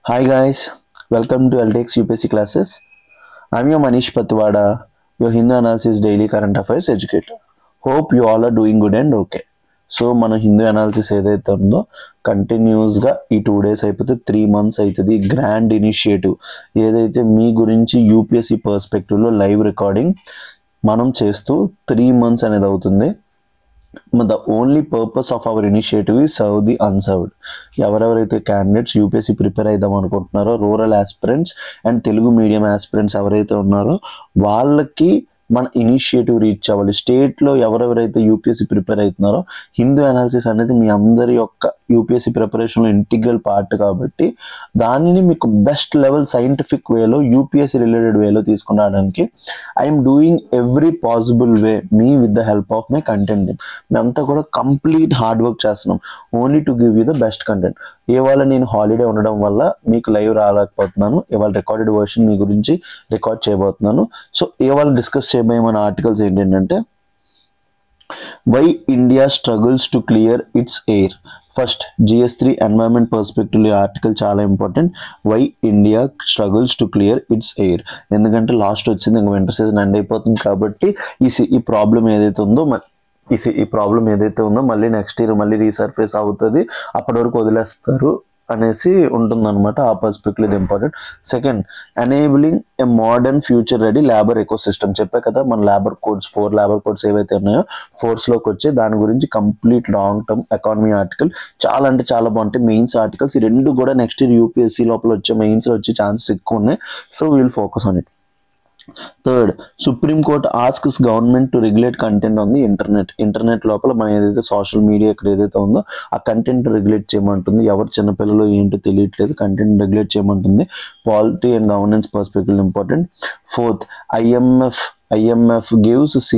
Hi guys, welcome to LTX UPSC classes. I'm your Manish Patwada, your Hindu Analysis Daily Current Affairs educator. Hope you all are doing good and okay. So మన Hindu analysis ఏదైతే ఉందో కంటిన్యూస్గా ఈ 2 days అయిపోతే 3 months అవుతుంది. Grand initiative ఏదైతే మీ గురించి UPSC పర్స్పెక్టివ్లో live recording మనం చేస్తూ 3 months అనేది అవుతుంది. The only purpose of our initiative is serve the unserved. ఎవరెవరైతే క్యాండిడేట్స్ యూపీఎస్సీ ప్రిపేర్ అయిద్దాం అనుకుంటున్నారో rural aspirants and Telugu medium aspirants ఎవరైతే ఉన్నారో వాళ్ళకి మన ఇనిషియేటివ్ రీచ్ అవ్వాలి. స్టేట్లో ఎవరెవరైతే యూపీఎస్సీ ప్రిపేర్ అవుతున్నారో హిందూ అనాలిసిస్ అనేది మీ అందరి యొక్క యూపీఎస్సీ ప్రిపరేషన్లో ఇంటిగ్రల్ పార్ట్ కాబట్టి దానిని మీకు బెస్ట్ లెవెల్ సైంటిఫిక్ వేలో యూపీఎస్సీ రిలేటెడ్ వేలో తీసుకుని రావడానికి I'm doing every possible way me with the help of my content team. మేమంతా కూడా కంప్లీట్ హార్డ్ వర్క్ చేస్తున్నాం only to give you the best content. ఇవాళ నేను హాలిడే ఉండడం వల్ల మీకు లైవ్ రాలేకపోతున్నాను. ఇవాళ రికార్డెడ్ వర్షన్ మీ గురించి రికార్డ్ చేయబోతున్నాను. సో ఇవాళ డిస్కస్ చేయబోయే ఆర్టికల్స్ ఏంటంటే why India struggles to clear its air. First GS3 environment perspective article చాలా important. Why India struggles to clear its air. ఎందుకంటే లాస్ట్ వచ్చింది ఇంకా వింటర్ సీజన్ ఎండ్ అయిపోతుంది కాబట్టి ఈ ప్రాబ్లం ఏదైతే ఉందో మళ్ళీ నెక్స్ట్ ఇయర్ మళ్ళీ రీసర్ఫేస్ అవుతుంది, అప్పటి వరకు వదిలేస్తారు అనేసి ఉంటుందన్నమాట. ఆ పర్స్పెక్టివ్ ఇది ఇంపార్టెంట్. సెకండ్, ఎనేబులింగ్ ఎ modern future ready labour eco system. చెప్పే కదా మన లేబర్ కోడ్స్ 4 లేబర్ కోడ్స్ ఏవైతే ఉన్నాయో ఫోర్స్లోకి వచ్చే దాని గురించి complete long term economy article చాలా అంటే చాలా బాగుంటాయి. మెయిన్స్ ఆర్టికల్స్ ఈ రెండు కూడా నెక్స్ట్ ఇయర్ యూపీఎస్సీ లోపల వచ్చే మెయిన్స్లో వచ్చే ఛాన్సెస్ ఎక్కువ ఉన్నాయి. So will focus on it. Third, supreme court asks government to regulate content on the internet లోపల మన ఏదైతే సోషల్ మీడియా ఇక్కడ ఏదైతే ఉందో ఆ కంటెంట్ రెగ్యులేట్ చేయమంటుంది. ఎవరు చిన్నపిల్లలు ఏంటో తెలియట్లేదు, కంటెంట్ రెగ్యులేట్ చేయమంటుంది. Polity and governance perspective important. Fourth, IMF gives C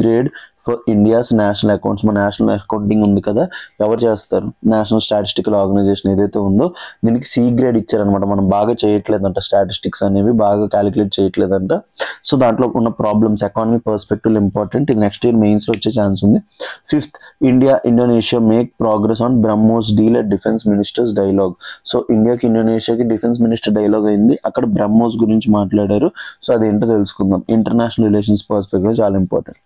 grade for India's national accounts. మన నేషనల్ అకౌంటింగ్ ఉంది కదా, ఎవరు చేస్తారు? నేషనల్ స్టాటిస్టికల్ ఆర్గనైజేషన్ ఏదైతే ఉందో దీనికి C గ్రేడ్ ఇచ్చారనమాట. మనం బాగా చేయట్లేదంట, స్టాటిస్టిక్స్ అనేవి బాగా క్యాలిక్యులేట్ చేయట్లేదంట. సో దాంట్లో ఉన్న ప్రాబ్లమ్స్ ఎకానమీ పర్స్పెక్టివ్ ఇంపార్టెంట్. ఇది నెక్స్ట్ ఇయర్ మెయిన్స్లో వచ్చే ఛాన్స్ ఉంది. Fifth, Indonesia make progress on BrahMos deal at defence ministers dialogue. So ఇండియాకి డిఫెన్స్ మినిస్టర్ డైలాగ్ అయింది, అక్కడ బ్రహ్మోస్ గురించి మాట్లాడారు. సో అదేంటో తెలుసుకుందాం. ఇంటర్నేషనల్ రిలేషన్స్ పర్స్పెక్టివ్ చాలా important.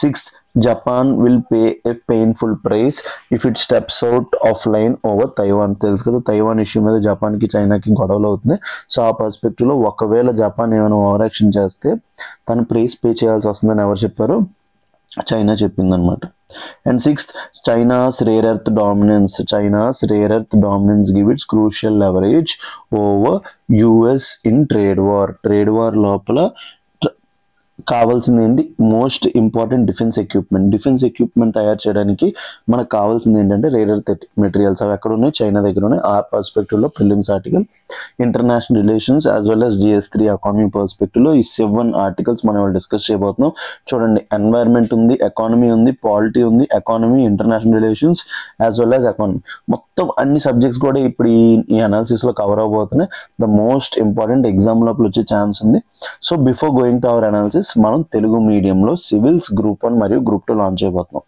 Sixth, Japan will pay a painful price if it steps out of line over Taiwan. తెలుసు కదా తైవాన్ ఇష్యూ మీద జపాన్కి చైనాకి గొడవలు అవుతుంది. సో ఆ పర్స్పెక్టివ్లో ఒకవేళ జపాన్ ఏమైనా ఓవర్ యాక్షన్ చేస్తే తను ప్రైస్ పే చేయాల్సి వస్తుందని ఎవరు చెప్పారు? చైనా చెప్పిందనమాట. And sixth, China's rare earth dominance give its crucial leverage over US in trade war లోపల కావాల్సింది ఏంటి? మోస్ట్ ఇంపార్టెంట్ డిఫెన్స్ ఎక్విప్మెంట్ తయారు చేయడానికి మనకు కావాల్సింది ఏంటంటే రేర్ ఎర్త్ మెటీరియల్స్. అవి ఎక్కడ ఉన్నాయి? చైనా దగ్గర ఉన్నాయి. ఆ పర్స్పెక్టివ్లో prelims article. International relations as well as GS3 economy పర్స్పెక్టివ్లో ఈ 7 ఆర్టికల్స్ మనం డిస్కస్ చేయబోతున్నాం. చూడండి, ఎన్వైర్న్మెంట్ ఉంది, ఎకానమీ ఉంది, పాలిటీ ఉంది, economy, international relations as well as economy. మొత్తం అన్ని సబ్జెక్ట్స్ కూడా ఇప్పుడు ఈ అనాలిసిస్లో కవర్ అవబోతున్నాయి. ద మోస్ట్ ఇంపార్టెంట్ ఎగ్జామ్ లోపల వచ్చే ఛాన్స్ ఉంది. So before going to our analysis మనం తెలుగు మీడియంలో సివిల్స్ Group 1 మరియు Group 2 లాంచ్ చేయబోతున్నాం.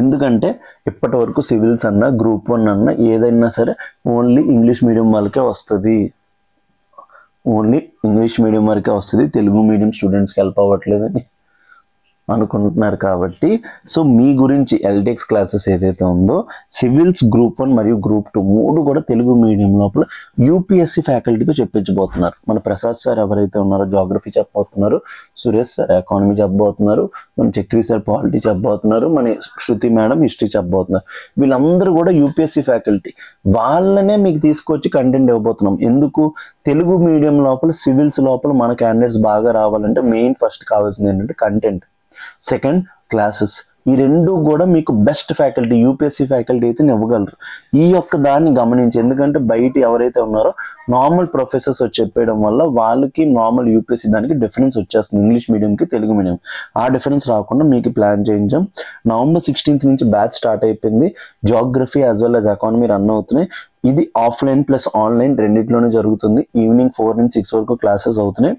ఎందుకంటే ఇప్పటి వరకు సివిల్స్ అన్నా Group 1 అన్నా ఏదైనా సరే ఓన్లీ ఇంగ్లీష్ మీడియం వాళ్ళకే వస్తుంది, తెలుగు మీడియం స్టూడెంట్స్కి హెల్ప్ అవ్వట్లేదని అనుకుంటున్నారు. కాబట్టి సో మీ గురించి LTX క్లాసెస్ ఏదైతే ఉందో సివిల్స్ Group 1 మరియు Group 2 3 కూడా తెలుగు మీడియం లోపల యూపీఎస్సీ ఫ్యాకల్టీతో చెప్పించబోతున్నారు. మన ప్రసాద్ సార్ ఎవరైతే ఉన్నారో జాగ్రఫీ చెప్పబోతున్నారు, సురేష్ సార్ ఎకానమీ చెప్పబోతున్నారు, మన చక్రి సార్ పాలిటీ చెప్పబోతున్నారు, మన శృతి మేడం హిస్టరీ చెప్పబోతున్నారు. వీళ్ళందరూ కూడా యూపీఎస్సీ ఫ్యాకల్టీ. వాళ్ళనే మీకు తీసుకొచ్చి కంటెంట్ ఇవ్వబోతున్నాం. ఎందుకు? తెలుగు మీడియం లోపల సివిల్స్ లోపల మన క్యాండిడేట్స్ బాగా రావాలంటే మెయిన్ ఫస్ట్ కావాల్సింది ఏంటంటే కంటెంట్, సెకండ్ క్లాసెస్. ఈ రెండు కూడా మీకు బెస్ట్ ఫ్యాకల్టీ యూపీఎస్సీ ఫ్యాకల్టీ అయితే ఇవ్వగలరు. ఈ యొక్క దాన్ని గమనించి, ఎందుకంటే బయట ఎవరైతే ఉన్నారో నార్మల్ ప్రొఫెసర్స్ వచ్చి చెప్పేయడం వల్ల వాళ్ళకి నార్మల్ యూపీఎస్సీ దానికి డిఫరెన్స్ వచ్చేస్తుంది, ఇంగ్లీష్ మీడియంకి తెలుగు మీడియం. ఆ డిఫరెన్స్ రాకుండా మీకు ప్లాన్ చేయించాం. November 16th నుంచి బ్యాచ్ స్టార్ట్ అయిపోయింది. Geography as well as economy run అవుతున్నాయి. ఇది ఆఫ్లైన్ ప్లస్ ఆన్లైన్ రెండింటిలోనే జరుగుతుంది. ఈవినింగ్ 4 నుంచి 6 వరకు క్లాసెస్ అవుతున్నాయి.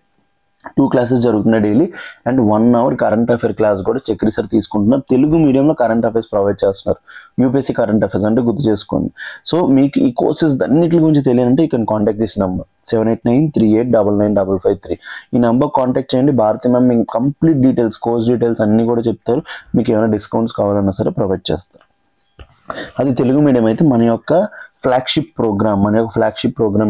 2 క్లాసెస్ జరుగుతున్నాయి daily, and 1 hour current affair class కూడా చక్రి సార్ తీసుకుంటున్నారు. తెలుగు మీడియంలో కరెంట్ అఫైర్స్ ప్రొవైడ్ చేస్తున్నారు. యూపీఎస్సీ కరెంట్ అఫైర్స్ అంటే గుర్తు చేసుకోండి. సో మీకు ఈ కోర్సెస్ అన్నిటి గురించి తెలియాలంటే you can contact this number 7893899553. ఈ నెంబర్ కాంటాక్ట్ చేయండి. భారతి మ్యామ్ మీకు కంప్లీట్ డీటెయిల్స్, కోర్స్ డీటెయిల్స్ అన్నీ కూడా చెప్తారు. మీకు ఏమైనా డిస్కౌంట్స్ కావాలన్నా సరే ప్రొవైడ్ చేస్తారు. అది తెలుగు మీడియం అయితే మన యొక్క ఫ్లాగ్షిప్ ప్రోగ్రామ్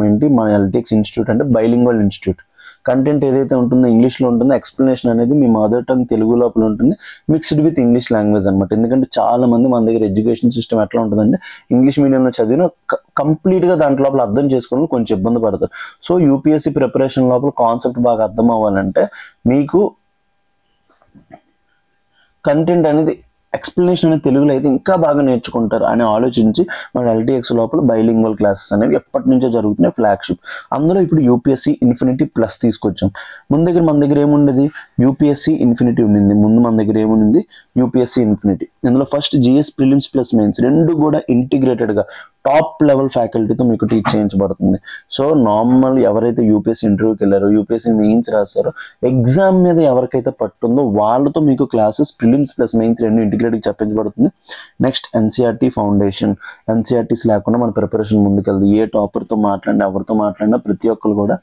ఏంటి, మన ఎల్టీఎక్స్ ఇన్స్టిట్యూట్ అంటే బైలింగ్వల్ ఇన్స్టిట్యూట్. కంటెంట్ ఏదైతే ఉంటుందో ఇంగ్లీష్లో ఉంటుందో, ఎక్స్ప్లెనేషన్ అనేది మీ మదర్ టంగ్ తెలుగు లోపల ఉంటుంది, మిక్స్డ్ విత్ ఇంగ్లీష్ లాంగ్వేజ్ అనమాట. ఎందుకంటే చాలా మంది మన దగ్గర ఎడ్యుకేషన్ సిస్టమ్ ఎట్లా ఉంటుందంటే ఇంగ్లీష్ మీడియంలో చదివిన కంప్లీట్గా దాంట్లో లోపల అర్థం చేసుకోవడం కొంచెం ఇబ్బంది పడతారు. సో యూపీఎస్సీ ప్రిపరేషన్ లోపల కాన్సెప్ట్ బాగా అర్థం అవ్వాలంటే మీకు కంటెంట్ అనేది ఎక్స్ప్లెనేషన్ అనేది తెలుగులో అయితే ఇంకా బాగా నేర్చుకుంటారు అని ఆలోచించి మన ఎల్టీఎక్స్ లోపల బైలింగ్వల్ క్లాసెస్ అనేవి ఎప్పటి నుంచో జరుగుతున్నాయి, ఫ్లాగ్షిప్. అందులో ఇప్పుడు యూపీఎస్సీ ఇన్ఫినిటీ ప్లస్ తీసుకొచ్చాం. మన దగ్గర ఏముండేది, యూపీఎస్సీ ఇన్ఫినిటీ ఉండింది. మన దగ్గర ఏముంది, యూపీఎస్సీ ఇన్ఫినిటీ. ఇందులో first GS prelims plus mains రెండు కూడా ఇంటిగ్రేటెడ్గా టాప్ లెవెల్ ఫ్యాకల్టీతో మీకు టీచ్ చేయించబడుతుంది. సో నార్మల్ ఎవరైతే యూపీఎస్సీ ఇంటర్వ్యూకి వెళ్ళారో, యూపీఎస్సీ మెయిన్స్ రాస్తారో, ఎగ్జామ్ మీద ఎవరికైతే పట్టుందో వాళ్ళతో మీకు క్లాసెస్ ప్రిలిమ్స్ ప్లస్ మెయిన్స్ రెండు ఇంటిగ్రేట్గా చెప్పించబడుతుంది. Next NCERT foundation. ఎన్సీఆర్టీస్ లేకుండా మన ప్రిపరేషన్ ముందుకెళ్తుంది. ఏ టాపర్తో మాట్లాడినా, ఎవరితో మాట్లాడినా ప్రతి ఒక్కరు కూడా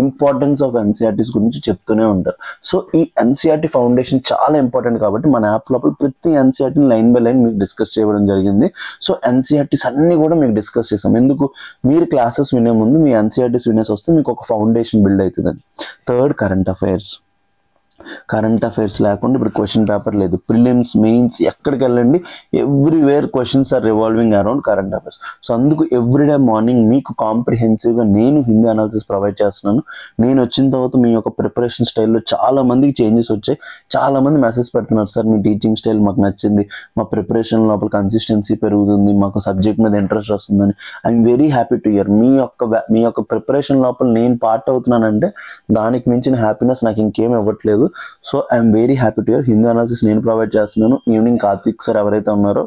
ఇంపార్టెన్స్ ఆఫ్ ఎన్సీఆర్టీస్ గురించి చెప్తూనే ఉంటారు. సో ఈ ఎన్సీఆర్టీ ఫౌండేషన్ చాలా ఇంపార్టెంట్ కాబట్టి మన యాప్ లోపల ప్రతి ఎన్సీఆర్టీని లైన్ బై లైన్ మీకు డిస్కస్ చేయడం జరిగింది. సో ఎన్సీఆర్టీస్ అన్ని కూడా మీకు డిస్కస్ చేసాం. ఎందుకు, మీరు క్లాసెస్ వినే ముందు మీ ఎన్సీఆర్టీస్ వినేసి వస్తే మీకు ఒక ఫౌండేషన్ బిల్డ్ అవుతుందని. థర్డ్, కరెంట్ అఫైర్స్ లేకుండా ఇప్పుడు క్వశ్చన్ పేపర్ లేదు. ప్రిలిమ్స్, మెయిన్స్ ఎక్కడికి వెళ్ళండి, everywhere questions are revolving around current affairs. So అందుకు ఎవ్రీడే మార్నింగ్ మీకు కాంప్రిహెన్సివ్గా నేను హిందీ అనాలిసిస్ ప్రొవైడ్ చేస్తున్నాను. నేను వచ్చిన తర్వాత మీ యొక్క ప్రిపరేషన్ స్టైల్లో చాలా మందికి చేంజెస్ వచ్చాయి. చాలా మంది మెసేజ్ పెడుతున్నారు, సార్ మీ టీచింగ్ స్టైల్ మాకు నచ్చింది, మా ప్రిపరేషన్ లోపల కన్సిస్టెన్సీ పెరుగుతుంది, మాకు సబ్జెక్ట్ మీద ఇంట్రెస్ట్ వస్తుందని. I'm very happy to hear. మీ యొక్క ప్రిపరేషన్ లోపల నేను పార్ట్ అవుతున్నానంటే దానికి మించిన హ్యాపీనెస్ నాకు ఇంకేం ఇవ్వట్లేదు. So I'm very happy to hear. Hindi analysis నేను ప్రొవైడ్ చేస్తున్నాను. ఈవినింగ్ కార్తిక్ సార్ ఎవరైతే ఉన్నారో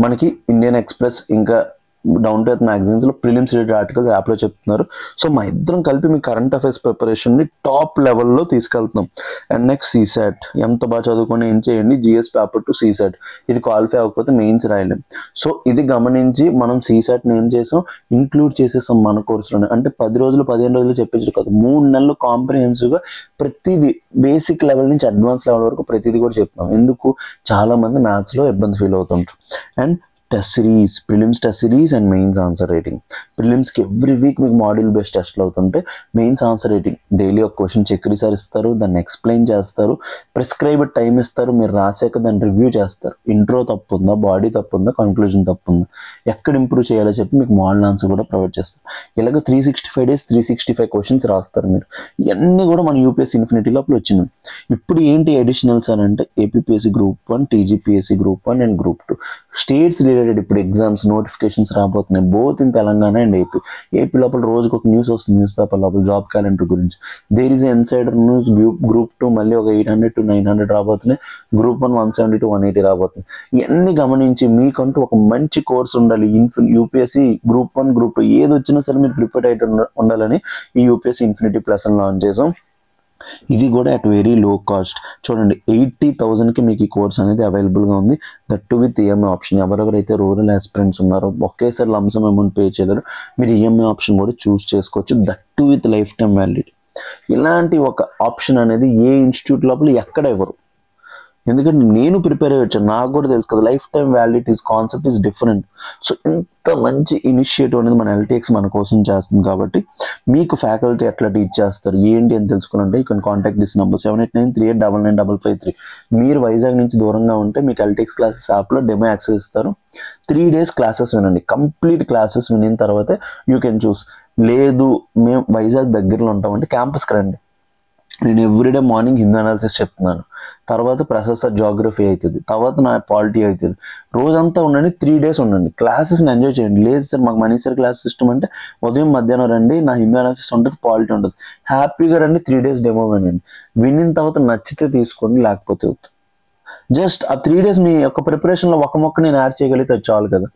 మనకి ఇండియన్ ఎక్స్ప్రెస్ ఇంకా డౌన్ టు ఎర్త్ మ్యాగజైన్స్లో ప్రిలిమ్స్ రిలేటెడ్ ఆర్టికల్స్ యాప్లో చెప్తున్నారు. సో మా ఇద్దరం కలిపి మీ కరెంట్ అఫైర్స్ ప్రిపరేషన్ని టాప్ లెవెల్లో తీసుకెళ్తున్నాం. And next CSAT. ఎంత బాగా చదువుకొని ఏం చేయండి, జిఎస్ పేపర్ టు సీసాట్. ఇది క్వాలిఫై అవ్వకపోతే మెయిన్స్ రాయలేం. సో ఇది గమనించి మనం సీసాట్ని ఏం చేసాం, ఇంక్లూడ్ చేసేసాం మన కోర్సులోనే. అంటే 10 రోజులు 15 రోజులు చెప్పించడం కాదు, 3 నెలలు కాంప్రిహెన్సివ్గా ప్రతిదీ బేసిక్ లెవెల్ నుంచి అడ్వాన్స్ లెవెల్ వరకు ప్రతిదీ కూడా చెప్తాం. ఎందుకు, చాలామంది మ్యాథ్స్లో ఇబ్బంది ఫీల్ అవుతుంటారు. And test series, prelims test series and mains answer writing. ప్రిలిమ్స్కి ఎవ్రీ వీక్ మీకు మాడ్యూల్ బేస్డ్ టెస్ట్లు అవుతుంటే, మెయిన్స్ ఆన్సర్ రైటింగ్ డైలీ ఒక క్వశ్చన్ చక్రి సార్ ఇస్తారు, దాన్ని ఎక్స్ప్లెయిన్ చేస్తారు, ప్రిస్క్రైబ్డ్ టైం ఇస్తారు, మీరు రాసాక దాన్ని రివ్యూ చేస్తారు. ఇంట్రో తప్పు ఉందా, బాడీ తప్పు ఉందా, కన్క్లూజన్ తప్పు ఉందా, ఎక్కడ ఇంప్రూవ్ చేయాలో చెప్పి మీకు మోడల్ ఆన్సర్ కూడా ప్రొవైడ్ చేస్తారు. ఇలాగ 365 days 365 క్వశ్చన్స్ రాస్తారు మీరు. ఇవన్నీ కూడా మన యూపీఎస్సీ ఇన్ఫినిటీ లోపల వచ్చినాయి. ఇప్పుడు ఏంటి అడిషనల్స్ అని అంటే APPSC Group 1, TGPSC Group 1 and Group 2 states related ఇప్పుడు ఎగ్జామ్స్ నోటిఫికేషన్స్ రాబోతున్నాయి, both in Telangana and AP లోపల రోజుకి ఒక న్యూస్ వస్తుంది, న్యూస్ పేపర్ లోపల జాబ్ క్యాలెండర్ గురించి. There is insider news. Group 2 మళ్ళీ ఒక 800 to 900 రాబోతున్నాయి. Group 1 170 to 180 రాబోతుంది. ఇవన్నీ గమనించి మీకంటూ ఒక మంచి కోర్స్ ఉండాలి. యూపీఎస్సీ Group 1, Group 2 ఏది వచ్చినా సరే మీరు ప్రిపేర్ అయితే ఉండాలని ఈ యూపీఎస్సీ ఇన్ఫినిటీ ప్లస్ అని లాంచ్ చేసాం. ఇది కూడా అట్ వెరీ లో కాస్ట్. చూడండి 80,000కి మీకు ఈ కోర్స్ అనేది అవైలబుల్గా ఉంది. That with EMI option. ఎవరెవరైతే రూరల్ ఆస్పిరెంట్స్ ఉన్నారో, ఒకేసారి లంసమ్ అమౌంట్ పే చేయలేరు, మీరు ఈఎంఐ ఆప్షన్ కూడా చూస్ చేసుకోవచ్చు. That with life time validity. ఇలాంటి ఒక ఆప్షన్ అనేది ఏ ఇన్స్టిట్యూట్ లోపల ఎక్కడ ఇవ్వరు. ఎందుకంటే నేను ప్రిపేర్ అయ్యి వచ్చాను, నాకు కూడా తెలుసు కదా, life time validities concept is different. So ఇంత మంచి ఇనిషియేటివ్ అనేది మన ఎల్టీఎక్స్ మన కోసం చేస్తుంది. కాబట్టి మీకు ఫ్యాకల్టీ ఎట్లా టీచ్ చేస్తారు ఏంటి అని తెలుసుకున్నంటే you can contact this number 7893899553. మీరు వైజాగ్ నుంచి దూరంగా ఉంటే మీకు ఎల్టీఎక్స్ క్లాసెస్ యాప్లో డెమో యాక్సెస్ ఇస్తారు. 3 days క్లాసెస్ వినండి. కంప్లీట్ క్లాసెస్ వినిన తర్వాత యూ కెన్ చూస్. లేదు మేము వైజాగ్ దగ్గరలో ఉంటామంటే క్యాంపస్కి రండి. నేను ఎవ్రీడే మార్నింగ్ హిందూ అనాలిసిస్ చెప్తున్నాను, తర్వాత ప్రొఫెసర్ జాగ్రఫీ అవుతుంది, తర్వాత నా పాలిటీ అవుతుంది. రోజంతా ఉండండి, 3 days ఉండండి, క్లాసెస్ని ఎంజాయ్ చేయండి. లేదు సార్ మాకు మనీ సార్ క్లాస్ సిస్టమ్ అంటే ఉదయం మధ్యాహ్నం రండి, నా హిందూ అనాలిసిస్ ఉంటుంది, పాలిటీ ఉంటుంది, హ్యాపీగా రండి, 3 days డెమో వినండి. వినిన తర్వాత నచ్చితే తీసుకోండి, లేకపోతే జస్ట్ ఆ 3 days మీ యొక్క ప్రిపరేషన్లో ఒక మొక్క నేను యాడ్ చేయగలిగితే చాలు కదా.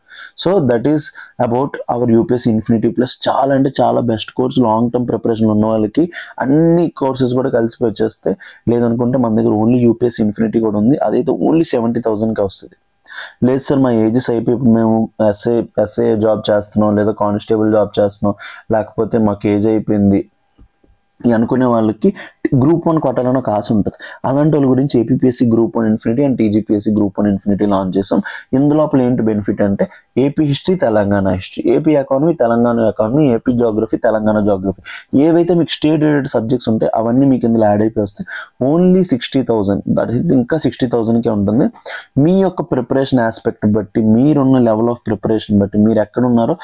So that is about our UPSC infinity plus. చాలా అంటే చాలా best course. Long term preparation ఉన్న వాళ్ళకి అన్ని కోర్సెస్ కూడా కలిసి వచ్చేస్తే, లేదనుకుంటే మన దగ్గర ఓన్లీ యూపీఎస్సీ ఇన్ఫినిటీ కూడా ఉంది. అదైతే ఓన్లీ 70,000కి వస్తుంది. లేదు సార్ మా ఏజెస్ అయిపోయి ఇప్పుడు మేము ఎస్ఏ జాబ్ చేస్తున్నాం, లేదా కానిస్టేబుల్ జాబ్ చేస్తున్నాం, లేకపోతే మాకు ఏజ్ అయిపోయింది అనుకునే వాళ్ళకి గ్రూప్ 1 కొట్టాలని ఒక ఆశ ఉంటుంది. అలాంటి వాళ్ళ గురించి APPSC group 1 infinity and TGPSC group 1 infinity launch చేసాం. ఇందులోపల ఏంటి బెనిఫిట్ అంటే AP history, Telangana history, AP economy, Telangana economy, AP geography, Telangana geography, ఏవైతే మీకు స్టేట్ రిలేటెడ్ సబ్జెక్ట్స్ ఉంటాయి అవన్నీ మీకు ఇందులో యాడ్ అయిపోయి వస్తాయి. ఓన్లీ 60,000. దట్ ఈస్ ఇంకా 60,000కే ఉంటుంది. మీ యొక్క ప్రిపరేషన్ ఆస్పెక్ట్ బట్టి, మీరున్న లెవెల్ ఆఫ్ ప్రిపరేషన్ బట్టి, మీరు ఎక్కడున్నారో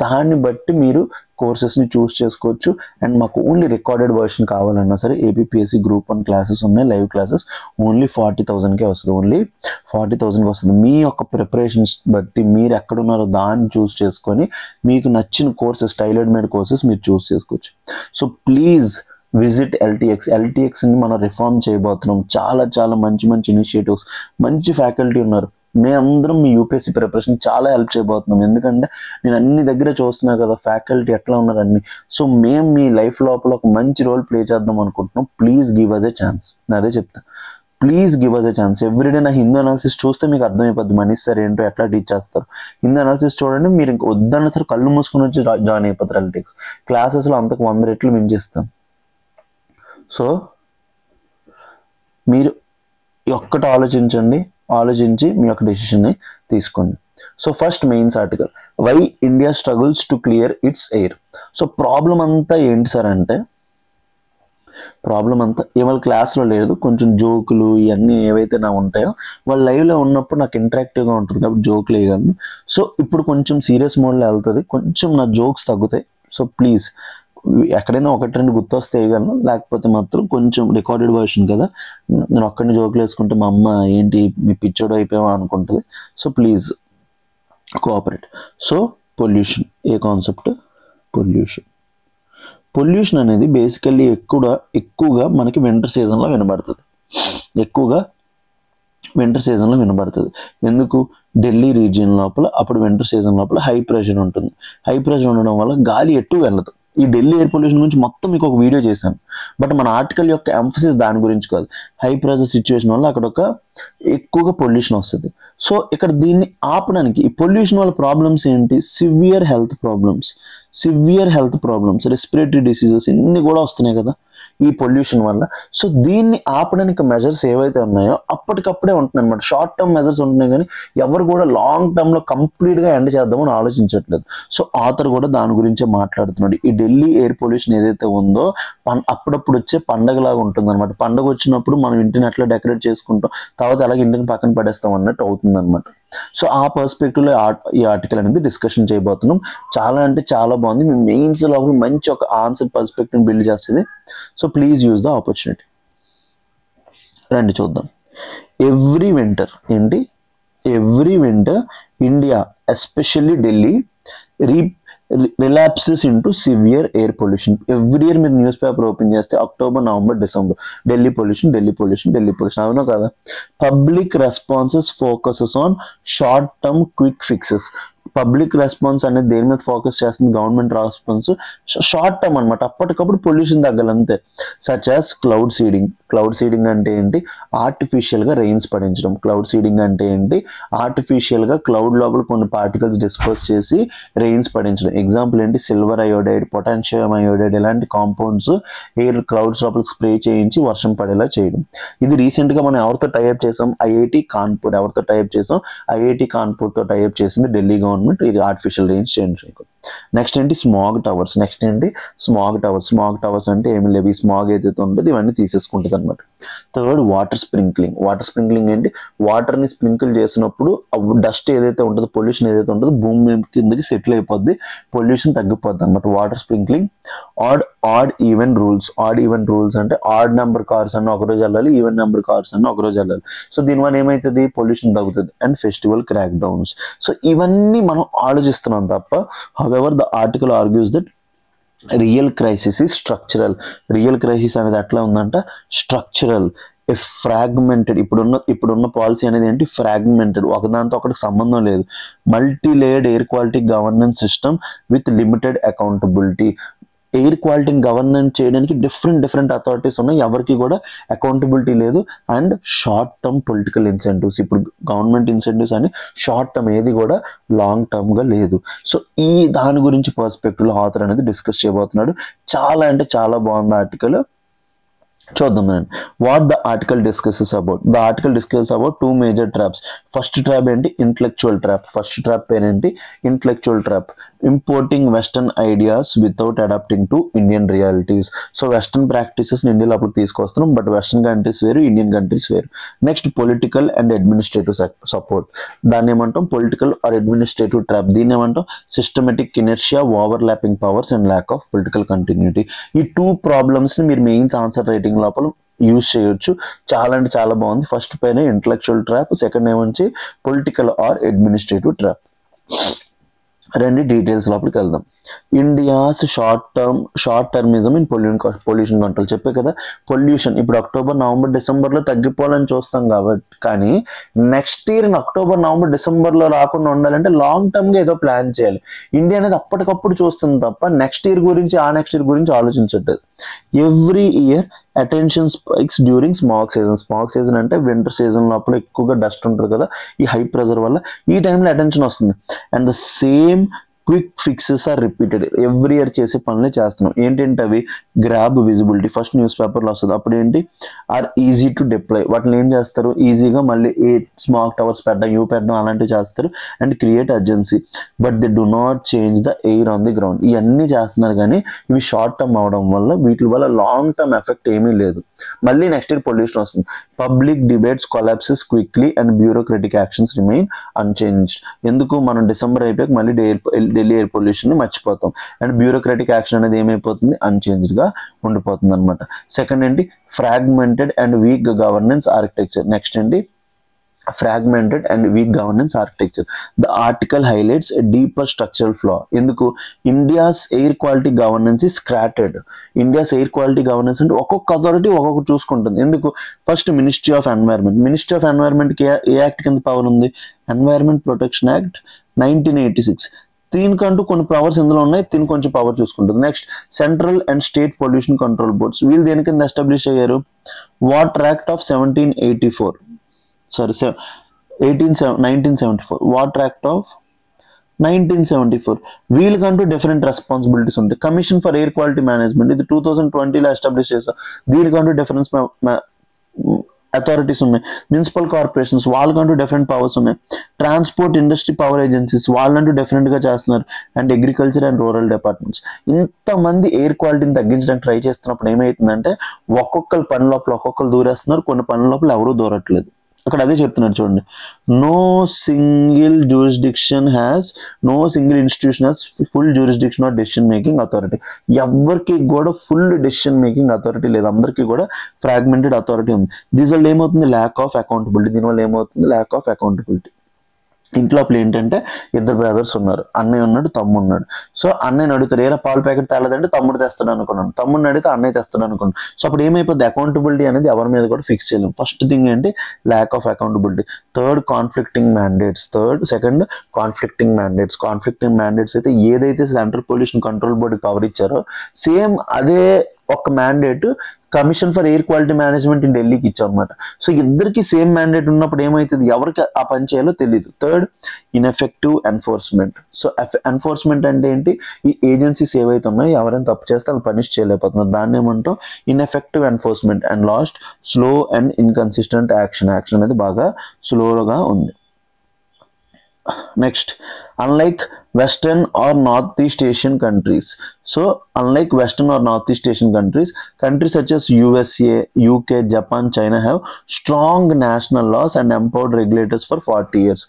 దాన్ని బట్టి మీరు కోర్సెస్ని చూస్ చేసుకోవచ్చు. అండ్ మాకు ఓన్లీ రికార్డెడ్ వర్షన్ కావాలన్నా సరే ఏపీపీఎస్సీ గ్రూప్ 1 క్లాసెస్ ఉన్నాయి, లైవ్ క్లాసెస్. ఓన్లీ 40,000కే వస్తుంది. ఓన్లీ 40,000కి వస్తుంది. మీ యొక్క ప్రిపరేషన్స్ బట్టి మీరు ఎక్కడున్నారో దాన్ని చూస్ చేసుకొని మీకు నచ్చిన కోర్సెస్, టైలర్డ్ మేడ్ కోర్సెస్ మీరు చూస్ చేసుకోవచ్చు. సో ప్లీజ్ విజిట్ ఎల్టీఎక్స్ని మనం రిఫార్మ్ చేయబోతున్నాం. చాలా చాలా మంచి మంచి ఇనిషియేటివ్స్, మంచి ఫ్యాకల్టీ ఉన్నారు. మేమందరం మీ యూపీఎస్సీ ప్రిపరేషన్ చాలా హెల్ప్ చేయబోతున్నాం. ఎందుకంటే నేను అన్ని దగ్గర చూస్తున్నా కదా ఫ్యాకల్టీ ఎట్లా ఉన్నారు అన్ని. సో మేము మీ లైఫ్ లోపల ఒక మంచి రోల్ ప్లే చేద్దాం అనుకుంటున్నాం. Please give us a chance. నేను అదే చెప్తా, please give us a chance. Everyday నా హిందూ అనాలిసిస్ చూస్తే మీకు అర్థమైపోద్ది మనీష్ సార్ ఏంటో, ఎట్లా టీచ్ చేస్తారు. హిందూ అనాలిసిస్ చూడండి, మీరు ఇంకా వద్దన్న సార్ కళ్ళు మూసుకొని వచ్చి జాయిన్ అయిపోతారు ఎల్టీఎక్స్ క్లాసెస్లో. అంతకు 100 రెట్లు మించిస్తాం. సో మీరు ఒక్కటి ఆలోచించి మీ యొక్క డెసిషన్ని తీసుకోండి. So first mains article, why India struggles to clear its air. So problem అంతా ఏంటి సార్ అంటే, ప్రాబ్లం అంతా ఇవాళ క్లాస్లో లేదు, కొంచెం జోకులు ఇవన్నీ ఏవైతే నా ఉంటాయో వాళ్ళు లైవ్లో ఉన్నప్పుడు నాకు ఇంటరాక్టివ్గా ఉంటుంది కాబట్టి జోకులు వేయగలను. సో ఇప్పుడు కొంచెం సీరియస్ మోడ్లో వెళ్తుంది, కొంచెం నా జోక్స్ తగ్గుతాయి. సో ప్లీజ్ ఎక్కడైనా 1-2 గుర్తొస్తే వేయగలను, లేకపోతే మాత్రం కొంచెం రికార్డెడ్ వర్షన్ కదా, నేను ఒక్కడిని జోకులు వేసుకుంటే మా అమ్మ ఏంటి మీ పిచ్చోడు అయిపోయావా అనుకుంటుంది. So please cooperate. So pollution, A concept? Pollution అనేది బేసికల్లీ ఎక్కువగా మనకి వింటర్ సీజన్లో వినబడుతుంది. ఎందుకు? ఢిల్లీ రీజియన్ లోపల అప్పుడు వింటర్ సీజన్ లోపల హై ప్రెషర్ ఉంటుంది. హై ప్రెషర్ ఉండడం వల్ల గాలి ఎటు వెళ్ళదు. ఈ ఢిల్లీ ఎయిర్ పొల్యూషన్ గురించి మొత్తం మీకు ఒక వీడియో చేశాను, బట్ మన ఆర్టికల్ యొక్క ఎంఫసిస్ దాని గురించి కాదు. హై ప్రెషర్ సిచ్యువేషన్ వల్ల అక్కడ ఎక్కువగా పొల్యూషన్ వస్తుంది. సో ఇక్కడ దీన్ని ఆపడానికి, ఈ పొల్యూషన్ వల్ల ప్రాబ్లమ్స్ ఏంటి? Severe health problems, respiratory diseases ఇన్ని కూడా వస్తున్నాయి కదా ఈ పొల్యూషన్ వల్ల. సో దీన్ని ఆపడానికి మెజర్స్ ఏవైతే ఉన్నాయో అప్పటికప్పుడే ఉంటున్నాయి అనమాట. షార్ట్ టర్మ్ మెజర్స్ ఉంటున్నాయి కానీ ఎవరు కూడా లాంగ్ టర్మ్లో కంప్లీట్గా ఎండ్ చేద్దామని ఆలోచించట్లేదు. సో ఆథర్ కూడా దాని గురించే మాట్లాడుతున్నాడు. ఈ ఢిల్లీ ఎయిర్ పొల్యూషన్ ఏదైతే ఉందో అప్పుడప్పుడు వచ్చే పండగలాగా ఉంటుంది అనమాట. పండగ వచ్చినప్పుడు మనం ఇంటిని ఎట్లా డెకరేట్ చేసుకుంటాం, తర్వాత అలాగే ఇంటిని పక్కన పడేస్తాం అన్నట్టు అవుతుంది అనమాట. సో ఆ పర్స్పెక్టివ్లో ఈ ఆర్టికల్ అనేది డిస్కషన్ చేయబోతున్నాం. చాలా అంటే చాలా బాగుంది. మీ మెయిన్స్ లోపల మంచి ఒక ఆన్సర్ పర్స్పెక్టివ్ బిల్డ్ చేస్తుంది. So please use the opportunity. రండి చూద్దాం. Every winter India especially Delhi relapses into severe air pollution. Every year మీరు న్యూస్ పేపర్ ఓపెన్ చేస్తే October, November, December Delhi pollution అవునా కదా. Public responses focuses on short term quick fixes. Public response అనేది దేని మీద focus చేస్తుంది? గవర్నమెంట్ రెస్పాన్స్ షార్ట్ టర్మ్ అనమాట, అప్పటికప్పుడు పొల్యూషన్ తగ్గాలంతే. సచ్ యాజ్ క్లౌడ్ సీడింగ్ అంటే ఏంటి? ఆర్టిఫిషియల్గా రెయిన్స్ పడించడం. క్లౌడ్ సీడింగ్ అంటే ఏంటి? ఆర్టిఫిషియల్గా క్లౌడ్ లోపల కొన్ని పార్టికల్స్ డిస్పర్స్ చేసి రెయిన్స్ పడించడం. ఎగ్జాంపుల్ ఏంటి? సిల్వర్ అయోడైడ్, పొటాషియం అయోడైడ్ ఇలాంటి కాంపౌండ్స్ ఎయిర్ క్లౌడ్స్ లోపల స్ప్రే చేయించి వర్షం పడేలా చేయడం. ఇది రీసెంట్గా మనం ఎవరితో టైఅప్ చేసాం? ఐఐటి కాన్పూర్. ఎవరితో టైఅప్ చేసాం? ఐఐటి కాన్పూర్తో టైఅప్ చేసింది ఢిల్లీ గవర్నమెంట్. ఇది ఆర్టిఫిషియల్ రెయిన్స్ చేయండి. నెక్స్ట్ ఏంటి? స్మాగ్ టవర్స్ అంటే ఏమి లేవు, ఈ స్మాగ్ ఏదైతే ఉంటుందో ఇవన్నీ తీసేసుకుంటుంది అనమాట. థర్డ్, వాటర్ స్ప్రింక్లింగ్ ఏంటి? వాటర్ని స్ప్రింకిల్ చేసినప్పుడు డస్ట్ ఏదైతే ఉంటుందో, పొల్యూషన్ ఏదైతే ఉంటుందో భూమి మీద కిందకి సెటిల్ అయిపోద్ది, పొల్యూషన్ తగ్గిపోద్ది అనమాట. Water sprinkling. Odd even rules అంటే ఆడ్ నెంబర్ కార్స్ అన్న ఒకరోజు వెళ్ళాలి, ఈవెన్ నెంబర్ కార్స్ అన్న ఒకరోజు వెళ్ళాలి. సో దీనివల్ల ఏమవుతుంది? పొల్యూషన్ తగ్గుతుంది. And festival crack downs. So ఇవన్నీ మనం ఆలోచిస్తున్నాం తప్ప, however the article argues that real crisis అనేది ఎట్లా ఉందంట? స్ట్రక్చరల్. ఫ్రాగ్మెంటెడ్, ఇప్పుడున్న పాలసీ అనేది ఏంటి, ఫ్రాగ్మెంటెడ్, ఒకదాంతో ఒకటి సంబంధం లేదు. Multi layered air quality governance system with limited accountability. Air క్వాలిటీని గవర్నెన్స్ చేయడానికి డిఫరెంట్ అథారిటీస్ ఉన్నాయి, ఎవరికి కూడా అకౌంటబిలిటీ లేదు. And short term political incentives, ఇప్పుడు గవర్నమెంట్ ఇన్సెంటివ్స్ అని షార్ట్ టర్మ్ ఏది కూడా లాంగ్ టర్మ్గా లేదు. సో ఈ దాని గురించి పర్స్పెక్టివ్లో ఆథర్ అనేది డిస్కస్ చేయబోతున్నాడు. చాలా అంటే చాలా బాగుంది ఆర్టికల్, చూద్దాం. What the article discusses about, the article discuss about 2 major traps. First trap ఏంటి, ఇంటలెక్చువల్ ట్రాప్. ఫస్ట్ ట్రాప్ పేరేంటి, intellectual trap. Importing western ideas without adapting to Indian realities. So western practices India లోపల తీసుకొస్తున్నాం, but western countries వేరు, Indian countries వేరు. Next political and administrative support, దాన్ని ఏమంటాం political or administrative trap. దీన్ని ఏమంటాం systematic inertia, overlapping powers and lack of political continuity. ఈ 2 ప్రాబ్లమ్స్ని మీరు మెయిన్స్ ఆన్సర్ రైటింగ్ లోపల యూజ్ చేయొచ్చు. చాలా అంటే చాలా బాగుంది. ఫస్ట్ పైన ఇంటలెక్చువల్ ట్రాప్, సెకండ్ ఏమంచి పొలిటికల్ ఆర్ అడ్మినిస్ట్రేటివ్ ట్రాప్. రెండు డీటెయిల్స్ లోపలికి వెళ్దాం. India's short termism in pollution control. చెప్పే కదా పొల్యూషన్ ఇప్పుడు అక్టోబర్ నవంబర్ డిసెంబర్లో తగ్గిపోవాలని చూస్తాం కాబట్టి, కానీ నెక్స్ట్ ఇయర్ అక్టోబర్ నవంబర్ డిసెంబర్లో రాకుండా ఉండాలంటే లాంగ్ టర్మ్గా ఏదో ప్లాన్ చేయాలి. ఇండియా అనేది అప్పటికప్పుడు చూస్తుంది తప్ప నెక్స్ట్ ఇయర్ గురించి ఆలోచించట్లేదు. Every year attention spikes during smog season. Smog season అంటే వింటర్ సీజన్ లోపల ఎక్కువగా డస్ట్ ఉంటుంది కదా, ఈ హై ప్రెజర్ వల్ల ఈ టైంలో అటెన్షన్ వస్తుంది. And the same quick fixes are repeated. Every year చేసే పనులే చేస్తున్నాం. ఏంటంటే అవి గ్రాబ్ విజిబిలిటీ, ఫస్ట్ న్యూస్ పేపర్లో వస్తుంది. అప్పుడు ఏంటి, ఆర్ ఈజీ టు డిప్లాయ్. వాటిని ఏం చేస్తారు, ఈజీగా మళ్ళీ స్మాగ్ టవర్స్ పెట్టడం అలాంటివి చేస్తారు. And create urgency, but they do not change the air on the ground. ఇవన్నీ చేస్తున్నారు కానీ ఇవి షార్ట్ టర్మ్ అవడం వల్ల వీటి వల్ల లాంగ్ టర్మ్ ఎఫెక్ట్ ఏమీ లేదు. మళ్ళీ నెక్స్ట్ ఇయర్ పొల్యూషన్ వస్తుంది. Public debates collapses quickly and bureaucratic actions remain unchanged. ఎందుకు, మనం డిసెంబర్ అయిపోయాక మళ్ళీ ఢిల్లీ ఎయిర్ పొల్యూషన్ ని మర్చిపోతాం. అండ్ బ్యూరోక్రటిక్ యాక్షన్ అనేది ఏమైపోతుంది, అన్చేంజ్డ్ గా ఉండిపోతుంది అనమాట. సెకండ్ ఏంటి, fragmented and weak governance architecture. Next ఏంటి, fragmented and weak governance architecture. The article highlights a deeper structural flaw. ఎందుకు, India's air quality governance is scattered. India's air quality governance అంటే ఒక్కొక్క అథారిటీ ఒక్కొక్కటి చూసుకుంటుంది. ఎందుకు, first ministry of environment. Ministry of ఎన్వైర్న్మెంట్కి ఏ act కింద పవర్ ఉంది, ఎన్వైర్న్మెంట్ ప్రొటెక్షన్ యాక్ట్ 1986. దీనికంటూ కొన్ని పవర్స్ ఇందులో ఉన్నాయి, దీని కొంచెం పవర్ చూసుకుంటుంది. Next central and state pollution control boards. వీళ్ళు దేని కింద ఎస్టాబ్లిష్ అయ్యారు, water act of 1974, water act of 1974. వీళ్ళకంటూ డిఫరెంట్ రెస్పాన్సిబిలిటీస్ ఉంటాయి. Commission for air quality management, ఇది 2020లో ఎస్టాబ్లిష్ చేశారు. దీనికంటూ డిఫరెన్స్ అథారిటీస్ ఉన్నాయి. మున్సిపల్ కార్పొరేషన్స్, వాళ్ళకంటూ డిఫరెంట్ పవర్స్ ఉన్నాయి. ట్రాన్స్పోర్ట్ ఇండస్ట్రీ పవర్ ఏజెన్సీస్, వాళ్ళంటూ డిఫరెంట్గా చేస్తున్నారు. And agriculture and rural departments. ఇంతమంది ఎయిర్ క్వాలిటీని తగ్గించడానికి ట్రై చేస్తున్నప్పుడు ఏమవుతుందంటే ఒక్కొక్కరు పని లోపల ఒక్కొక్కరు దూరేస్తున్నారు, కొన్ని పనుల లోపల ఎవరూ దూరట్లేదు. అక్కడ అదే చెప్తున్నాడు చూడండి, no single institution has full jurisdiction or decision making authority. ఎవరికి కూడా ఫుల్ డెసిషన్ మేకింగ్ అథారిటీ లేదు, అందరికీ కూడా ఫ్రాగ్మెంటెడ్ అథారిటీ ఉంది. దీనివల్ల ఏమవుతుంది, ల్యాక్ ఆఫ్ అకౌంటబిలిటీ. దీనివల్ల ఏమవుతుంది, ల్యాక్ ఆఫ్ అకౌంటబిలిటీ. ఇంట్లో ఏంటంటే ఇద్దరు బ్రదర్స్ ఉన్నారు, అన్నయ్య ఉన్నాడు, తమ్ముడు ఉన్నాడు. సో అన్నయ్యని అడుగుతారు, ఏరా పాలు ప్యాకెట్ తేలేదంటే తమ్ముడు తెస్తాడు అనుకున్నాను, తమ్ముడిని అడిగితే అన్నయ్య తెస్తాడు అనుకున్నాను. సో అప్పుడు ఏమైపోద్ది, అకౌంటబిలిటీ అనేది ఎవరి మీద కూడా ఫిక్స్ చేయలేము. ఫస్ట్ థింగ్ ఏంటి, lack of accountability. Conflicting mandates అయితే ఏదైతే central pollution control board cover ఇచ్చారో సేమ్ అదే ఒక mandate commission for air quality management in ఢిల్లీకి ఇచ్చాం అనమాట. సో ఇద్దరికి సేమ్ మ్యాండేట్ ఉన్నప్పుడు ఏమవుతుంది, ఎవరికి ఆ పని చేయాలో తెలియదు. Third, ineffective enforcement. So enforcement అంటే ఏంటి, ఈ ఏజెన్సీస్ ఏవైతే ఉన్నాయో ఎవరైనా తప్పు చేస్తే వాళ్ళు పనిష్ చేయలేకపోతున్నారు, దాన్ని ఏమంటాం ineffective enforcement. And last, slow and inconsistent action అనేది బాగా స్లోగా ఉంది. Next, unlike Western or Northeast Asian countries. So unlike Western or Northeast Asian countries such as USA, UK, Japan, China have strong national laws and empowered regulators for 40 years.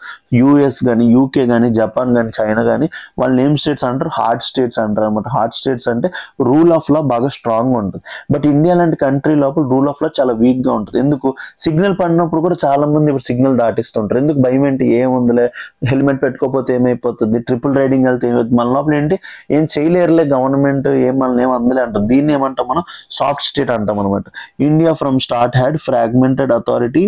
US గానీ, UK గానీ, Japan కానీ, China కానీ వాళ్ళు ఏం states అంటారు, hard states అంటారు అనమాట. Hard states అంటే రూల్ ఆఫ్ లా బాగా స్ట్రాంగ్గా ఉంటుంది. బట్ ఇండియా లాంటి కంట్రీ లోపల రూల్ ఆఫ్ లా చాలా వీక్గా ఉంటుంది. ఎందుకు, సిగ్నల్ పడినప్పుడు కూడా చాలా మంది ఇప్పుడు సిగ్నల్ దాటిస్తుంటారు. ఎందుకు, భయం ఏంటి, ఏముందిలే హెల్మెట్ పెట్టుకోకపోతే ఏమైపోతుంది, ట్రిపుల్ రైడింగ్ వెళ్తే ఏమవుతుంది, మన లోపల ఏంటి ఏం చేయలేరులే గవర్నమెంట్, మనల్ని ఏం అందలే అంటాం. దీన్ని ఏమంటాం మనం, సాఫ్ట్ స్టేట్ అంటాం అనమాట. India from start had fragmented authority,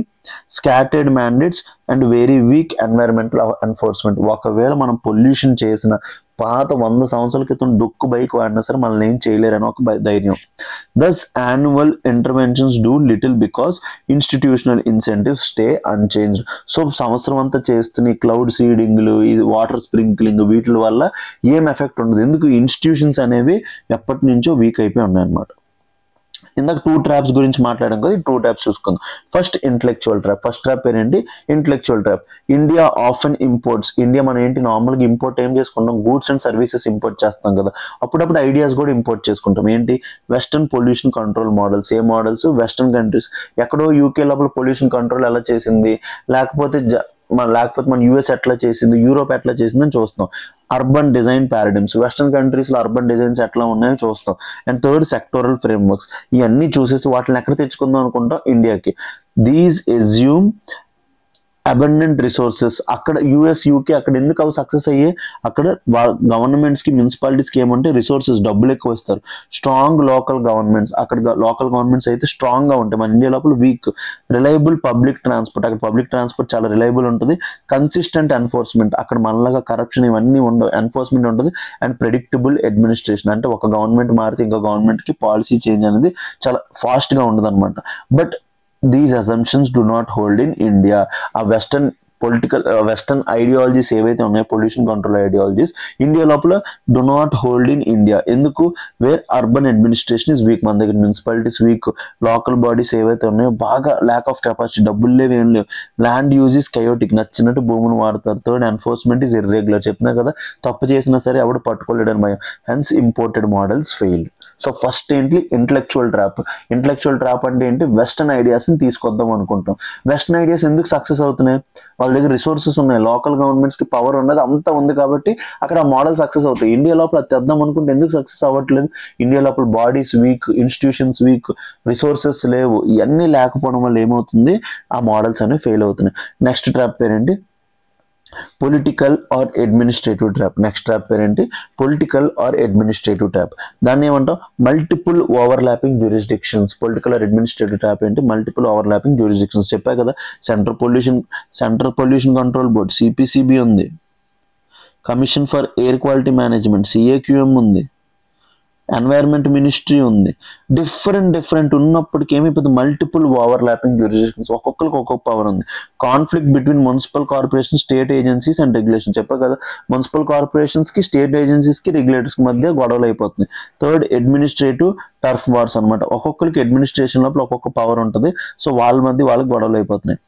scattered mandates and very weak environmental enforcement. ఒకవేళ మనం పొల్యూషన్ చేసిన పాత 100 సంవత్సరాల క్రితం డొక్కు బైక్ వాడినా సరే మనల్ని ఏం చేయలేరని ఒక ధైర్యం. Thus annual interventions do little because institutional incentives stay unchanged. So సంవత్సరం అంతా చేస్తున్న ఈ క్లౌడ్ సీడింగ్లు, ఈ వాటర్ స్ప్రింక్లింగ్, వీటి వల్ల ఏం ఎఫెక్ట్ ఉండదు. ఎందుకు, ఇన్స్టిట్యూషన్స్ అనేవి ఎప్పటి నుంచో వీక్ అయిపోయి ఉన్నాయన్నమాట. ఇందాక 2 ట్రాప్స్ గురించి మాట్లాడాం కదా, ఈ 2 ట్రాప్స్ చూసుకుందాం. First intellectual trap. First trap పేరేంటి, intellectual trap. India often imports. India మనం ఏంటి నార్మల్గా ఇంపోర్ట్ ఏం చేసుకుంటాం, గూడ్స్ అండ్ సర్వీసెస్ ఇంపోర్ట్ చేస్తాం కదా, అప్పుడప్పుడు ఐడియాస్ కూడా ఇంపోర్ట్ చేసుకుంటాం. ఏంటి, వెస్టర్న్ పొల్యూషన్ కంట్రోల్ మోడల్స్. ఏ మోడల్స్, వెస్టర్న్ కంట్రీస్. ఎక్కడో యూకే లోపల పొల్యూషన్ కంట్రోల్ ఎలా చేసింది, లేకపోతే మన యుఎస్ ఎట్లా చేసింది, యూరోప్ ఎట్లా చేసింది అని చూస్తాం. Urban design పారాడిమ్స్. వెస్టర్న్ కంట్రీస్లో అర్బన్ డిజైన్స్ ఎట్లా ఉన్నాయో చూస్తాం. And third, sectoral frameworks. ఇవన్నీ చూసేసి వాటిని ఎక్కడ తెచ్చుకుందాం అనుకుంటాం, ఇండియాకి. These assume abundant resources. అక్కడ యుఎస్, యూకే అక్కడ ఎందుకు అవి సక్సెస్ అయ్యే, అక్కడ గవర్నమెంట్స్కి, మున్సిపాలిటీస్కి ఏమంటే రిసోర్సెస్, డబ్బులు ఎక్కువ ఇస్తారు. Strong local governments. అక్కడ లోకల్ గవర్నమెంట్స్ అయితే స్ట్రాంగ్గా ఉంటాయి. మన ఇండియా లోపల వీక్. Reliable public transport. అక్కడ పబ్లిక్ ట్రాన్స్పోర్ట్ చాలా రిలయబుల్ ఉంటుంది. Consistent enforcement. అక్కడ మనలాగా కరప్షన్ ఇవన్నీ ఉండవు, ఎన్ఫోర్స్మెంట్ ఉంటుంది. And predictable administration. అంటే ఒక గవర్నమెంట్ మారితే ఇంకో గవర్నమెంట్కి పాలసీ చేంజ్ అనేది చాలా ఫాస్ట్గా ఉండదు అనమాట. But these assumptions do not hold in India. ఆ వెస్టర్న్ ఐడియాలజీస్ ఏవైతే ఉన్నాయో, పొల్యూషన్ కంట్రోల్ ఐడియాలజీస్, ఇండియా లోపల do not hold in India. ఎందుకు, where urban administration is weak. మన దగ్గర మున్సిపాలిటీస్ వీక్, లోకల్ బాడీస్ ఏవైతే ఉన్నాయో బాగా ల్యాక్ ఆఫ్ కెపాసిటీ, డబ్బులు లేవు, ఏం లేవు. Land use is chaotic. నచ్చినట్టు భూములు వాడతారు. Third, enforcement is irregular. చెప్పినా కదా, తప్పు చేసినా సరే ఎవడు పట్టుకోలేడని భయం. Hence imported models failed. So first ఏంటి, ఇంటలెక్చువల్ ట్రాప్. ఇంటలెక్చువల్ ట్రాప్ అంటే ఏంటి, వెస్టర్న్ ఐడియాస్ని తీసుకొద్దాం అనుకుంటాం. వెస్టర్న్ ఐడియాస్ ఎందుకు సక్సెస్ అవుతున్నాయి, వాళ్ళ దగ్గర రిసోర్సెస్ ఉన్నాయి, లోకల్ గవర్నమెంట్స్కి పవర్ ఉన్నది, అంతా ఉంది కాబట్టి అక్కడ ఆ మోడల్ సక్సెస్ అవుతాయి. ఇండియా లోపల అది తెద్దాం అనుకుంటే ఎందుకు సక్సెస్ అవ్వట్లేదు, ఇండియా లోపల bodies week, institutions week, resources లేవు. ఇవన్నీ లేకపోవడం వల్ల ఏమవుతుంది, ఆ మోడల్స్ అనేవి ఫెయిల్ అవుతున్నాయి. నెక్స్ట్ ట్రాప్ పేరేంటి, political or administrative trap. Next trap పేరేంటి, పొలిటికల్ ఆర్ అడ్మినిస్ట్రేటివ్ ట్రాప్. దాన్ని ఏమంటాం, multiple overlapping jurisdictions. Political or administrative trap ఏంటి, మల్టిపుల్ ఓవర్లాపింగ్ జ్యూరిస్డిక్షన్స్. చెప్పా కదా, central pollution control board CPCB ఉంది, commission for air quality management CAQM ఉంది, environment ministry ఉంది. Different ఉన్నప్పటికీ ఏమైపోతుంది, మల్టిపుల్ ఓవర్లాపింగ్ జ్యూరిస్డిక్షన్స్. ఒక్కొక్కరికి ఒక్కొక్క పవర్ ఉంది. Conflict between municipal corporation, state agencies and regulation. చెప్పా కదా, మున్సిపల్ కార్పొరేషన్స్కి, స్టేట్ ఏజెన్సీస్కి, రెగ్యులేటర్స్కి మధ్య గొడవలు అయిపోతుంది. థర్డ్, అడ్మినిస్ట్రేటివ్ టర్ఫ్ వార్స్ అనమాట. ఒక్కొక్కరికి అడ్మినిస్ట్రేషన్ లోపల ఒక్కొక్క పవర్ ఉంటుంది. సో వాళ్ళ మధ్య వాళ్ళకి గొడవలు అయిపోతున్నాయి.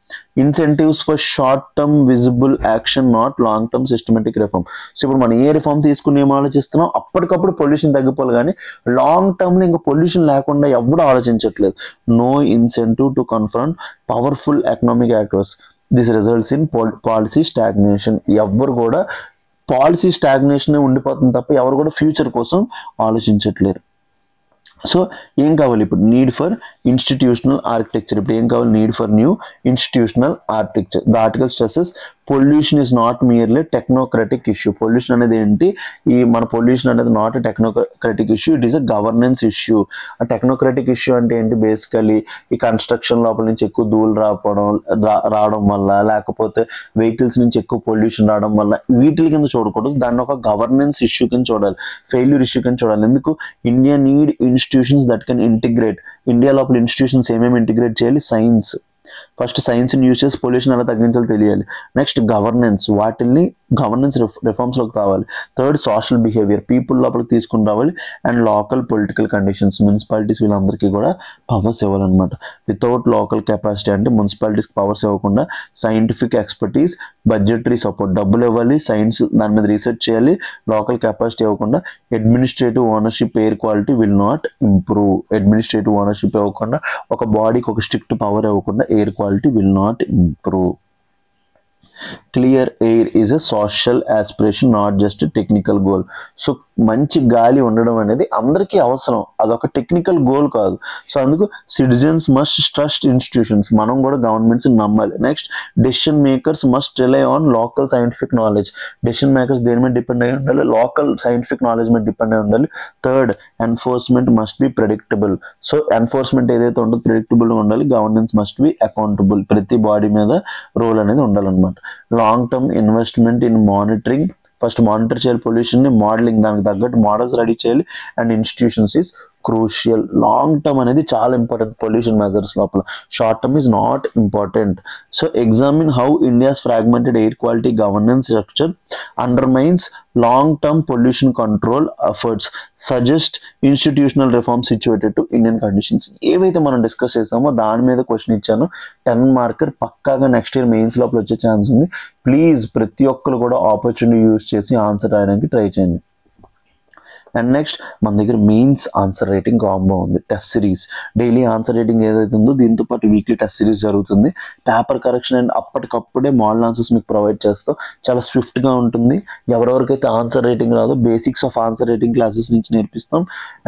Incentives for short term visible action, not long term systematic reform. So ఇప్పుడు మనం ఏ రిఫార్మ్ తీసుకుని ఏం ఆలోచిస్తున్నాం, అప్పటికప్పుడు పొల్యూషన్ తగ్గిపోవాలి, కానీ లాంగ్ టర్మ్లో ఇంకా పొల్యూషన్ లేకుండా ఎవరు ఆలోచించట్లేదు. No incentive to confront powerful economic actors. This results in policy stagnation. ఎవరు కూడా పాలసీ స్టాగ్నేషన్ ఉండిపోతుంది తప్ప ఎవరు కూడా ఫ్యూచర్ కోసం ఆలోచించట్లేరు. సో ఏం కావాలి ఇప్పుడు, నీడ్ ఫర్ ఇన్స్టిట్యూషనల్ ఆర్కిటెక్చర్. ఇప్పుడు ఏం కావాలి, need for new institutional architecture. The article stresses pollution is not merely technocratic issue. Pollution అనేది ఏంటి, మన పొల్యూషన్ అనేది not a technocratic issue, it is a governance issue. ఆ టెక్నోక్రటిక్ ఇష్యూ అంటే ఏంటి, బేసికలీ ఈ కన్స్ట్రక్షన్ లోపల నుంచి ఎక్కువ ధూళి రావడం వల్ల, లేకపోతే వెహికల్స్ నుంచి ఎక్కువ పొల్యూషన్ రావడం వల్ల, వీటి కింద చూడకూడదు. దాన్ని ఒక గవర్నెన్స్ ఇష్యూ కింద చూడాలి, ఫెయిల్యూర్ ఇష్యూ కింద చూడాలి. ఎందుకు, India need institutions that can integrate. India లోపల ఇన్స్టిట్యూషన్స్ ఏమేమి ఇంటిగ్రేట్ చేయాలి, సైన్స్. ఫస్ట్ సైన్స్ని యూజ్ చేసి పొల్యూషన్ ఎలా తగ్గించాలో తెలియాలి. నెక్స్ట్ గవర్నెన్స్, వాటిల్ని గవర్నెన్స్ రిఫార్మ్స్లోకి రావాలి. థర్డ్, సోషల్ బిహేవియర్, పీపుల్ లోపలికి తీసుకుని రావాలి. And local political conditions, municipalities వీళ్ళందరికీ కూడా పవర్స్ ఇవ్వాలన్నమాట. వితౌట్ లోకల్ కెపాసిటీ అంటే మున్సిపాలిటీస్కి పవర్స్ ఇవ్వకుండా సైంటిఫిక్ ఎక్స్పర్టీస్, బడ్జెటరీ సపోర్ట్, డబ్బులు ఇవ్వాలి, సైన్స్ దాని మీద రీసెర్చ్ చేయాలి. లోకల్ కెపాసిటీ ఇవ్వకుండా administrative ownership, air quality will not improve. Administrative ownership ఇవ్వకుండా, ఒక బాడీకి ఒక స్ట్రిక్ట్ పవర్ ఇవ్వకుండా air quality will not improve. Clear air is a social aspiration, not just technical goal. So మంచి గాలి ఉండడం అనేది అందరికీ అవసరం, అదొక టెక్నికల్ గోల్ కాదు. సో అందుకు సిటిజన్స్ మస్ట్ ట్రస్ట్ ఇన్స్టిట్యూషన్స్, మనం కూడా గవర్నమెంట్స్ నమ్మాలి. Next decision makers must rely on local scientific knowledge, decision makers దేని మీద డిపెండ్ అయి ఉండాలి, లోకల్ సైంటిఫిక్ నాలెడ్జ్ మీద డిపెండ్ అయి ఉండాలి. Third enforcement must be predictable, so enforcement ఏదైతే ఉంటుందో ప్రెడిక్టబుల్గా ఉండాలి. గవర్నెన్స్ మస్ట్ బి అకౌంటబుల్, ప్రతి బాడీ మీద రోల్ అనేది ఉండాలన్నమాట. Long term investment in monitoring, first monitor చేయాలి పొల్యూషన్ ని, మోడలింగ్ దానికి తగ్గట్టు మోడల్స్ రెడీ చేయాలి. And institutions is crucial. Long term అనేది చాలా ఇంపార్టెంట్ పొల్యూషన్ మెజర్స్ లోపల, short term is not important. So examine how India's fragmented air quality governance structure undermines long term pollution control efforts, suggest institutional reform situated to Indian conditions. ఏవైతే మనం discuss చేసామో దాని మీద question ఇచ్చాను, 10 marker పక్కాగా next year mains లోపల వచ్చే chance ఉంది. ప్లీజ్ ప్రతి ఒక్కరు కూడా ఆపర్చునిటీ యూజ్ చేసి ఆన్సర్ రాయడానికి ట్రై చేయండి. అండ్ నెక్స్ట్ మన దగ్గర మెయిన్స్ ఆన్సర్ రైటింగ్ కాంబో ఉంది, test series. Daily answer writing ఏదైతే ఉందో దీంతో పాటు వీక్లీ టెస్ట్ సిరీస్ జరుగుతుంది. పేపర్ కరెక్షన్ అండ్ అప్పటికప్పుడే మోడల్ ఆన్సర్స్ మీకు ప్రొవైడ్ చేస్తాం, చాలా స్విఫ్ట్గా ఉంటుంది. ఎవరెవరికైతే ఆన్సర్ రైటింగ్ రాదో basics of answer writing classes నుంచి నేర్పిస్తాం.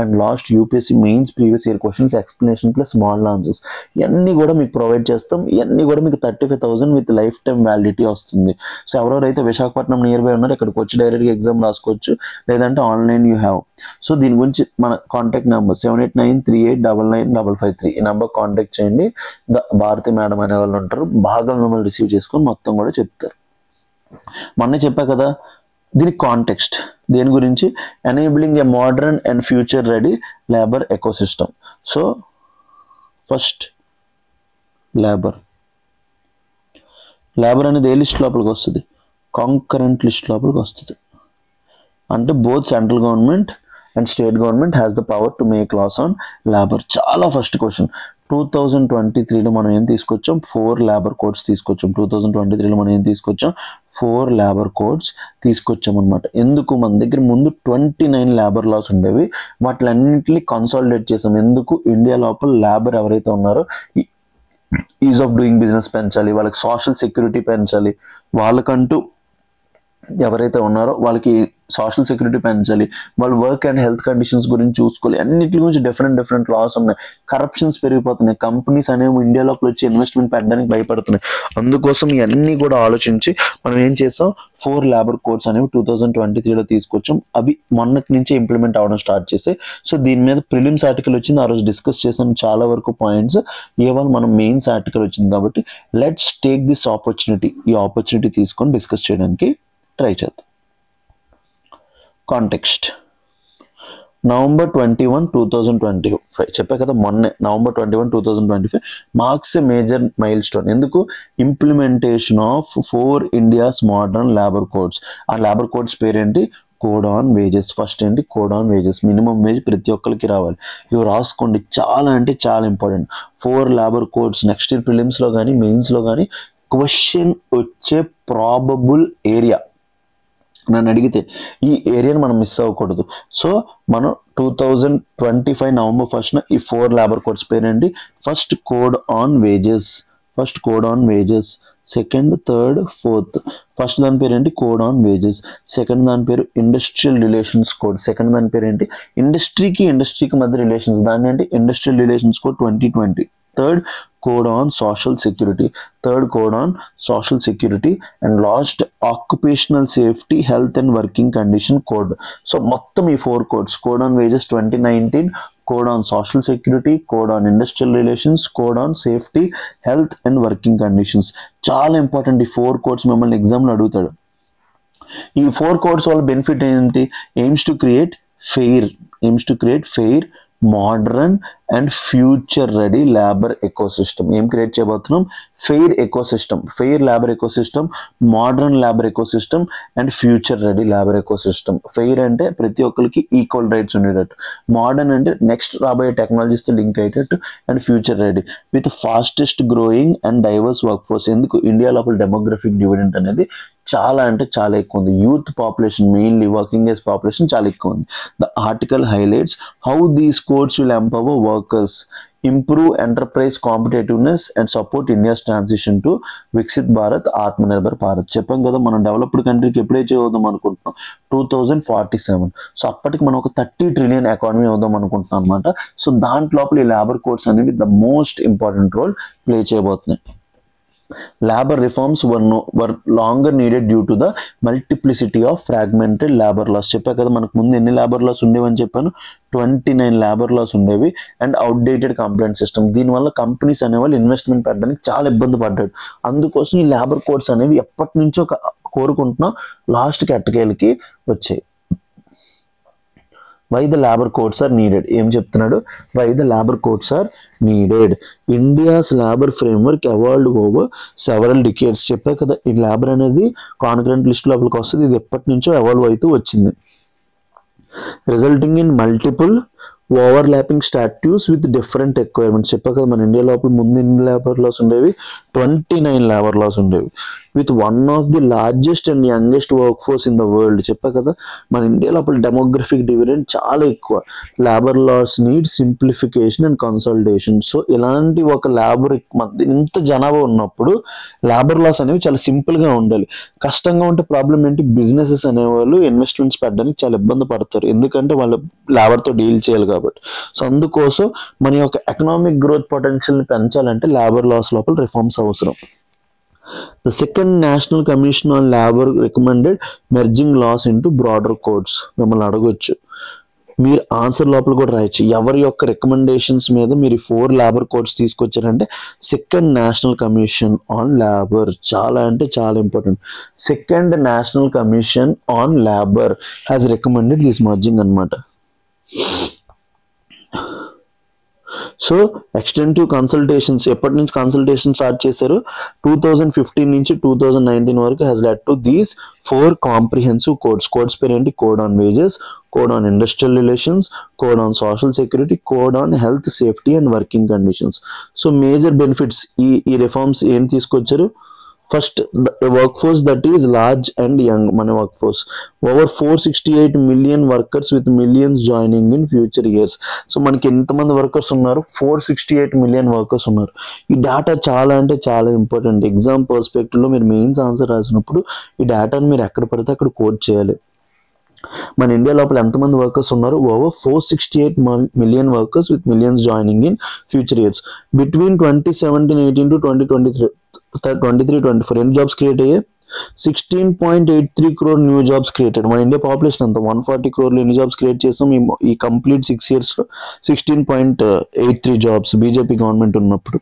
And last UPSC mains previous year questions, explanation plus model answers ఇవన్నీ కూడా మీకు ప్రొవైడ్ చేస్తాం. ఇవన్నీ కూడా మీకు 35,000 విత్ లైఫ్ టైం వ్యాలిడిటీ వస్తుంది. సో ఎవరెవరైతే విశాఖపట్నం నియర్ బై ఉన్నారో ఇక్కడికి వచ్చి డైరెక్ట్గా ఎగ్జామ్ రాసుకోవచ్చు, లేదంటే ఆన్లైన్ యూ హ్యావ్. సో దీని గురించి మన కాంటాక్ట్ నెంబర్ 7893899553, ఈ నెంబర్ కాంటాక్ట్ చేయండి. భారతి మేడం అనే వాళ్ళు ఉంటారు, బాగా మిమ్మల్ని రిసీవ్ చేసుకొని మొత్తం కూడా చెప్తారు. మొన్నే చెప్పా కదా దీని కాంటెక్స్ట్, దేని గురించి, enabling A modern and future ready labour ecosystem. So first labour అనేది ఏ లిస్ట్ లోపలికి వస్తుంది, కాంకరెంట్ లిస్ట్ లోపలికి వస్తుంది. అంటే both central government and state government has the power to make laws on labour. చాలా ఫస్ట్ క్వశ్చన్. 2023లో మనం ఏం తీసుకొచ్చాం, 4 లేబర్ కోడ్స్ తీసుకొచ్చాం. 2023లో మనం ఏం తీసుకొచ్చాం, 4 లేబర్ కోడ్స్ తీసుకొచ్చాం అనమాట. ఎందుకు, మన దగ్గర ముందు 29 లేబర్ లాస్ ఉండేవి, వాటిలన్నింటినీ కన్సాలిడేట్ చేసాం. ఎందుకు, ఇండియా లోపల లేబర్ ఎవరైతే ఉన్నారో ఈజ్ ఆఫ్ డూయింగ్ బిజినెస్ పెంచాలి, వాళ్ళకి సోషల్ సెక్యూరిటీ పెంచాలి, వాళ్ళకంటూ ఎవరైతే ఉన్నారో వాళ్ళకి సోషల్ సెక్యూరిటీ పెంచాలి, వాళ్ళు వర్క్ అండ్ హెల్త్ కండిషన్స్ గురించి చూసుకోవాలి. అన్నింటి గురించి డిఫరెంట్ లాస్ ఉన్నాయి. కరప్షన్స్ పెరిగిపోతున్నాయి, కంపెనీస్ అనేవి ఇండియా లోపల వచ్చి ఇన్వెస్ట్మెంట్ పెట్టడానికి భయపడుతున్నాయి. అందుకోసం ఇవన్నీ కూడా ఆలోచించి మనం ఏం చేస్తాం, 4 లేబర్ కోడ్స్ అనేవి 2023లో తీసుకొచ్చాం. అవి మొన్నటి నుంచే ఇంప్లిమెంట్ అవ్వడం స్టార్ట్ చేసాయి. సో దీని మీద ప్రిలిమ్స్ ఆర్టికల్ వచ్చింది, ఆ రోజు డిస్కస్ చేసాం చాలా వరకు పాయింట్స్. ఇవాళ మనం మెయిన్స్ ఆర్టికల్ వచ్చింది కాబట్టి లెట్స్ టేక్ దిస్ ఆపర్చునిటీ, ఈ ఆపర్చునిటీ తీసుకొని డిస్కస్ చేయడానికి ట్రై చేద్దాం. కాంటెక్స్ట్ November 21, 2025 చెప్పా కదా మొన్నే, November 21, 2025 marks a major milestone. ఎందుకు, implementation of 4 India's modern labour codes. ఆ లేబర్ కోడ్స్ పేరేంటి, కోడ్ ఆన్ వేజెస్. ఫస్ట్ ఏంటి, code on wages, minimum wage ప్రతి ఒక్కరికి రావాలి. ఇవి రాసుకోండి, చాలా అంటే చాలా important. 4 labour codes next year ప్రిలిమ్స్లో కానీ మెయిన్స్లో కానీ క్వశ్చన్ వచ్చే ప్రాబబుల్ ఏరియా. నన్ను అడిగితే ఈ ఏరియాని మనం మిస్ అవ్వకూడదు. సో మనం 2025 November 1st ఈ 4 లేబర్ కోడ్స్ పేరేంటి, first code on wages, second, third, fourth. First దాని పేరు ఏంటి, కోడ్ ఆన్ వేజెస్. సెకండ్ దాని పేరు ఇండస్ట్రియల్ రిలేషన్స్ కోడ్. సెకండ్ దాని పేరు ఏంటి, ఇండస్ట్రీకి మధ్య రిలేషన్స్, దాన్ని ఏంటి, industrial relations code 2020. Third code on social security, and last occupational safety, health and working condition code. So మొత్తం ఈ 4 codes, code on wages 2019, code on social security, code on industrial relations, code on safety, health and working conditions. చాలా important ఈ 4 codes, మిమ్మల్ని ఎగ్జామ్లో అడుగుతాడు. ఈ 4 codes వల్ల benefit ఏంటి, AIIMS to create fair modern and future ready labour ecosystem. ఏం create చేయబోతున్నాం, fair labour ecosystem, modern labour ecosystem and future ready labour ecosystem. Fair అంటే ప్రతి ఒక్కరికి ఈక్వల్ రైట్స్ ఉండేటట్టు, మోడర్న్ అంటే నెక్స్ట్ రాబోయే టెక్నాలజీస్తో లింక్ అయ్యేటట్టు, and future ready with fastest growing and diverse work force. ఎందుకు, ఇండియా లోపల డెమోగ్రఫిక్ డివిడెంట్ అనేది చాలా అంటే చాలా ఎక్కువ ఉంది. Youth population, mainly working age population చాలా ఎక్కువ ఉంది. The article highlights how these codes will empower workers improve enterprise competitiveness and support India's transition to Viksit Bharat Atmanirbhar Bharat. చెప్పాం కదా మనం డెవలప్డ్ కంట్రీకి ఎప్పుడు అచీవ్ అవుదాం అనుకుంటున్నాం 2047. సో అప్పటికి మనం ఒక 30 ట్రిలియన్ ఎకానమీ అవుదాం అనుకుంటున్నాం అనమాట. సో దాంట్లోపల ఈ లేబర్ కోడ్స్ అనేవి the most important role play చేయబోతున్నాయి. Labor reforms were longer needed due to the multiplicity of fragmented labor laws. చెప్పా కదా మనకు ముందు ఎన్ని లేబర్ లాస్ ఉండేవని చెప్పాను, 29 లేబర్ లాస్ ఉండేవి అండ్ అవుట్డేటెడ్ కంప్లైంట్ సిస్టమ్. దీనివల్ల కంపెనీస్ అనేవాళ్ళు ఇన్వెస్ట్మెంట్ పెట్టడానికి చాలా ఇబ్బంది పడ్డాడు. అందుకోసం ఈ లేబర్ కోడ్స్ అనేవి ఎప్పటి నుంచో కోరుకుంటున్నా లాస్ట్కి ఎట్టకేలకి వచ్చాయి. Why the labor codes are needed? ఏం చెప్తున్నాడు? Why the labor codes are needed? India's labor framework evolved over several decades. చెప్పా కదా ఈ లేబర్ అనేది కాన్కరెంట్ లిస్ట్ లోపలికి వస్తుంది. ఇది ఎప్పటి నుంచో ఎవాల్వ్ అవుతూ వచ్చింది. Resulting in multiple overlapping statues with different requirements. చెప్పా కదా మన ఇండియా లోపల ముందు ఎన్ని లేబర్ లాస్ ఉండేవి, 29 లేబర్ లాస్ ఉండేవి with one of the largest and youngest work force in the world. చెప్పా కదా మన ఇండియా లోపల డెమోగ్రఫిక్ డివిడెండ్ చాలా ఎక్కువ. Labour laws need simplification and consultation. So ఇలాంటి ఒక లేబర్ ఇంత జనాభా ఉన్నప్పుడు లేబర్ లాస్ అనేవి చాలా సింపుల్గా ఉండాలి. కష్టంగా ఉంటే ప్రాబ్లం ఏంటి, బిజినెసెస్ అనేవాళ్ళు ఇన్వెస్ట్మెంట్స్ పెట్టడానికి చాలా ఇబ్బంది పడతారు, ఎందుకంటే వాళ్ళ లేబర్తో డీల్ చేయాలి కాబట్టి. సో అందుకోసం మన యొక్క ఎకనామిక్ గ్రోత్ పొటెన్షియల్ని పెంచాలంటే లేబర్ లాస్ లోపల రిఫార్మ్స్ అవసరం. The second National Commission on Labor recommended merging laws into broader codes. మిమ్మల్ని అడగొచ్చు, మీరు ఆన్సర్ లోపల కూడా రాయొచ్చు, ఎవరి యొక్క రికమెండేషన్స్ మీద మీరు 4 లేబర్ కోడ్స్ తీసుకొచ్చారంటే second national commission on labour. చాలా అంటే చాలా important. Second national commission on labour has recommended this merging అనమాట. సో ఎక్స్టెంటివ్ కన్సల్టేషన్స్ ఎప్పటి నుంచి కన్సల్టేషన్ స్టార్ట్ చేశారు, 2015 నుంచి 2019 వరకు has led to these 4 comprehensive codes. Codes పేరు ఏంటి, code on wages, code on industrial relations, code on social security, code on health safety and working conditions. So major benefits ఈ reforms ఏం తీసుకొచ్చారు, first workforce that is large and young. మన workforce over 468 million workers with millions joining in future years. So మనకి ఎంతమంది workers ఉన్నారు, 468 million workers ఉన్నారు. ఈ data చాలా అంటే చాలా ఇంపార్టెంట్. ఎగ్జామ్ పర్స్పెక్టివ్లో మీరు మెయిన్స్ ఆన్సర్ రాసినప్పుడు ఈ డేటాను మీరు ఎక్కడ పడితే అక్కడ కోడ్ చేయాలి. మన ఇండియా లోపల ఎంతమంది వర్కర్స్ ఉన్నారు, over 468 million workers with millions joining in future years. Between 2017-18 to 2023-24 ఎన్ని జాబ్స్ క్రియేట్ అయ్యాయి, 16.83 crore న్యూ జాబ్స్ క్రియేటెడ్. మన ఇండియా పాపులేషన్ అంతా 140 crore ఎన్ని జాబ్స్ క్రియేట్ చేస్తాం ఈ కంప్లీట్ 6 yearsలో 16.83 జాబ్స్ బీజేపీ గవర్నమెంట్ ఉన్నప్పుడు.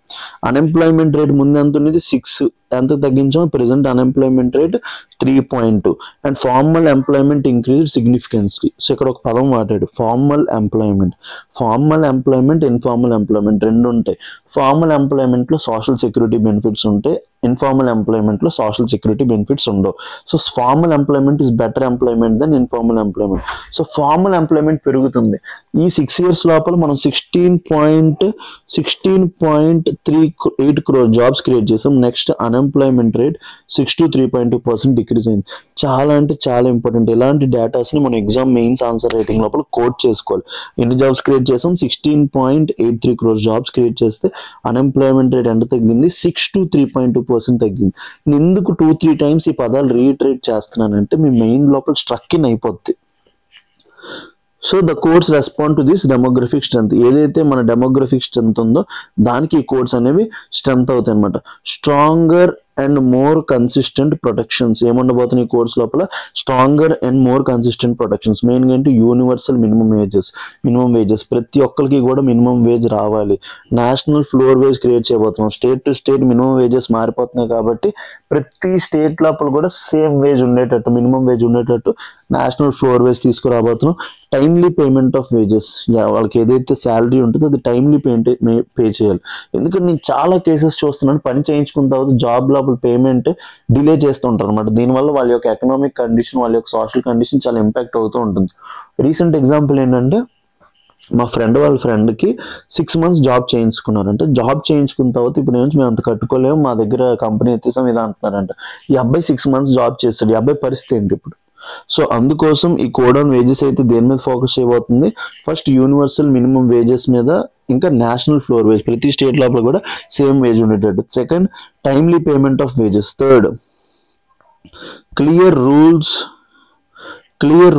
అన్ఎంప్లాయ్మెంట్ రేట్ ముందు ఎంత ఉన్నది 6, ఎంత తగ్గించాం, present unemployment rate 3.2 and formal employment increased significantly. So ఇక్కడ ఒక పదం వాడాడు, formal employment. Formal employment, informal employment రెండు ఉంటాయి. ఫార్మల్ ఎంప్లాయ్మెంట్లో సోషల్ సెక్యూరిటీ బెనిఫిట్స్ ఉంటాయి, ఇన్ఫార్మల్ ఎంప్లాయ్మెంట్లో సోషల్ సెక్యూరిటీ బెనిఫిట్స్ ఉండవు. So formal employment is better employment than informal employment. So formal employment పెరుగుతుంది. ఈ 6 years లోపల మనం 16.38 crore జాబ్స్ క్రియేట్ చేసాం. Next unemployment rate 6 to 3.2% decrease అయింది. చాలా అంటే చాలా ఇంపార్టెంట్. ఇలాంటి డేటాస్ని మనం ఎగ్జామ్ మెయిన్స్ ఆన్సర్ రైటింగ్ లోపల కోడ్ చేసుకోవాలి. ఎన్ని జాబ్స్ క్రియేట్ చేసాం, 16.83 crore జాబ్స్ క్రియేట్ చేస్తే అన్ఎంప్లాయ్మెంట్ రేట్ ఎంత తగ్గింది, 6 to 3.2% తగ్గింది. నేను ఎందుకు 2-3 times ఈ పదాలు రీట్రేట్ చేస్తున్నానంటే మీ మెయిన్ లోపల స్ట్రక్ ఇన్ అయిపోద్ది. So the codes respond to this demographic strength. ఏదైతే మన డెమోగ్రఫిక్ స్ట్రెంత్ ఉందో దానికి ఈ కోడ్స్ అనేవి స్ట్రెంత్ అవుతాయి అనమాట. Stronger and more consistent protections ఏముండబోతున్నాయి ఈ కోర్స్ లోపల, stronger and more consistent protections. మెయిన్గా ఏంటి, యూనివర్సల్ మినిమం వేజెస్ ప్రతి ఒక్కరికి కూడా మినిమం వేజ్ రావాలి. నేషనల్ ఫ్లోర్ వేజ్ క్రియేట్ చేయబోతున్నాం. State to state minimum wages మారిపోతున్నాయి కాబట్టి ప్రతి స్టేట్ లోపల కూడా సేమ్ వేజ్ ఉండేటట్టు, మినిమం వేజ్ ఉండేటట్టు నేషనల్ ఫ్లోర్ వేజ్ తీసుకురాబోతున్నాం. టైమ్లీ పేమెంట్ ఆఫ్ వేజెస్, వాళ్ళకి ఏదైతే శాలరీ ఉంటుందో అది టైమ్లీ పే చేయాలి. ఎందుకంటే నేను చాలా కేసెస్ చూస్తున్నాను, పని చేయించుకున్న తర్వాత జాబ్ లోపల పేమెంట్ డిలే చేస్తూ ఉంటారు అనమాట. దీనివల్ల వాళ్ళ యొక్క ఎకనామిక్ కండిషన్, వాళ్ళ యొక్క సోషల్ కండిషన్ చాలా ఇంపాక్ట్ అవుతూ ఉంటుంది. రీసెంట్ ఎగ్జాంపుల్ ఏంటంటే మా వాళ్ళ ఫ్రెండ్కి 6 months జాబ్ చేయించుకున్నారంటే, జాబ్ చేయించుకున్న తర్వాత ఇప్పుడు ఏమో మేము అంత కట్టుకోలేము, మా దగ్గర కంపెనీ ఎత్తేసాం ఇలా అంటున్నారంట. ఈ అబ్బాయి 6 months జాబ్ చేస్తాడు. ఈ అబ్బాయి పరిస్థితి ఏంటి ఇప్పుడు, సో అందుకోసం ఈ కోడ్ ఆన్ వేజెస్ అయితే దేని మీద ఫోకస్ చేయబోతుంది, ఫస్ట్ యూనివర్సల్ మినిమం వేజెస్ మీద, ఇంకా నేషనల్ ఫ్లోర్ వేజ్, ప్రతి స్టేట్ లోపల కూడా సేమ్ వేజ్ ఉండేటట్టు. Second, timely payment of wages. Third, clear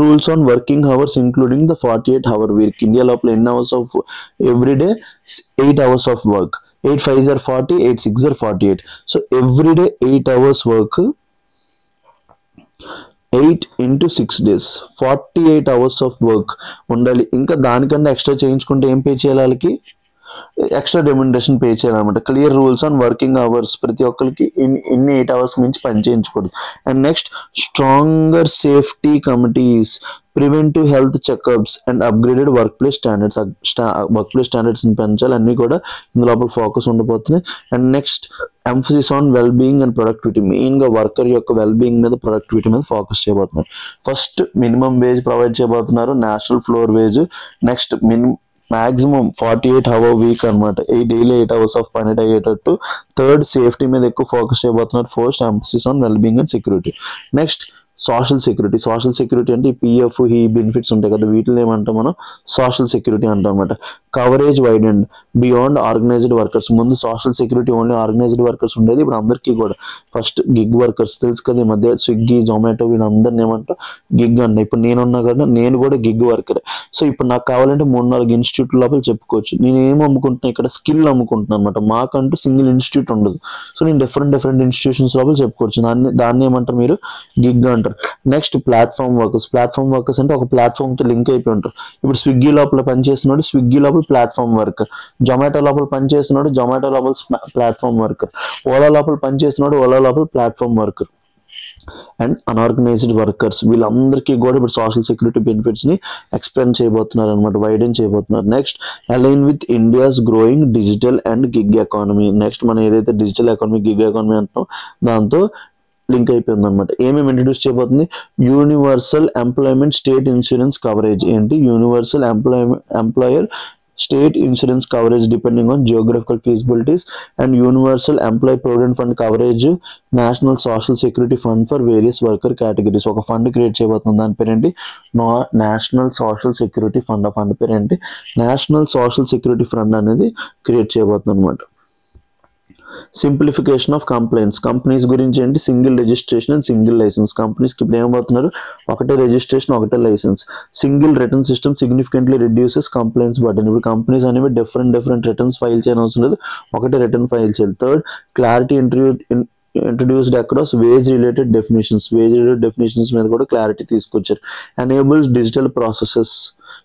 rules on working hours including the 48-hour week. India లోపల ఎన్ని hours of everyday, 8 hours of work. 8 5s are 40, 8 6s are 48. So everyday 8 hours work, 8 into 6 days, 48 hours of work ఉండాలి. ఇంకా దానికన్నా extra చేయించుకుంటే ఏం pay చేయాలి, వాళ్ళకి extra remuneration pay చేయాలన్నమాట. Clear rules on working hours, ప్రతి ఒక్కరికి ఇన్ని 8 hours మించి పని చేయించకూడదు. And next, stronger safety committees, preventive health checkups and upgraded workplace స్టాండర్డ్స్ని పెంచాలి. అన్నీ కూడా ఇందులో ఫోకస్ ఉండిపోతున్నాయి. And next, emphasis on well being and productivity, మెయిన్గా వర్కర్ యొక్క వెల్ బీయింగ్ మీద, ప్రొడక్టివిటీ మీద ఫోకస్ చేయబోతున్నారు. ఫస్ట్ మినిమం వేజ్ ప్రొవైడ్ చేయబోతున్నారు, national floor wage. Next, maximum 48-hour week అనమాట, డైలీ 8 hours ఆఫ్ పని అయ్యేటట్టు. థర్డ్, సేఫ్టీ మీద ఎక్కువ ఫోకస్ చేయబోతున్నారు. Fourth, emphasis on well being and security. Next, social security అంటే ఈ పిఎఫ్, ఈ బెనిఫిట్స్ ఉంటాయి కదా, వీటిని ఏమంటాం మనం, సోషల్ సెక్యూరిటీ అంటాం అనమాట. Coverage wide and beyond organised workers. ముందు social security only organised workers ఉండేది, ఇప్పుడు అందరికీ కూడా. ఫస్ట్ గిగ్ వర్కర్స్ తెలుసు కదా, ఈ మధ్య స్విగ్గీ, జొమాటో వీళ్ళందరినీ ఏమంటాం, గిగ్ అన్న. ఇప్పుడు నేనున్నా కదా, నేను కూడా గిగ్ వర్కర్. సో ఇప్పుడు నాకు కావాలంటే 3-4 ఇన్స్టిట్యూట్ లోపల చెప్పుకోవచ్చు. నేను ఏం అమ్ముకుంటున్నా, ఇక్కడ స్కిల్ అమ్ముకుంటున్నాను అనమాట. మాకంటూ సింగిల్ ఇన్స్టిట్యూట్ ఉండదు. సో నేను డిఫరెంట్ ఇన్స్టిట్యూషన్స్ లోపల చెప్పుకోవచ్చు. దాన్ని ఏమంటారు మీరు, గిగ్ అంటారు. నెక్స్ట్, ప్లాట్ఫామ్ వర్కర్స్ అంటే ఒక ప్లాట్ఫామ్ తో లింక్ అయిపోయి ఉంటారు. ఇప్పుడు స్విగ్గీ లోపల పనిచేస్తున్నాడు, స్విగ్గీ లోపల ప్లాట్ఫామ్ వర్కర్. జొమాటో లోపల పనిచేస్తున్నాడు, జొమాటో లోపల ప్లాట్ఫామ్ వర్కర్. ఓలా లోపల పనిచేస్తున్నాడు, ఓలా లోపల platform worker. And unorganised workers, వీళ్ళందరికీ కూడా ఇప్పుడు సోషల్ సెక్యూరిటీ బెనిఫిట్స్ ని ఎక్స్ప్లెయిన్ చేయబోతున్నారు అనమాట, వైడెన్ చేయబోతున్నారు. Next, align with India's growing digital and gig economy. Next, మనం ఏదైతే డిజిటల్ ఎకానమీ, గిగ్ ఎకానమీ అంటున్నాం, దాంతో లింక్ అయిపోయింది అనమాట. ఏమేమి ఇంట్రడ్యూస్ చేయబోతుంది, universal employment state insurance coverage. ఏంటి, universal employer state insurance coverage depending on geographical feasibilities, and universal employee provident fund coverage, national social security fund for various worker categories. ఒక fund create చేయబోతుంది, దాని పేరేంటి, national social security fund. ఆ fund పేరేంటి, national social security fund అనేది create చేయబోతుంది అనమాట. Simplification of companies గురించి ఏంటి, single registration and single licence. కంపెనీస్కి ఇప్పుడు ఏమవుతున్నారు, ఒకటే రిజిస్ట్రేషన్, ఒకటే licence. Single return system significantly reduces complaints burden. ఇప్పుడు కంపెనీస్ అనేవి డిఫరెంట్ రిటర్న్స్ ఫైల్ చేయని అవసరం లేదు, ఒకటే రిటర్న్ ఫైల్ చేయాలి. Third, clarity introduced across wage related definitions మీద కూడా క్లారిటీ తీసుకొచ్చారు. Enables digital processes.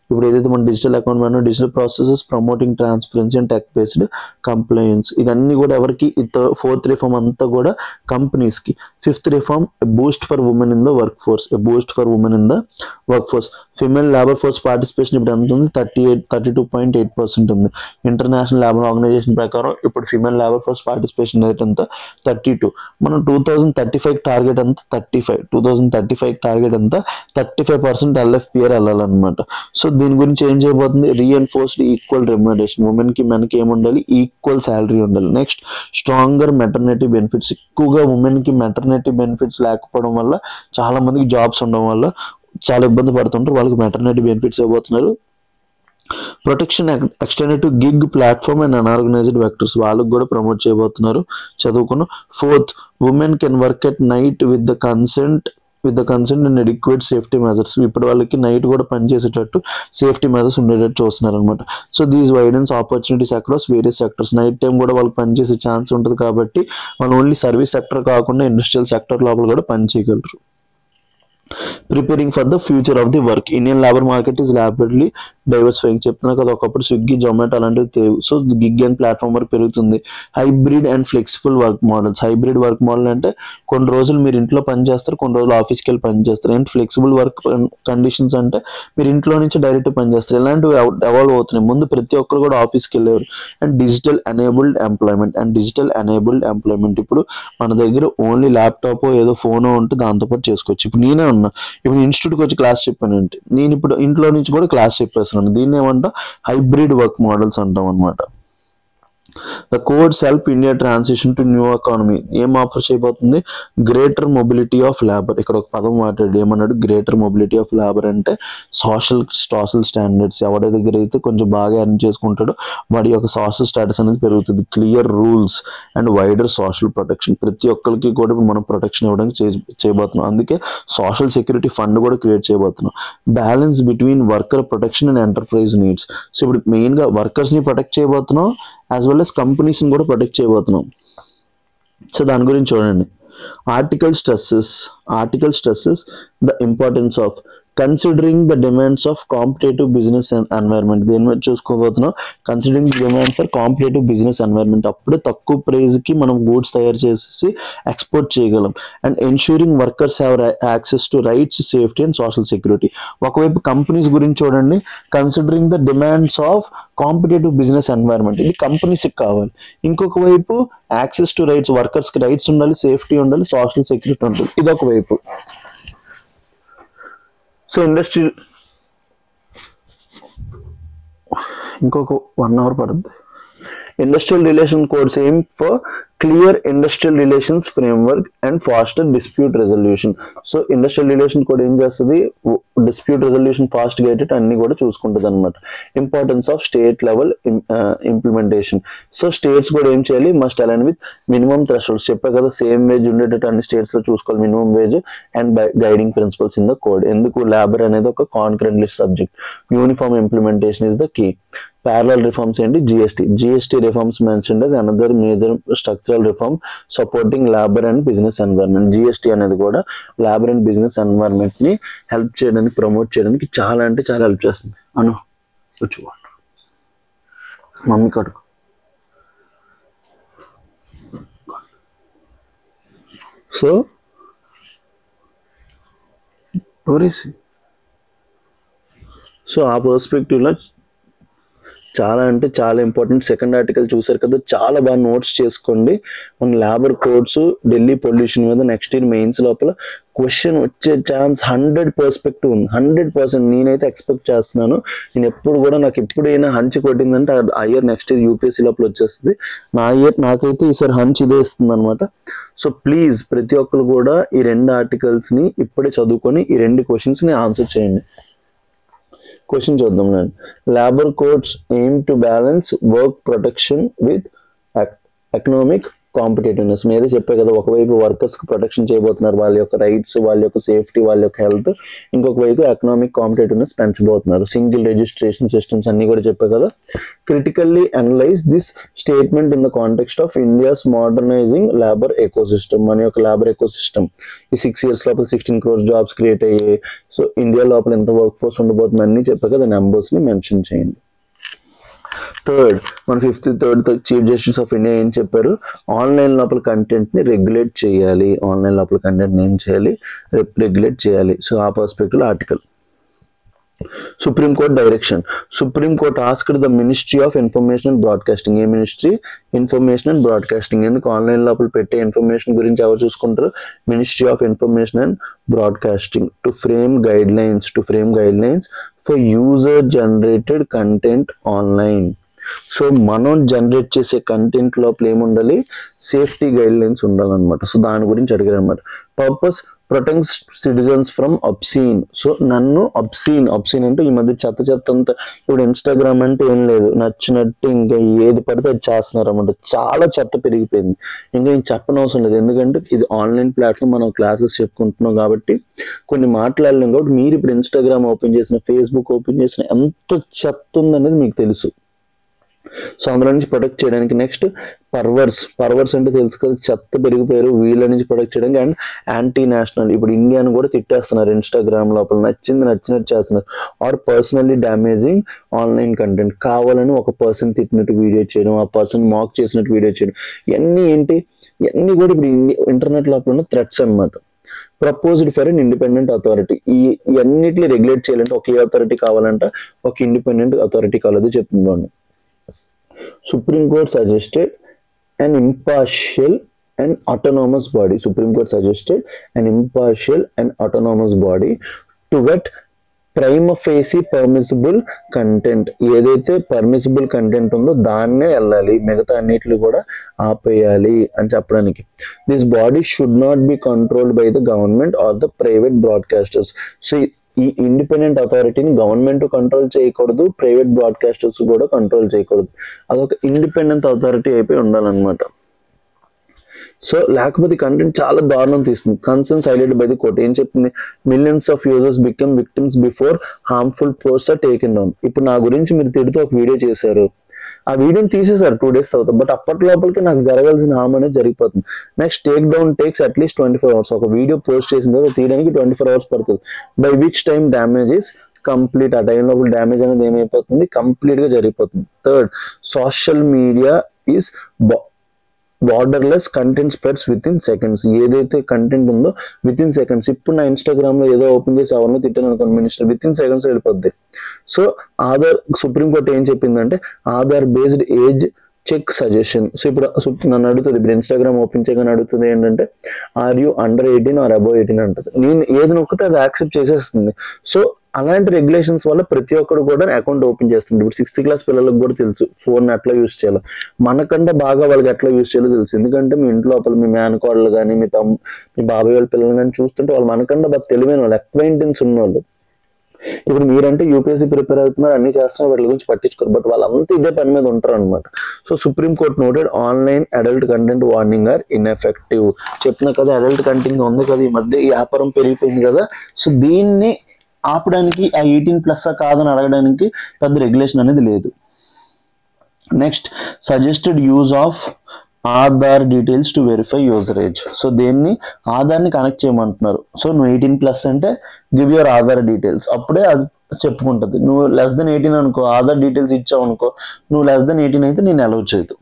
ఇప్పుడు ఏదైతే మన డిజిటల్ అకౌంట్ మనం digital processes, promoting transparency and tech based compliance. ఇదన్నీ కూడా ఎవరికి, ఫోర్త్ రిఫార్మ్ అంతా కూడా కంపెనీస్ కి. Fifth reform, boost for women in the work force. Female labour force participation ఇప్పుడు ఎంత ఉంది, 32.8% ఉంది. ఇంటర్నేషనల్ లేబర్ ఆర్గనైజేషన్ ప్రకారం ఇప్పుడు female labour force participation rate ఎంత, 32. మనం 2035 టార్గెట్ అంతా 35. 2035 టార్గెట్ అంతా 35% LFPR వెళ్ళాలన్నమాట. సో దీని గురించి ఏం చేయబోతుంది, రీఎన్ఫోర్స్డ్ ఈక్వల్ రెమ్యునరేషన్. ఉమెన్ కి మెన్ కి ఏముండాలి, ఈక్వల్ శాలరీ ఉండాలి. Next, stronger maternity benefits. ఎక్కువగా ఉమెన్ కి మెటర్నిటీ బెనిఫిట్స్ లేకపోవడం వల్ల, చాలా మందికి జాబ్స్ ఉండడం వల్ల చాలా ఇబ్బంది పడుతుంటారు, వాళ్ళకి మెటర్నిటీ బెనిఫిట్స్ ఇవ్వబోతున్నారు. Protection extended to gig platform and unorganised vectors, వాళ్ళకి కూడా ప్రమోట్ చేయబోతున్నారు, చదువుకున్నాం. Fourth, women can work at night with the consent and adequate safety measures. ఇప్పుడు వాళ్ళకి నైట్ కూడా పనిచేసేటట్టు సేఫ్టీ మెజర్స్ ఉండేటట్టు చూస్తున్నారు అనమాట. So these widens opportunities across various sectors. Night time కూడా వాళ్ళకి పనిచేసే ఛాన్స్ ఉంటుంది కాబట్టి వాళ్ళు ఓన్లీ సర్వీస్ సెక్టర్ కాకుండా ఇండస్ట్రియల్ సెక్టర్ లోపల కూడా పనిచేయగలరు. Preparing for the future of the work. Indian labour market is rapidly diversifying. చెప్తున్నా కదా, ఒకప్పుడు స్విగ్గీ, జొమాటో అలాంటివి తెలియదు. So gig and platform work పెరుగుతుంది. Hybrid and flexible work models. Hybrid work model అంటే కొన్ని రోజులు మీరు ఇంట్లో పని చేస్తారు, కొన్ని రోజులు ఆఫీస్కి వెళ్ళి పని చేస్తారు. అండ్ ఫ్లెక్సిబుల్ వర్క్ కండిషన్స్ అంటే మీరు ఇంట్లో నుంచి డైరెక్ట్ పని చేస్తారు. ఇలాంటివి ఎవాల్వ్ అవుతున్నాయి. ముందు ప్రతి ఒక్కరు కూడా ఆఫీస్కి వెళ్ళేవారు. And digital enabled employment. ఇప్పుడు మన దగ్గర ఓన్లీ ల్యాప్టాప్ ఏదో ఫోనో ఉంటే దాంతోపాటు చేసుకోవచ్చు. ఇప్పుడు నేనే ఉన్నా, ఇప్పుడు ఇన్స్టిట్యూట్కి వచ్చి క్లాస్ చెప్పానంటే నేను ఇప్పుడు ఇంట్లో నుంచి కూడా క్లాస్ చెప్పేస్తున్నాను. దీన్ని ఏమంటాం, హైబ్రిడ్ వర్క్ మోడల్స్ అంటాం అనమాట. The codes help India transition to new economy. ఏం ఆఫర్ చేయబోతుంది? Greater mobility of labour. ఇక్కడ ఒక పదం మాట్లాడు, ఏమన్నాడు? గ్రేటర్ మొబిలిటీ ఆఫ్ లేబర్ అంటే సోషల్ స్టాండర్డ్స్. ఎవరి దగ్గర అయితే కొంచెం బాగా ఎర్న్ చేసుకుంటాడో వాడి యొక్క సోషల్ స్టేటస్ అనేది పెరుగుతుంది. Clear rules and wider social protection. ప్రతి ఒక్కరికి కూడా ఇప్పుడు మనం ప్రొటెక్షన్ ఇవ్వడానికి చేయబోతున్నాం. అందుకే సోషల్ సెక్యూరిటీ ఫండ్ కూడా క్రియేట్ చేయబోతున్నాం. Balance between worker protection and enterprise needs. So ఇప్పుడు మెయిన్గా వర్కర్స్ని ప్రొటెక్ట్ చేయబోతున్నాం, యాజ్ వెల్ as కంపెనీస్ని కూడా ప్రొటెక్ట్ చేయబోతున్నాం. సో దాని గురించి చూడండి. Article stresses the importance of considering the demands of competitive business environment. దేని మీద చూసుకోబోతున్నాం? Considering the demand for competitive business environment. అప్పుడే తక్కువ ప్రైజ్కి మనం గూడ్స్ తయారు చేసి ఎక్స్పోర్ట్ చేయగలం. And ensuring workers have access to rights, safety and social security. ఒకవైపు కంపెనీస్ గురించి చూడండి, considering the demands of competitive business environment. ఇది కంపెనీస్కి కావాలి. ఇంకొక వైపు యాక్సెస్ టు రైట్స్, వర్కర్స్కి రైట్స్ ఉండాలి, సేఫ్టీ ఉండాలి, సోషల్ సెక్యూరిటీ ఉంటుంది. ఇదొక వైపు. సో ఇంకొక 1 hour పడుతుంది. Industrial relation codes aim for clear industrial relations framework and faster dispute resolution. So industrial relation code ఏం చేస్తుంది? డిస్ప్యూట్ రెజల్యూషన్ ఫాస్ట్గా అయ్యేటట్టు అన్ని కూడా చూసుకుంటుంది అనమాట. Importance of state level implementation. So states కూడా ఏం చేయాలి? Must align with minimum thresholds. చెప్పే కదా, సేమ్ వేజ్ ఉండేటట్టు అన్ని స్టేట్స్లో చూసుకోవాలి, minimum wage and guiding principles in the code. ఎందుకు? లేబర్ అనేది ఒక concurrent list subject. Uniform implementation is the key. Parallel reforms ఏంటి? GST reforms mentioned as another major structural reform supporting labor and business environment. GST అనేది కూడా labor and business environment ని help చేయడానికి, promote చేయడానికి చాలా అంటే చాలా హెల్ప్ చేస్తుంది. అను వచ్చి మమ్మీ కడుకు. సో ఆ పర్స్పెక్టివ్లో చాలా అంటే చాలా ఇంపార్టెంట్. సెకండ్ ఆర్టికల్ చూసారు కదా, చాలా బాగా నోట్స్ చేసుకోండి. మన లేబర్ కోడ్స్, ఢిల్లీ పొల్యూషన్ మీద నెక్స్ట్ ఇయర్ మెయిన్స్ లోపల క్వశ్చన్ వచ్చే ఛాన్స్ 100% ఉంది. 100% నేనైతే ఎక్స్పెక్ట్ చేస్తున్నాను. నేను ఎప్పుడు కూడా నాకు ఎప్పుడైనా హంచ్ కొట్టిందంటే ఆ ఇయర్ నెక్స్ట్ ఇయర్ యూపీఎస్సీ లోపల వచ్చేస్తుంది. నాకైతే ఈసారి హంచ్ ఇదే ఇస్తుంది అనమాట. సో ప్లీజ్ ప్రతి ఒక్కరు కూడా ఈ 2 ఆర్టికల్స్ని ఇప్పుడే చదువుకొని ఈ 2 క్వశ్చన్స్ని ఆన్సర్ చేయండి. క్వశ్చన్ చూద్దాం నేను. Labour codes aim to balance work protection with economic competitiveness. మీదే చెప్పే కదా, ఒకవైపు వర్కర్స్కి ప్రొటెక్షన్ చేయబోతున్నారు, వాళ్ళ యొక్క రైట్స్, వాళ్ళ యొక్క సేఫ్టీ, వాళ్ళ యొక్క హెల్త్. ఇంకొక వైపు ఎకనామిక్ కాంపిటేటివ్నెస్ పెంచబోతున్నారు. సింగిల్ రిజిస్ట్రేషన్ సిస్టమ్స్ అన్ని కూడా చెప్పే కదా. Critically analyse this statement in the context of India's modernising labour ecosystem. మన యొక్క లేబర్ ఎకోసిస్టమ్ ఈ 6 years లోపల 16 crore జాబ్స్ క్రియేట్ అయ్యాయి. సో ఇండియా లోపల ఎంత వర్క్ ఫోర్స్ ఉండబోతుంది అన్ని చెప్పే కదా, నెంబర్స్ని మెన్షన్ చేయండి. థర్డ్, మన 53rd chief justice of India ఏం చెప్పారు? ఆన్లైన్ లోపల కంటెంట్ని రెగ్యులేట్ చేయాలి. ఆన్లైన్ లోపల కంటెంట్ని ఏం చేయాలి? రెగ్యులేట్ చేయాలి. సో ఆ perspective article. Supreme court direction. Supreme court asked the ministry of information and broadcasting. A ministry? Information and broadcasting. ఎందుకు? ఆన్లైన్ లోపల పెట్టే ఇన్ఫర్మేషన్ గురించి ఎవరు చూసుకుంటారు? Ministry of information and broadcasting to frame guide lines for user generated content online. So మనం generate చేసే content లోపల ఏముండాలి? సేఫ్టీ గైడ్ లైన్స్ ఉండాలన్నమాట. సో దాని గురించి అడిగారు అనమాట. Purpose protects citizens from obscene. So నన్ను అబ్సీన్ అంటే ఈ మధ్య చెత్త అంతా. ఇప్పుడు ఇన్స్టాగ్రామ్ అంటే ఏం లేదు, నచ్చినట్టు ఇంకా ఏది పడితే అది చేస్తున్నారు అన్నమాట. చాలా చెత్త పెరిగిపోయింది. ఇంకా నేను చెప్పనవసరం లేదు, ఎందుకంటే ఇది ఆన్లైన్ ప్లాట్ఫామ్, మనం క్లాసెస్ చెప్పుకుంటున్నాం కాబట్టి కొన్ని మాట్లాడలేం. కాబట్టి మీరు ఇప్పుడు ఇన్స్టాగ్రామ్ ఓపెన్ చేసిన, ఫేస్బుక్ ఓపెన్ చేసిన ఎంత చెత్త ఉందనేది మీకు తెలుసు. సో అందులో నుంచి ప్రొటెక్ట్ చేయడానికి. నెక్స్ట్ పర్వర్స్ అంటే తెలుసు కదా, చెత్త పెరిగిపోయారు, వీళ్ళ నుంచి ప్రొటెక్ట్ చేయడానికి. అండ్ యాంటీ నేషనల్, ఇప్పుడు ఇండియాను కూడా తిట్టేస్తున్నారు ఇన్స్టాగ్రామ్ లోపల, నచ్చినట్టు చేస్తున్నారు. Or personally damaging online content. కావాలని ఒక పర్సన్ తిట్టినట్టు వీడియో చేయడం, ఆ పర్సన్ మాక్ చేసినట్టు వీడియో చేయడం, ఇవన్నీ ఏంటి? ఇవన్నీ కూడా ఇప్పుడు ఇంటర్నెట్ లోపల ఉన్న థ్రెట్స్ అన్నమాట. Proposed for an independent authority. ఇవన్నిటిని రెగ్యులేట్ చేయాలంటే ఒకే అథారిటీ కావాలంట, ఒక ఇండిపెండెంట్ అథారిటీ కావాలని చెప్తున్నాను. Supreme Court suggested an impartial and autonomous body to vet prime facie permissible content, ఏదైతే పర్మిసిబుల్ కంటెంట్ ఉందో దాన్నే వెళ్ళాలి, మిగతా అన్నిటిని కూడా ఆపేయాలి అని చెప్పడానికి. This body should not be controlled by the government are the private broadcasters. So ఈ ఇండిపెండెంట్ అథారిటీని గవర్నమెంట్ కంట్రోల్ చేయకూడదు, ప్రైవేట్ బ్రాడ్కాస్టర్స్ కూడా కంట్రోల్ చేయకూడదు, అదొక ఇండిపెండెంట్ అథారిటీ అయిపోయి ఉండాలన్నమాట. సో లేకపోతే కంటెంట్ చాలా దారుణం తీస్తుంది. Concerns highlighted by the court ఏం చెప్తుంది, millions of users become victims before harmful posts are taken down. ఇప్పుడు నా గురించి మీరు తిడుతూ ఒక వీడియో చేశారు, ఆ వీడియోని తీసేశారు 2 days తర్వాత, బట్ అప్పటి లోపలికి నాకు జరగాల్సిన హామ్ అనేది జరిగిపోతుంది. Next take down takes at least 24 hours. ఒక వీడియో పోస్ట్ చేసిన తర్వాత తీయడానికి 24 hours పడుతుంది. By which time damage is complete. ఆ టైం లోపల డ్యామేజ్ అనేది ఏమైపోతుంది, కంప్లీట్ గా జరిగిపోతుంది. Third, social media is borderless, content spreads with in seconds. ఏదైతే కంటెంట్ ఉందో విత్ ఇన్ సెకండ్స్, ఇప్పుడు నా ఇన్స్టాగ్రామ్ లో ఏదో ఓపెన్ చేసి ఎవరినో తిట్టాను అనుకోండి మినిస్టర్, విత్ ఇన్ సెకండ్స్ వెళ్ళిపోద్ది. సో ఆధార్, సుప్రీంకోర్టు ఏం చెప్పిందంటే Aadhaar based age check suggestion. So ఇప్పుడు నన్ను అడుగుతుంది, ఇప్పుడు ఇన్స్టాగ్రామ్ ఓపెన్ చేయగానే అడుగుతుంది ఏంటంటే are you under 18 or above 18 అంటుంది. నేను ఏది నొక్కితే అది యాక్సెప్ట్ చేసేస్తుంది. సో అలాంటి రెగ్యులేషన్స్ వల్ల ప్రతి ఒక్కరు కూడా అకౌంట్ ఓపెన్ చేస్తుంది. ఇప్పుడు 6th class పిల్లలకు కూడా తెలుసు ఫోన్ ఎట్లా యూజ్ చేయాలో, మనకంటే బాగా వాళ్ళకి ఎట్లా యూజ్ చేయాలో తెలుసు. ఎందుకంటే మీ ఇంట్లో లోపల మీ మేనకోడలు కానీ మీ బాబాయ్ వాళ్ళ పిల్లలు కానీ చూస్తుంటే వాళ్ళు మనకంటే బాగా తెలివైన వాళ్ళు, అక్వైంటెన్స్ ఉన్నవాళ్ళు. ఇప్పుడు మీరంటే యూపీఎస్సీ ప్రిపేర్ అవుతున్నారు, అన్ని చేస్తున్నారు, వాటి గురించి పట్టించుకోరు, బట్ వాళ్ళంతా ఇదే పని మీద ఉంటారు అనమాట. So Supreme Court noted online adult content warning are ineffective. చెప్తున్నా కదా అడల్ట్ కంటెంట్ ఉంది కదా, ఈ మధ్య ఈ వ్యాపారం పెరిగిపోయింది కదా, సో దీన్ని ఆపడానికి ఆ 18+ కాదని అడగడానికి పెద్ద రెగ్యులేషన్ అనేది లేదు. Next, suggested use of Aadhaar details to verify యూజరేజ్. సో దేన్ని ఆధార్ని కనెక్ట్ చేయమంటున్నారు. సో నువ్వు 18+ అంటే గివ్ యువర్ ఆధార్ డీటెయిల్స్, అప్పుడే అది చెప్పుకుంటుంది. నువ్వు less than 18 అనుకో, ఆధార్ డీటెయిల్స్ ఇచ్చావు అనుకో, నువ్వు less than 18 అయితే నేను అలౌ చేయదు.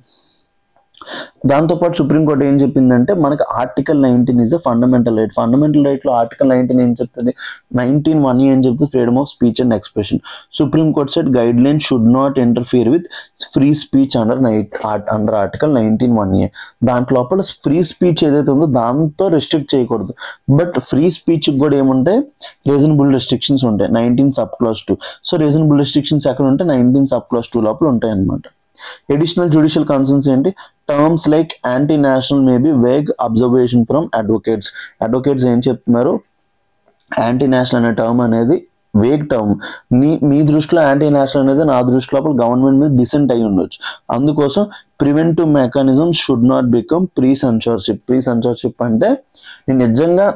దాంతోపాటు సుప్రీంకోర్టు ఏం చెప్పిందంటే మనకి article 19 is a fundamental right. Fundamental right లో ఆర్టికల్ 19 ఏం చెప్తుంది, 19(1) ఏం చెప్తుంది, freedom of speech and expression. Supreme court set guide line should not interfere with free speech under article 19(1)A. దాంట్లో లోపల ఫ్రీ స్పీచ్ ఏదైతే ఉందో దాంతో రెస్ట్రిక్ట్ చేయకూడదు, బట్ ఫ్రీ స్పీచ్ కూడా ఏముంటాయి, రీజనబుల్ రెస్ట్రిక్షన్స్ ఉంటాయి 19 sub-clause 2. సో రీజనబుల్ రెస్ట్రిక్షన్స్ ఎక్కడ ఉంటే 19 sub-clause 2 లోపల ఉంటాయి అన్నమాట. అడిషనల్ జ్యుడిషియల్ కన్సర్న్స్ ఏంటి, terms like anti national may be vague observation from advocates. Advocates ఏం చెప్తున్నారు, యాంటీ నేషనల్ అనే టర్మ్ అనేది వేగ్ టర్మ్. మీ దృష్టిలో యాంటీ నేషనల్ అనేది నా దృష్టి లోపల గవర్నమెంట్ మీద డిసెంట్ అయి ఉండొచ్చు. అందుకోసం preventive mechanism should not become pre censorship. Pre censorship అంటే నేను నిజంగా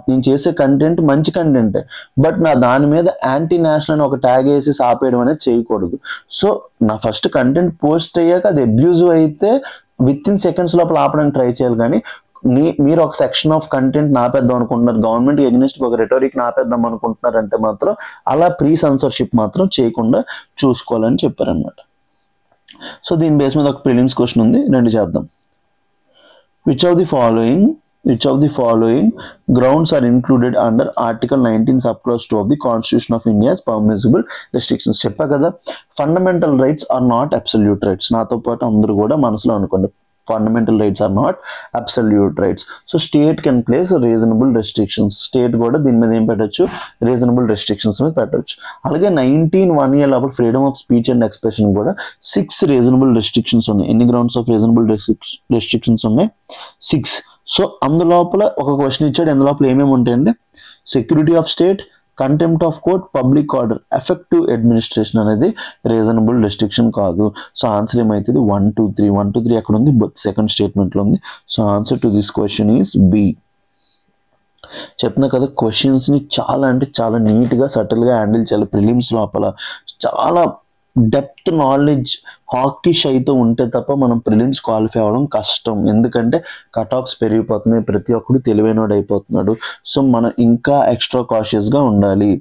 నేను చేసే కంటెంట్ మంచి కంటెంటే, బట్ నా దాని మీద యాంటీ నేషనల్ అని ఒక ట్యాగ్ వేసి ఆపేయడం అనేది చేయకూడదు. సో నా ఫస్ట్ కంటెంట్ పోస్ట్ అయ్యాక అది అబ్యూజివ్ అయితే విత్ ఇన్ సెకండ్స్ లోపల ఆపడానికి ట్రై చేయాలి. కానీ మీరు ఒక సెక్షన్ ఆఫ్ కంటెంట్ నాపేద్దాం అనుకుంటున్నారు, గవర్నమెంట్ ఎగ్నెస్ట్ ఒక రెటోరిక్ నాపేద్దాం అనుకుంటున్నారంటే మాత్రం అలా ప్రీ సెన్సార్షిప్ మాత్రం చేయకుండా చూసుకోవాలని చెప్పారనమాట. సో దీని బేస్ మీద ఒక ప్రిలిమ్స్ క్వశ్చన్ ఉంది, రెండు చేద్దాం. Which of the following grounds are included under Article 19 sub-clause 2 of the Constitution of India as permissible restrictions? చెప్పా కదా, fundamental rights are not absolute rights. నాతో పాటు అందరూ కూడా మనసులో అనుకోండి, fundamental rights are not absolute rights. So state can place reasonable restrictions. State కూడా దీని మీద ఏం పెట్టచ్చు, రీజనబుల్ రెస్ట్రిక్షన్స్ మీద పెట్టచ్చు. అలాగే 19(1) లోపల freedom of speech and expression కూడా 6 రీజనబుల్ రెస్ట్రిక్షన్స్ ఉన్నాయి. ఎన్ని గ్రౌండ్స్ ఆఫ్ రీజనబుల్ రెస్ట్రిక్షన్స్ ఉన్నాయి, 6. సో అందులోపల ఒక క్వశ్చన్ ఇచ్చాడు, అందులోపల ఏమేమి ఉంటాయండి, security of state, contempt of court, public order, effective administration అనేది రీజనబుల్ రెస్ట్రిక్షన్ కాదు. సో ఆన్సర్ ఏమవుతుంది, 1, 2, 3. 1, 2, 3 ఎక్కడ ఉంది, సెకండ్ స్టేట్మెంట్లో ఉంది. So answer to this question is B. చెప్తున్నా కదా, క్వశ్చన్స్ని చాలా అంటే చాలా నీట్గా సటిల్గా హ్యాండిల్ చేయాలి. ప్రిలిమ్స్ లోపల చాలా డెప్త్ నాలెడ్జ్ హాకీష్ అయితే ఉంటే తప్ప మనం ప్రిలిమ్స్ క్వాలిఫై అవ్వడం కష్టం. ఎందుకంటే కట్ ఆఫ్స్ పెరిగిపోతున్నాయి, ప్రతి ఒక్కరు తెలివైనవాడు అయిపోతున్నాడు. సో మనం ఇంకా ఎక్స్ట్రా కాషియస్గా ఉండాలి.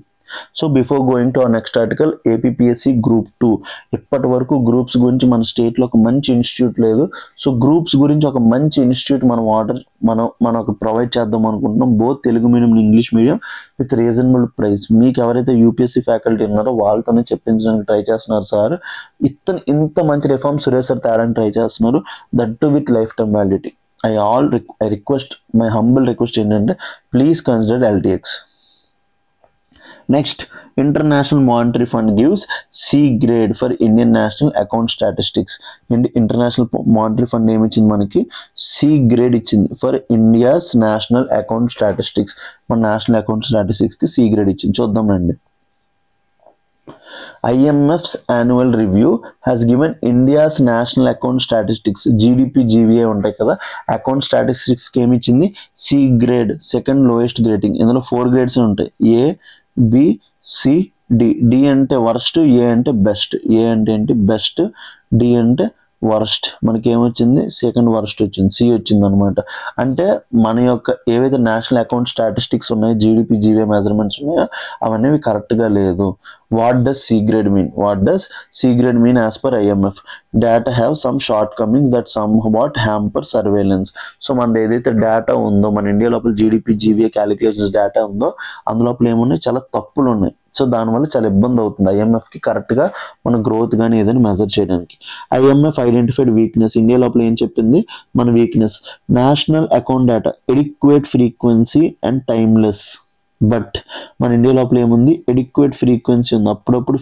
So before going to our next article, APPSC group 2. ఇప్పటి వరకు గ్రూప్స్ గురించి మన స్టేట్లో ఒక మంచి ఇన్స్టిట్యూట్ లేదు. సో గ్రూప్స్ గురించి ఒక మంచి ఇన్స్టిట్యూట్ మనం ప్రొవైడ్ చేద్దాం అనుకుంటున్నాం, both Telugu medium English medium with reasonable price. మీకు ఎవరైతే యూపీఎస్సీ ఫ్యాకల్టీ ఉన్నారో వాళ్ళతోనే చెప్పించడానికి ట్రై చేస్తున్నారు సార్. ఇంత మంచి రిఫార్మ్ సురేష్ సార్ తేడానికి ట్రై చేస్తున్నారు, that to with lifetime validity. I request, my humble request ఏంటంటే please consider LTX. Next international monetary fund gives C grade for Indian national account statistics. International monetary fund ఏమి ఇచ్చింది మనకి? C grade ఇచ్చింది for India's national account statistics. మన national account స్టాటిస్టిక్స్కి C grade ఇచ్చింది. చూద్దాం రండి. IMF's annual review has given India's national account statistics GDP GVA ఉంటాయి కదా, అకౌంట్ స్టాటిస్టిక్స్కి ఏమి ఇచ్చింది? C grade, second lowest grading. ఇందులో 4 గ్రేడ్స్ ఉంటాయి, A B C D. D అంటే వర్స్ట్, A అంటే బెస్ట్. A అంటే ఏంటి? బెస్ట్. D అంటే వర్స్ట్. మనకి ఏమొచ్చింది? సెకండ్ వర్స్ట్ వచ్చింది, సి వచ్చింది అనమాట. అంటే మన యొక్క ఏవైతే నేషనల్ అకౌంట్ స్టాటిస్టిక్స్ ఉన్నాయో, జీడిపి జీవే మెజర్మెంట్స్ ఉన్నాయో అవన్నీ కరెక్ట్గా లేదు. What does C grade mean? What does C grade mean as per IMF? Data have some shortcomings that somewhat hamper surveillance. So మనది ఏదైతే డేటా ఉందో, మన India లోపల జీడిపి జీవీఏ క్యాలిక్యులేషన్స్ డేటా ఉందో అందులోపల ఏమున్నాయి? చాలా తప్పులు ఉన్నాయి. సో దానివల్ల చాలా ఇబ్బంది అవుతుంది IMFకి కరెక్ట్గా మన గ్రోత్ కానీ ఏదైనా మెజర్ చేయడానికి. IMF identified weakness. ఇండియా లోపల ఏం చెప్పింది మన weakness? National account data adequate frequency and timeless. But మన ఇండియా లోపల ఏముంది? ఎడిక్వేట్ ఫ్రీక్వెన్సీ ఉంది, అప్పుడప్పుడు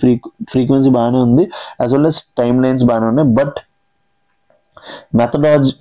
ఫ్రీక్వెన్సీ బాగానే ఉంది, as well as timelines బాగానే ఉన్నాయి. But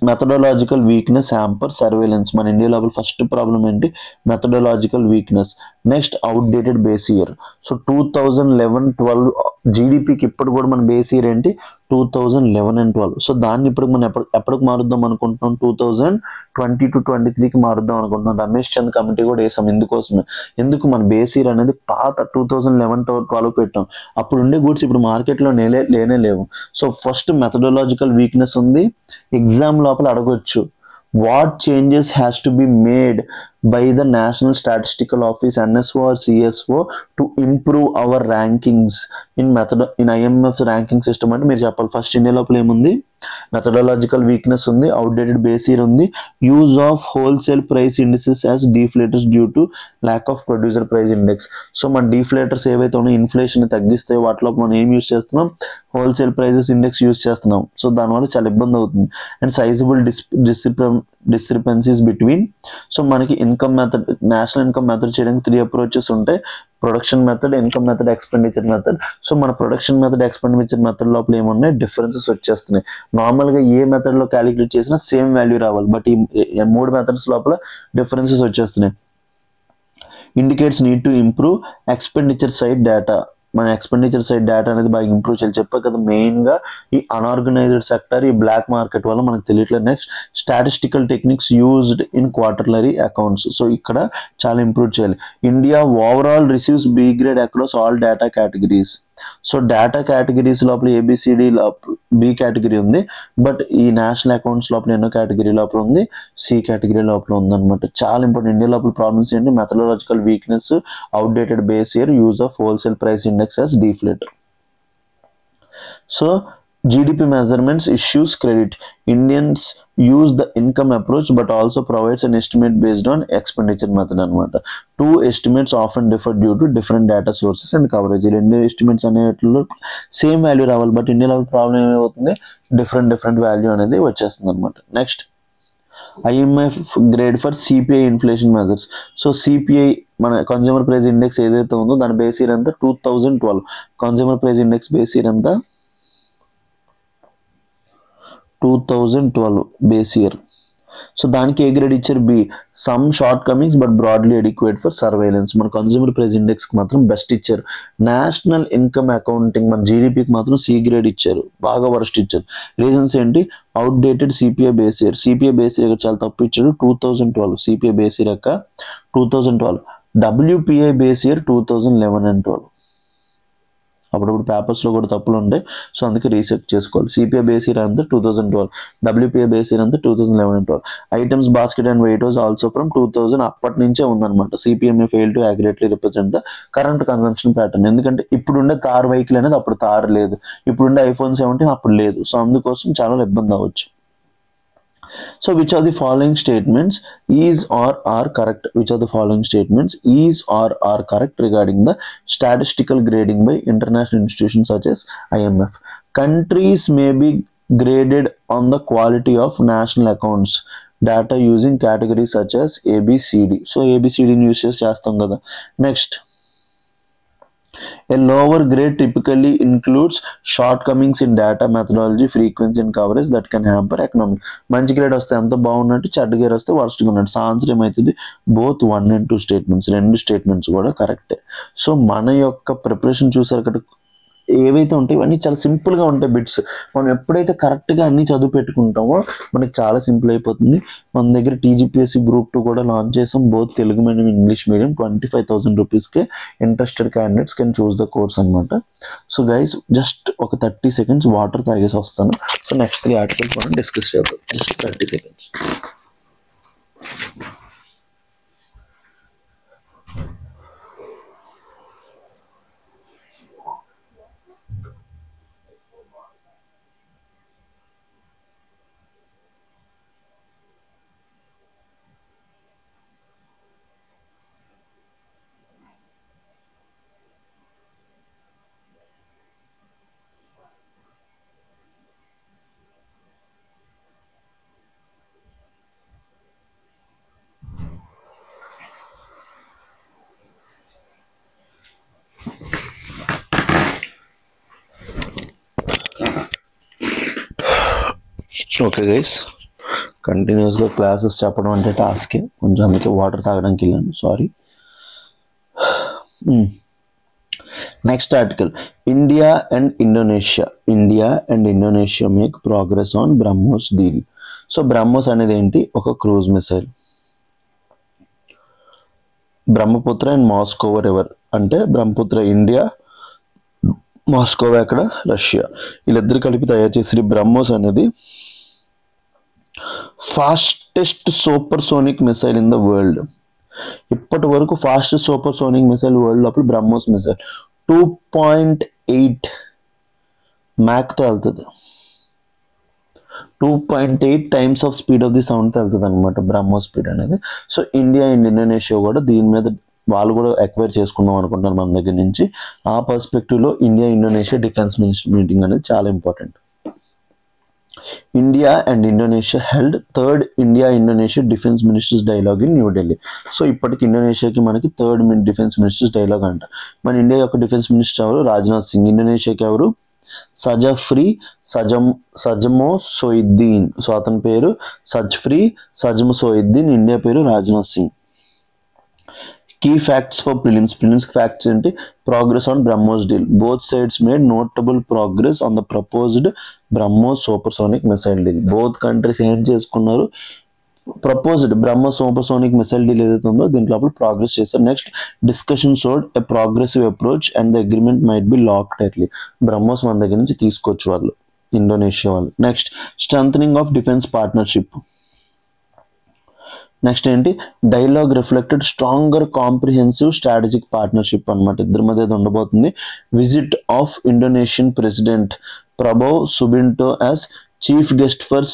methodological weakness hamper surveillance. మన ఇండియా లోపల ఫస్ట్ ప్రాబ్లం ఏంటి? Methodological weakness. Next outdated base year. So 2011-12 జీడిపికి ఇప్పుడు కూడా మన బేస్ ఇయర్ ఏంటి? 2011 and 12. సో దాన్ని ఇప్పుడు మనం ఎప్పటికి మారుద్దాం అనుకుంటున్నాం? 2020-23కి మారుద్దాం అనుకుంటున్నాం. రమేష్ చంద్ కమిటీ కూడా వేసాం ఇందుకోసమే. ఎందుకు? మన బేస్ ఇయర్ అనేది పాత 2011-12 పెట్టాం. అప్పుడు ఉండే గూడ్స్ ఇప్పుడు మార్కెట్లో లేనే లేవు. సో ఫస్ట్ మెథడాలజికల్ వీక్నెస్ ఉంది. ఎగ్జామ్ లోపల అడగొచ్చు, what changes has to be made by the National Statistical Office, NSO or CSO to improve our rankings in IMF ranking system అంటే మీరు చెప్పాలి. ఫస్ట్ ఇండియా లోపల ఏముంది? మెథడాలజికల్ వీక్నెస్ ఉంది, అవుట్డేటెడ్ బేస్ ఇయర్ ఉంది, use of wholesale price indices as deflators due to lack of producer price index. So మన deflators ఏవైతే ఉన్నాయో ఇన్ఫ్లేషన్ తగ్గిస్తాయో వాటిలో మనం ఏం యూజ్ చేస్తున్నాం? హోల్సేల్ ప్రైజెస్ ఇండెక్స్ యూజ్ చేస్తున్నాం. సో దానివల్ల చాలా ఇబ్బంది అవుతుంది. And sizable discrepancies between. So మనకి income method, national income method చేయడానికి 3 అప్రోచెస్ ఉంటాయి: production method, income method, expenditure method. So మన ప్రొడక్షన్ మెథడ్, ఎక్స్పెండిచర్ మెథడ్ లోపల ఏమున్నాయి? డిఫరెన్సెస్ వచ్చేస్తున్నాయి. నార్మల్గా ఏ మెథడ్లో క్యాలిక్యులేట్ చేసినా సేమ్ వాల్యూ రావాలి, బట్ ఈ 3 మెథడ్స్ లోపల డిఫరెన్సెస్ వచ్చేస్తున్నాయి. Indicates need to improve expenditure side data. మన ఎక్స్పెండిచర్ సైడ్ డేటా అనేది బాగా ఇంప్రూవ్ చేయాలి. చెప్పా కదా, మెయిన్గా ఈ అన్ఆర్గనైజ్డ్ సెక్టర్, ఈ బ్లాక్ మార్కెట్ వల్ల మనకు తెలియట్లేదు. Next statistical techniques used in quarterly accounts. So ఇక్కడ చాలా ఇంప్రూవ్ చేయాలి. India overall receives B grade across all data categories. So data categories లోపల ABCD బి కేటగిరీ ఉంది, బట్ ఈ నేషనల్ అకౌంట్స్ లోపల ఎన్నో కేటగిరీ లోపల ఉంది? సి కేటగిరీ లోపల ఉందన్నమాట. చాలా ఇంపార్టెంట్. ఇండియా లోపల ప్రాబ్లమ్స్ ఏంటి? Methodological weakness, outdated base year, use of wholesale price index as deflator. So GDP measurements issues credit. Indians use the income approach but also provides an estimate based on expenditure method అనమాట. 2 estimates often differ due to different data sources and coverage. 2 estimates అనేటిలో same value రావాలి, but ఇండియాలో problem ఏమవుతుంది? Different value అనేది వచ్చేస్తుంది అనమాట. Next IMF grade for CPI inflation measures. So CPI మన consumer price index ఏదైతే ఉందో దాని బేస్ ఇయర్ అంతా 2012. Consumer price index base year అంతా 2012 బేస్ ఇయర్. సో దానికి ఏ గ్రేడ్ ఇచ్చారు? B. Some shortcomings but broadly adequate for surveillance. మన కన్జ్యూమర్ ప్రైస్ ఇండెక్స్కి మాత్రం బెస్ట్ ఇచ్చారు. నేషనల్ ఇన్కమ్ అకౌంటింగ్ మన జీడిపికి మాత్రం సి గ్రేడ్ ఇచ్చారు, బాగా వర్స్ట్ ఇచ్చారు. రీజన్స్ ఏంటి? Outdated CPI base year. CPI base year చాలా తప్పు ఇచ్చారు. 2012 CPI బేస్ ఇయర్ యొక్క 2012. WPI base year 2011 and 12. అప్పుడప్పుడు పేపర్స్లో కూడా తప్పులు ఉంటాయి, సో అందుకే రీసెర్చ్ చేసుకోవాలి. CPI బేస్ ఇయర్ అంతా 2012, WPI బేస్ ఇయర్ అంతా 2011 and 12. Items basket and weight was also from 2000. అప్పటి నుంచే ఉందన్నమాట. CPMA fail to accurately represent the current consumption pattern. ఎందుకంటే ఇప్పుడుండే థార్ వెహికల్ అనేది అప్పుడు థార్ లేదు, ఇప్పుడుండే iPhone 17 అప్పుడు లేదు. సో అందుకోసం చాలా ఇబ్బంది అవ్వచ్చు. So which of the following statements is or are correct? Which of the following statements is or are correct regarding the statistical grading by international institutions such as IMF? Countries may be graded on the quality of national accounts data using categories such as ABCD. So ABCD ని use చేసి చేస్తాం కదా. Next A lower grade typically includes shortcomings in data methodology, frequency and coverage that can hamper economic. మంచి grade వస్తే ఎంత బాగున్నట్టు, చెడ్డ grade వస్తే వర్స్ట్గా ఉన్నట్టు. సో ఆన్సర్ ఏమవుతుంది? బోత్ 1 and 2 స్టేట్మెంట్స్, రెండు స్టేట్మెంట్స్ కూడా కరెక్టే. సో మన యొక్క ప్రిపరేషన్ చూసారు కదా, ఏవైతే ఉంటాయి ఇవన్నీ చాలా సింపుల్గా ఉంటాయి బిట్స్. మనం ఎప్పుడైతే కరెక్ట్గా అన్నీ చదువు పెట్టుకుంటామో మనకి చాలా సింపుల్ అయిపోతుంది. మన దగ్గర టీజీపీఎస్సీ గ్రూప్ 2 కూడా లాంచ్ చేసాం, both Telugu medium, English medium. 25,000 రూపీస్కే interested candidates can choose the course అనమాట. సో గైస్ జస్ట్ ఒక 30 seconds వాటర్ తాగేసి వస్తాను. సో నెక్స్ట్ 3 ఆర్టికల్స్ మనం డిస్కస్ చేద్దాం. Just 30 seconds. ఓకే గైస్, కంటిన్యూస్గా క్లాసెస్ చెప్పడం అంటే టాస్కే, కొంచెం అందుకే వాటర్ తాగడానికి వెళ్ళాను, sorry. Next article, India and Indonesia make progress on BrahMos deal. So BrahMos అనేది ఏంటి? ఒక cruise missile. Brahmaputra and Moskva river, అంటే బ్రహ్మపుత్ర ఇండియా, మాస్కోవా అక్కడ రష్యా, వీళ్ళిద్దరు కలిపి తయారు చేసి బ్రహ్మోస్ అనేది fastest super sonic missile in the world. ఇప్పటి వరకు fastest super sonic missile world లోపల బ్రహ్మోస్ మిసైల్ 2.8 మ్యాక్తో వెళ్తుంది. 2.8 times of speed of the సౌండ్తో వెళ్తుంది అనమాట బ్రహ్మోస్ స్పీడ్ అనేది. సో ఇండియా అండ్ ఇండోనేషియా కూడా దీని మీద వాళ్ళు కూడా ఎక్వైర్ చేసుకుందాం అనుకుంటున్నారు మన దగ్గర నుంచి. ఆ పర్స్పెక్టివ్లో India Indonesia defence minister meeting అనేది చాలా important. India and Indonesia held 3rd India Indonesia defence ministers dialogue in New Delhi. So ఇప్పటికి ఇండోనేషియాకి మనకి 3rd డిఫెన్స్ మినిస్టర్స్ డైలాగ్ అంట. మన ఇండియా యొక్క డిఫెన్స్ మినిస్టర్ ఎవరు? రాజ్నాథ్ సింగ్. ఇండోనేషియాకి ఎవరు? సజఫ్రీ సజమోసోయిద్దీన్. సో అతని పేరు సజ్ఫ్రీ సజమోసోయిద్దీన్, ఇండియా పేరు Rajnath Singh. Key facts for prelims facts ఏంటి? Progress on BrahMos deal. Both sides made notable progress on the proposed BrahMos supersonic missile deal. Both countries ఏం చేసుకున్నారు? Proposed BrahMos supersonic missile deal ఏదైతే ఉందో దీంట్లో ప్రోగ్రెస్ చేస్తారు. Next discussion showed a progressive approach and the agreement might be locked early. BrahMos మన దగ్గర నుంచి తీసుకోవచ్చు వాళ్ళు, ఇండోనేషియా వాళ్ళు. Next strengthening of defence partnership. Next ఏంటి? Dialogue reflected stronger comprehensive strategic partnership అనమాట. ఇద్దరి మధ్య ఉండబోతుంది. Visit of Indonesian president Prabowo Subianto as chief guest for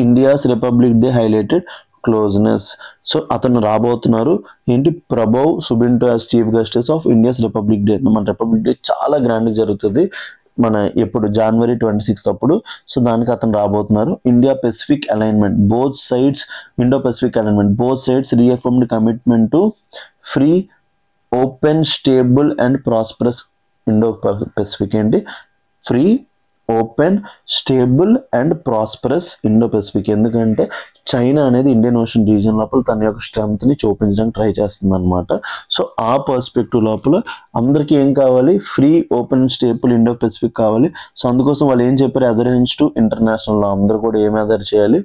India's Republic Day highlighted closeness. So అతను రాబోతున్నారు. ఏంటి? Prabowo Subianto as chief guests of India's Republic Day. మన Republic Day చాలా గ్రాండ్గా జరుగుతుంది మన ఎప్పుడు January 26 అప్పుడు. సో దానికి అతను రాబోతున్నారు. Indo Pacific alignment, both sides Indo Pacific alignment, both sides reaffirmed commitment to free, open, stable and prosperous Indo Pacific. ఏంటి? Free, open, stable and prosperous Indo Pacific. ఎందుకంటే చైనా అనేది ఇండియన్ ఓషన్ రీజియన్ లోపల తన యొక్క స్ట్రెంగ్త్ని చూపించడానికి try చేస్తుంది అనమాట. So ఆ పర్స్పెక్టివ్ లోపల అందరికీ ఏం కావాలి? Free, open, stable Indo Pacific కావాలి. సో అందుకోసం వాళ్ళు ఏం చెప్పారు? Adherence to international law. అందరూ కూడా ఏమి అదర్ చేయాలి?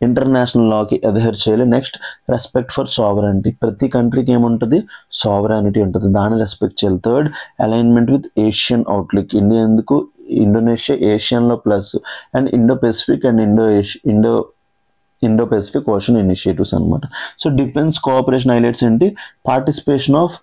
ఇంటర్నేషనల్ లాకి అదర్ చేయాలి. Next respect for sovereignty. ప్రతి కంట్రీకి ఏముంటుంది? సావరెనిటీ ఉంటుంది, దాన్ని రెస్పెక్ట్ చేయాలి. Third alignment with ASEAN outlook. India ఎందుకు? ఇండోనేషియా ఏషియన్లో plus, and Indo Pacific and Indo Pacific Ocean initiatives అనమాట. సో డిఫెన్స్ కోఆపరేషన్ హైలైట్స్ ఏంటి? Participation of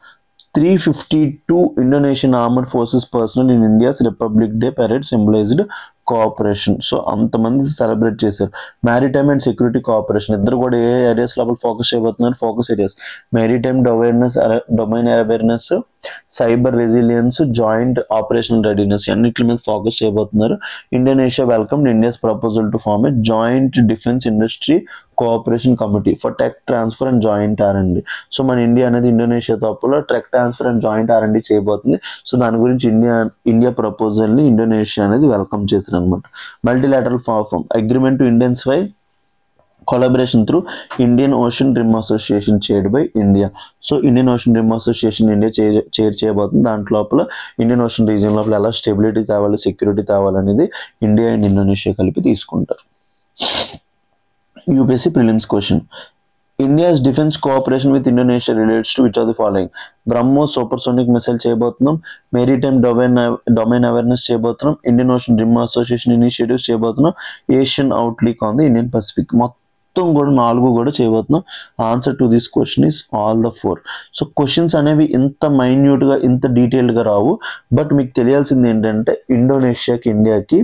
352 Indonesian armed forces personnel in India's Republic Day parade symbolized cooperation. So అంతమంది celebrate చేశారు. Maritime and security cooperation. ఇద్దరు కూడా ఏ areas లోపల focus చేయబోతున్నారు? Focus areas maritime domain awareness cyber resilience, joint operation readiness అన్నిటి మీద focus చేయబోతున్నారు. Indonesia welcome India's proposal to form a joint defence industry cooperation committee for tech transfer and joint R&D. So మన India అనేది Indonesia తప్పులో tech transfer and joint R&D చేయబోతుంది. So దాని గురించి India ప్రపోజల్ని ఇండోనేషియా అనేది వెల్కమ్ చేశారు అనమాట. Multilateral form agreement to intensify collaboration through Indian Ocean Rim Association chaired by India. So Indian Ocean Rim Association India chair చేయబోతుంది. దాంట్లో లోపల ఇండియన్ ఓషన్ రీజియన్ లోపల ఎలా స్టెబిలిటీ తేవాలి, సెక్యూరిటీ తేవాలనేది ఇండియా అండ్ ఇండోనేషియా కలిపి తీసుకుంటారు. UPSC prelims question, India's defence cooperation with Indonesia relates to which of the following? BrahMos supersonic missile చేయబోతున్నాం, మెరీటైమ్ డొమైన్ అవేర్నెస్ చేయబోతున్నాం, Indian Ocean Rim Association initiatives చేయబోతున్నాం, ASEAN outlook on the Indian Pacific. మొత్తం కూడా 4 కూడా చేయబోతున్నాం. Answer to this question is all the 4. So questions అనేవి ఇంత మైన్యూట్గా ఇంత డీటెయిల్డ్గా రావు. బట్ మీకు తెలియాల్సింది ఏంటంటే ఇండోనేషియాకి ఇండియాకి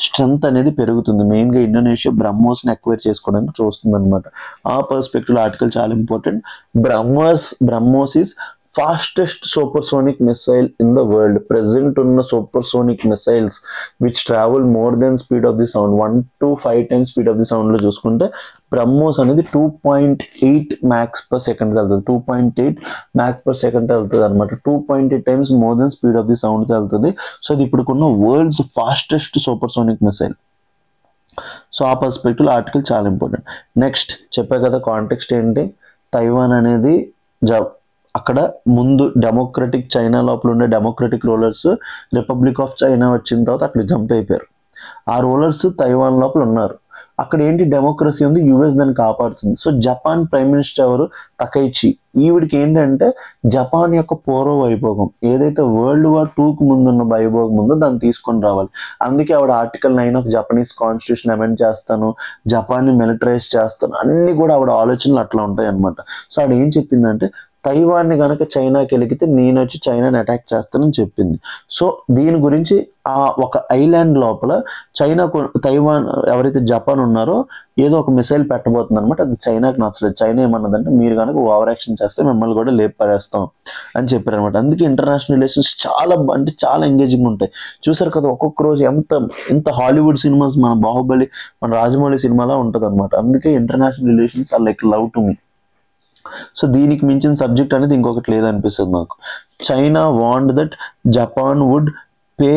స్ట్రెంత్ అనేది పెరుగుతుంది. మెయిన్గా ఇండోనేషియా బ్రహ్మోస్ని అక్వైర్ చేసుకోవడానికి చూస్తుంది అనమాట. ఆ పర్స్పెక్టివ్ ఆర్టికల్ చాలా important. BrahMos is fastest supersonic missile in the world. Present ఉన్న supersonic missiles which travel more than speed of the sound 1 to 5 times speed of the సౌండ్లో చూసుకుంటే బ్రహ్మోస్ అనేది 2.8 max/s వెళ్తుంది. 2.8 max/s వెళ్తుంది అనమాట. 2.8 times more than speed of the sound వెళ్తుంది. So ఇది ఇప్పుడున్న world's fastest supersonic missile. So ఆ పర్స్పెక్టివ్ ఆర్టికల్ చాలా ఇంపార్టెంట్. నెక్స్ట్ చెప్పా కదా కాంటెక్స్ట్ ఏంటి, తైవాన్ అనేది అక్కడ ముందు డెమోక్రటిక్ చైనా లోపల ఉండే democratic rulers republic of China వచ్చిన తర్వాత అక్కడ జంప్ అయిపోయారు. ఆ రూలర్స్ తైవాన్ లోపల ఉన్నారు. అక్కడ ఏంటి డెమోక్రసీ ఉంది, యుఎస్ దాన్ని కాపాడుతుంది. సో జపాన్ ప్రైమ్ మినిస్టర్ ఎవరు, తకైచి. ఈవిడికి ఏంటంటే జపాన్ యొక్క పూర్వ వైభోగం ఏదైతే World War II ముందున్న వైభోగం ఉందో దాన్ని తీసుకొని రావాలి. అందుకే ఆవిడ article 9 of Japanese constitution amend చేస్తాను, జపాన్ని మిలిటరైజ్ చేస్తాను, అన్ని కూడా ఆవిడ ఆలోచనలు అట్లా ఉంటాయి అనమాట. సో ఆవిడ ఏం చెప్పిందంటే తైవాన్ని కనుక చైనాకి వెలిగితే నేను వచ్చి చైనాని అటాక్ చేస్తానని చెప్పింది. సో దీని గురించి ఆ ఒక ఐలాండ్ లోపల తైవాన్ ఎవరైతే జపాన్ ఉన్నారో ఏదో ఒక మిసైల్ పెట్టబోతుంది అనమాట. అది చైనాకి నచ్చలేదు. చైనా ఏమన్నదంటే మీరు కనుక ఓవర్ యాక్షన్ చేస్తే మిమ్మల్ని కూడా లేపరేస్తాం అని చెప్పారు అనమాట. అందుకే ఇంటర్నేషనల్ రిలేషన్స్ చాలా ఎంగేజింగ్ ఉంటాయి. చూసారు కదా ఒక్కొక్క రోజు ఎంత హాలీవుడ్ సినిమాస్ మన బాహుబలి, మన రాజమౌళి సినిమాలా ఉంటుంది అనమాట. అందుకే international relations are like love to me. So దీనికి మించిన సబ్జెక్ట్ అనేది ఇంకొకటి లేదనిపిస్తుంది నాకు. China want that Japan would pay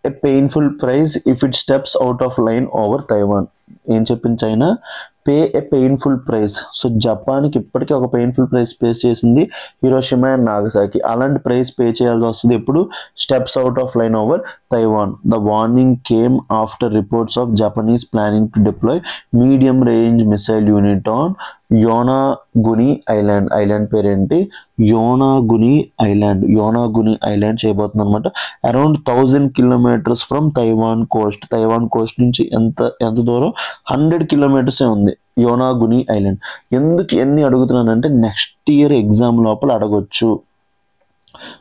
a painful prize if it steps out of line over Taiwan. ఏం చెప్పింది China, pay a painful prize. So జపాన్కి ఇప్పటికీ ఒక పెయిన్ఫుల్ ప్రైజ్ పే చేసింది హిరోషిమా అండ్ నాగసాకి. అలాంటి ప్రైజ్ పే చేయాల్సి వస్తుంది ఎప్పుడు, steps out of line over Taiwan. The warning came after reports of Japanese planning to deploy medium range missile unit on Yonaguni island. Island పేరేంటి, Yonaguni island చేయబోతుంది అనమాట. Around 1000 kilometers from Taiwan coast. Taiwan coast నుంచి ఎంత దూరం, 100 kilometers ఉంది యోనాగుని island. ఎందుకు ఎన్ని అడుగుతున్నానంటే next year exam లోపల అడగొచ్చు.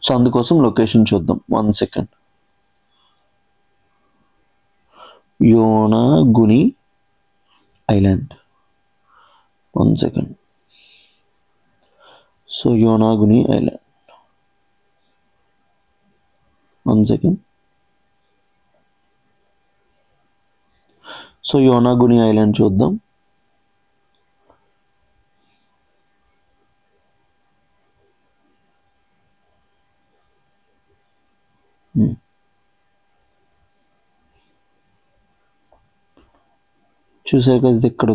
సో అందుకోసం లొకేషన్ చూద్దాం. 1 second. Yonaguni island. 1 second. So Yonaguni island. 1 second. So Yonaguni island చూద్దాం. చూసారు కదా, ఇక్కడ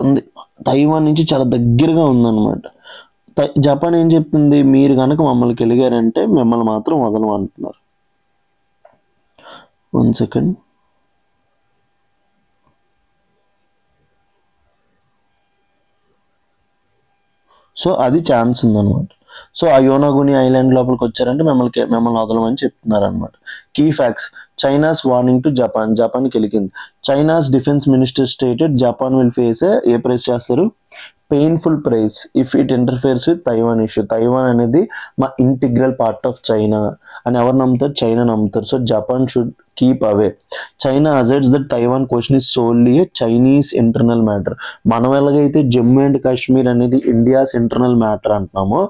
ఉంది. తైవాన్ నుంచి చాలా దగ్గరగా ఉందన్నమాట. జపాన్ ఏం చెప్తుంది, మీరు కనుక మమ్మల్ని కలిగారంటే మిమ్మల్ని మాత్రం వదలం అంటున్నారు. 1 second. సో అది ఛాన్స్ ఉందన్నమాట. సో ఆ యోనాగుని ఐలాండ్ లోపలికి వచ్చారంటే మిమ్మల్ని వదలమని చెప్తున్నారు అనమాట. Key facts, China's warning to జపాన్కి వెళ్ళింది. China's defence minister stated Japan will face a price చేస్తారు, painful price if it interferes with Taiwan issue. Taiwan అనేది మా ఇంటిగ్రల్ పార్ట్ ఆఫ్ చైనా అని ఎవరు నమ్ముతారు, చైనా నమ్ముతారు. So Japan should keep away. China asserts that Taiwan question is solely a Chinese internal matter. మనం ఎలాగైతే Jammu and Kashmir అనేది India's internal matter అంటున్నామో,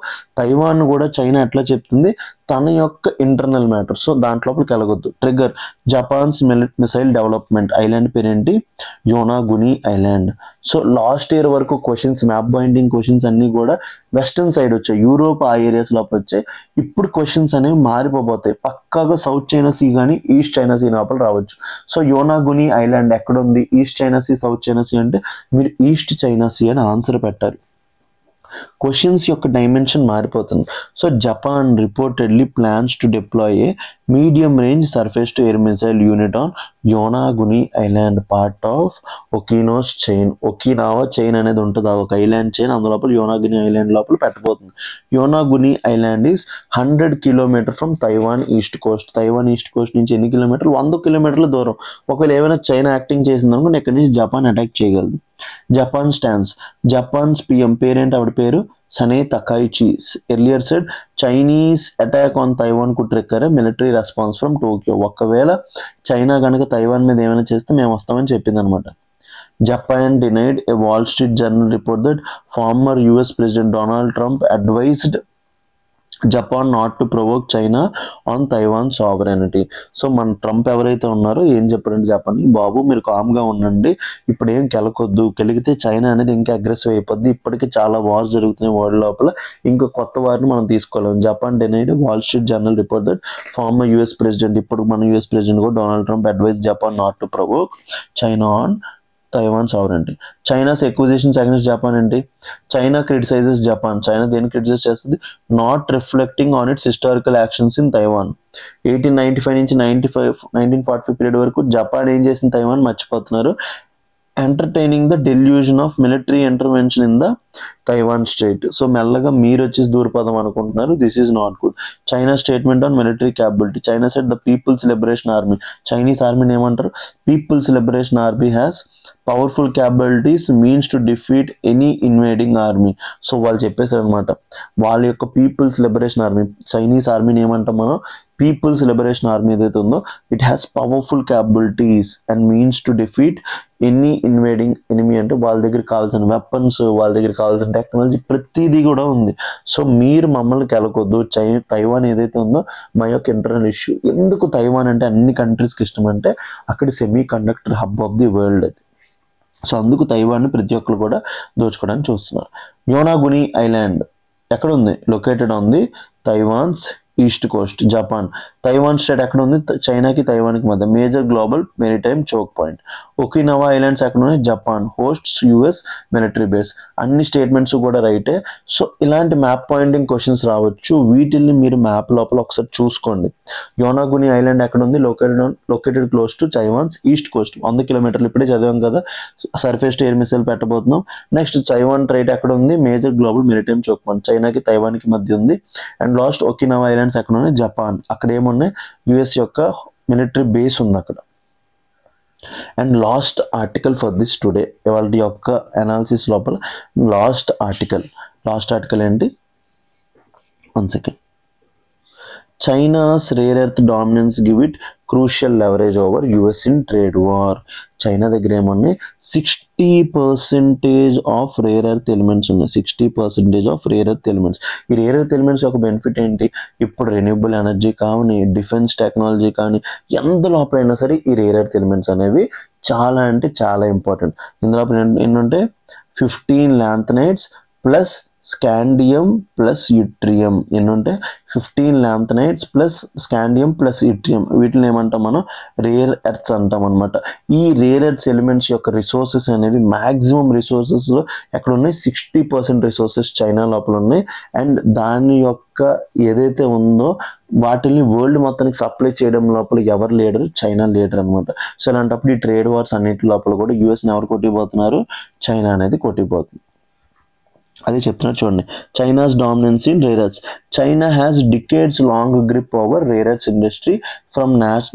తైవాన్ కూడా చైనా ఎట్లా చెప్తుంది, తన యొక్క ఇంటర్నల్ మ్యాటర్. సో దాంట్లోపలికి వెళ్ళగొద్దు. Trigger Japan's missile development. Island పేరేంటి, Yonaguni island. So last year వరకు క్వశ్చన్స్, మ్యాప్ బైండింగ్ క్వశ్చన్స్ అన్ని కూడా వెస్టర్న్ సైడ్ వచ్చాయి, యూరోప్ ఆ ఏరియాస్ లోపల వచ్చాయి. ఇప్పుడు క్వశ్చన్స్ అనేవి మారిపోతాయి, పక్కాగా సౌత్ చైనా సీ కానీ ఈస్ట్ చైనా సీ లోపల రావచ్చు. సో యోనాగుని ఐలాండ్ ఎక్కడ ఉంది, East China Sea South China Sea అంటే మీరు ఈస్ట్ చైనా సీ అని ఆన్సర్ పెట్టాలి. క్వశ్చన్స్ యొక్క డైమెన్షన్ మారిపోతుంది. So Japan reportedly plans to deploy a medium range surface to air missile unit on Yonaguni island, part of Okinawa's chain. Okinawa chain అనేది ఉంటుంది, ఒక island chain, అందులోపల Yonaguni island లోపల పెట్టబోతుంది. Yonaguni island is 100 kilometre from Taiwan east coast. Taiwan east coast నుంచి ఎన్ని కిలోమీటర్లు, 100 కిలోమీటర్ల దూరం. ఒకవేళ ఏమైనా చైనా యాక్టింగ్ చేసింది అనుకోండి, ఇక్కడ నుంచి జపాన్ అటాక్ చేయగలదు. Japan stands. జపాన్స్ పిఎం పేరేంటి, ఆవిడ పేరు Sanae Takaichi. Earlier said Chinese attack on Taiwan could trigger military response from Tokyo. ఒకవేళ చైనా కనుక తైవాన్ మీద ఏమైనా చేస్తే మేము వస్తామని చెప్పింది అనమాట. Japan denied A wall Street Journal report that former US president Donald Trump advised Japan not to provoke China on Taiwan sovereignty. So మన ట్రంప్ ఎవరైతే ఉన్నారో ఏం చెప్పారంటే జపాన్, బాబు మీరు కామ్గా ఉండండి, ఇప్పుడు ఏం కెలకొద్దు, కెలిగితే చైనా అనేది ఇంకా అగ్రెసివ్ అయిపోద్ది, ఇప్పటికీ చాలా వార్స్ జరుగుతున్నాయి వరల్డ్ లోపల, ఇంకా కొత్త వారిని మనం తీసుకోలేము. Japan denied Wall Street Journal report that former US president, ఇప్పుడు మన యుఎస్ ప్రెసిడెంట్ కూడా Donald Trump advise Japan not to provoke China on Taiwan sovereignty. China's acquisitions against Japan ఏంటి, చైనా క్రిటిసైజెస్ జపాన్. చైనా దేన్ని criticise చేస్తుంది, not reflecting on its historical actions in Taiwan. 1895 నుంచి 1945 period వరకు Japan ఏం చేసింది Taiwan మర్చిపోతున్నారు. Entertaining the delusion of military intervention in the Taiwan state. So మెల్లగా మీరు వచ్చేసి దూరపదం అనుకుంటున్నారు, this is not good. China statement on military capability. China said the People's Liberation Army. Chinese ఆర్మీని ఏమంటారు, People's Liberation Army has powerful capabilities means to defeat any invading army. So వాళ్ళు చెప్పేశారు అనమాట, వాళ్ళ యొక్క పీపుల్స్ లిబరేషన్ ఆర్మీ, చైనీస్ ఆర్మీని ఏమంటాం మనం, పీపుల్స్ లిబరేషన్ ఆర్మీ ఏదైతే ఉందో it has powerful capabilities and means to defeat any invading enemy. అంటే వాళ్ళ దగ్గర కావాల్సిన వెపన్స్, వాళ్ళ దగ్గర కావాల్సిన టెక్నాలజీ ప్రతిదీ కూడా ఉంది. సో మీరు మమ్మల్ని కెలకొద్దు, తైవాన్ ఏదైతే ఉందో మా యొక్క ఇంటర్నల్ ఇష్యూ. ఎందుకు తైవాన్ అంటే అన్ని కంట్రీస్కి ఇష్టం అంటే అక్కడ semi conductor hub of the world అది. సో అందుకు తైవాన్ని ప్రతి ఒక్కరు కూడా దోచుకోవడానికి చూస్తున్నారు. యోనాగుని ఐలాండ్ ఎక్కడ ఉంది, located on the Taiwan's east coast, Japan. Taiwan state ఎక్కడ ఉంది, చైనాకి తైవాన్కి మధ్య major global maritime choke point. Okinawa islands ఎక్కడ ఉన్నాయి, Japan hosts US military base. అన్ని స్టేట్మెంట్స్ కూడా రైటే. సో ఇలాంటి మ్యాప్ పాయింటింగ్ క్వశ్చన్స్ రావచ్చు, వీటిల్ని మీరు మ్యాప్ లోపల ఒకసారి చూసుకోండి. యోనాగుని ఐలాండ్ ఎక్కడ ఉంది, located close to Taiwan's east coast, 100 కిలోమీటర్లు. ఇప్పుడే చదివాం కదా, సర్ఫేస్ టు ఎయిర్ మిసైల్ పెట్టబోతున్నాం. నెక్స్ట్ తైవాన్ ట్రైట్ ఎక్కడ ఉంది, major global maritime choke point, చైనాకి తైవాన్కి మధ్య ఉంది. అండ్ లాస్ట్ ఒకినావా ఐలాండ్స్ ఎక్కడ ఉన్నాయి, జపాన్. అక్కడ ఏమున్నాయి, యుఎస్ యొక్క మిలిటరీ బేస్ ఉంది అక్కడ. And last article for this today, ఇవాళ యొక్క అనాలిసిస్ లోపల లాస్ట్ ఆర్టికల్ ఏంటి, 1 second. China's rare earth dominance give it crucial leverage over US in trade war. China దగ్గర ఏమన్నాయి, 60% ఆఫ్ రేర్ ఎర్త్ ఎలిమెంట్స్ ఉన్నాయి, 60% of rare earth elements. ఈ rare earth elements యొక్క benefit ఏంటి, ఇప్పుడు రెన్యూబుల్ ఎనర్జీ కానీ, defence technology కానీ, ఎందులోపలైనా సరే ఈ రేర్ ఎర్త్ ఎలిమెంట్స్ అనేవి చాలా అంటే చాలా ఇంపార్టెంట్. ఇందులో ఏంటంటే 15 lanthanides plus scandium plus yttrium. ఎన్నుంటే 15 lanthanides plus scandium plus yttrium. వీటిని ఏమంటాం మనం, రేర్ ఎర్త్స్ అంటాం అనమాట. ఈ రేర్ ఎర్త్స్ ఎలిమెంట్స్ యొక్క రిసోర్సెస్ అనేవి మ్యాక్సిమం రిసోర్సెస్ ఎక్కడ ఉన్నాయి, 60% రిసోర్సెస్ చైనా లోపల ఉన్నాయి. అండ్ దాని యొక్క ఏదైతే ఉందో వాటిని వరల్డ్ మొత్తానికి సప్లై చేయడం లోపల ఎవరు లీడర్, చైనా లీడర్ అనమాట. సో అలాంటప్పుడు ఈ ట్రేడ్ వార్స్ అన్నిటి లోపల కూడా యూఎస్ని ఎవరు కొట్టిపోతున్నారు, చైనా అనేది కొట్టిపోతుంది. అదే చెప్తున్నారు చూడండి, China's dominance in rare earths. China has decades long grip over rare earths industry from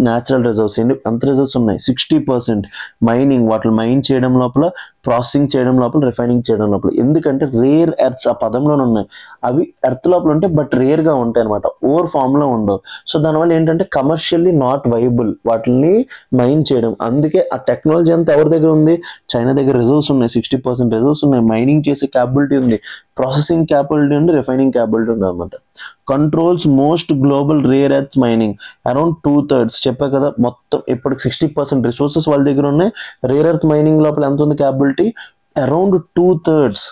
natural reserves. ఎంత రిజర్వ్స్ ఉన్నాయి, 60%. మైనింగ్, వాటిని మైన్ చేయడం లోపల ప్రాసెసింగ్ చేయడం లోపల, రిఫైనింగ్ చేయడం లోపల. ఎందుకంటే రేర్ ఎర్త్స్ ఆ పదంలోనే ఉన్నాయి. అవి ఎర్త్ లోపల ఉంటాయి బట్ రేర్గా ఉంటాయి అనమాట, ఓవర్ ఫామ్లో ఉండవు. సో దానివల్ల ఏంటంటే కమర్షియల్లీ నాట్ వైబుల్ వాటిని మైన్ చేయడం. అందుకే ఆ టెక్నాలజీ అంతా ఎవరి దగ్గర ఉంది? చైనా దగ్గర రిజర్వ్స్ ఉన్నాయి, 60% రిజర్వ్స్ ఉన్నాయి, మైనింగ్ చేసే క్యాపబిలిటీ ఉంది, ప్రాసెసింగ్ క్యాపబిలిటీ ఉంది, రిఫైనింగ్ క్యాపబిలిటీ ఉంది అనమాట. Controls most global rare earth mining around 2/3. చెప్పా కదా, మొత్తం ఇప్పటికి 60% రిసోర్సెస్ వాళ్ళ దగ్గర ఉన్నాయి. రేర్ ఎర్త్ మైనింగ్ లోపల ఎంత ఉంది capability? Around 2/3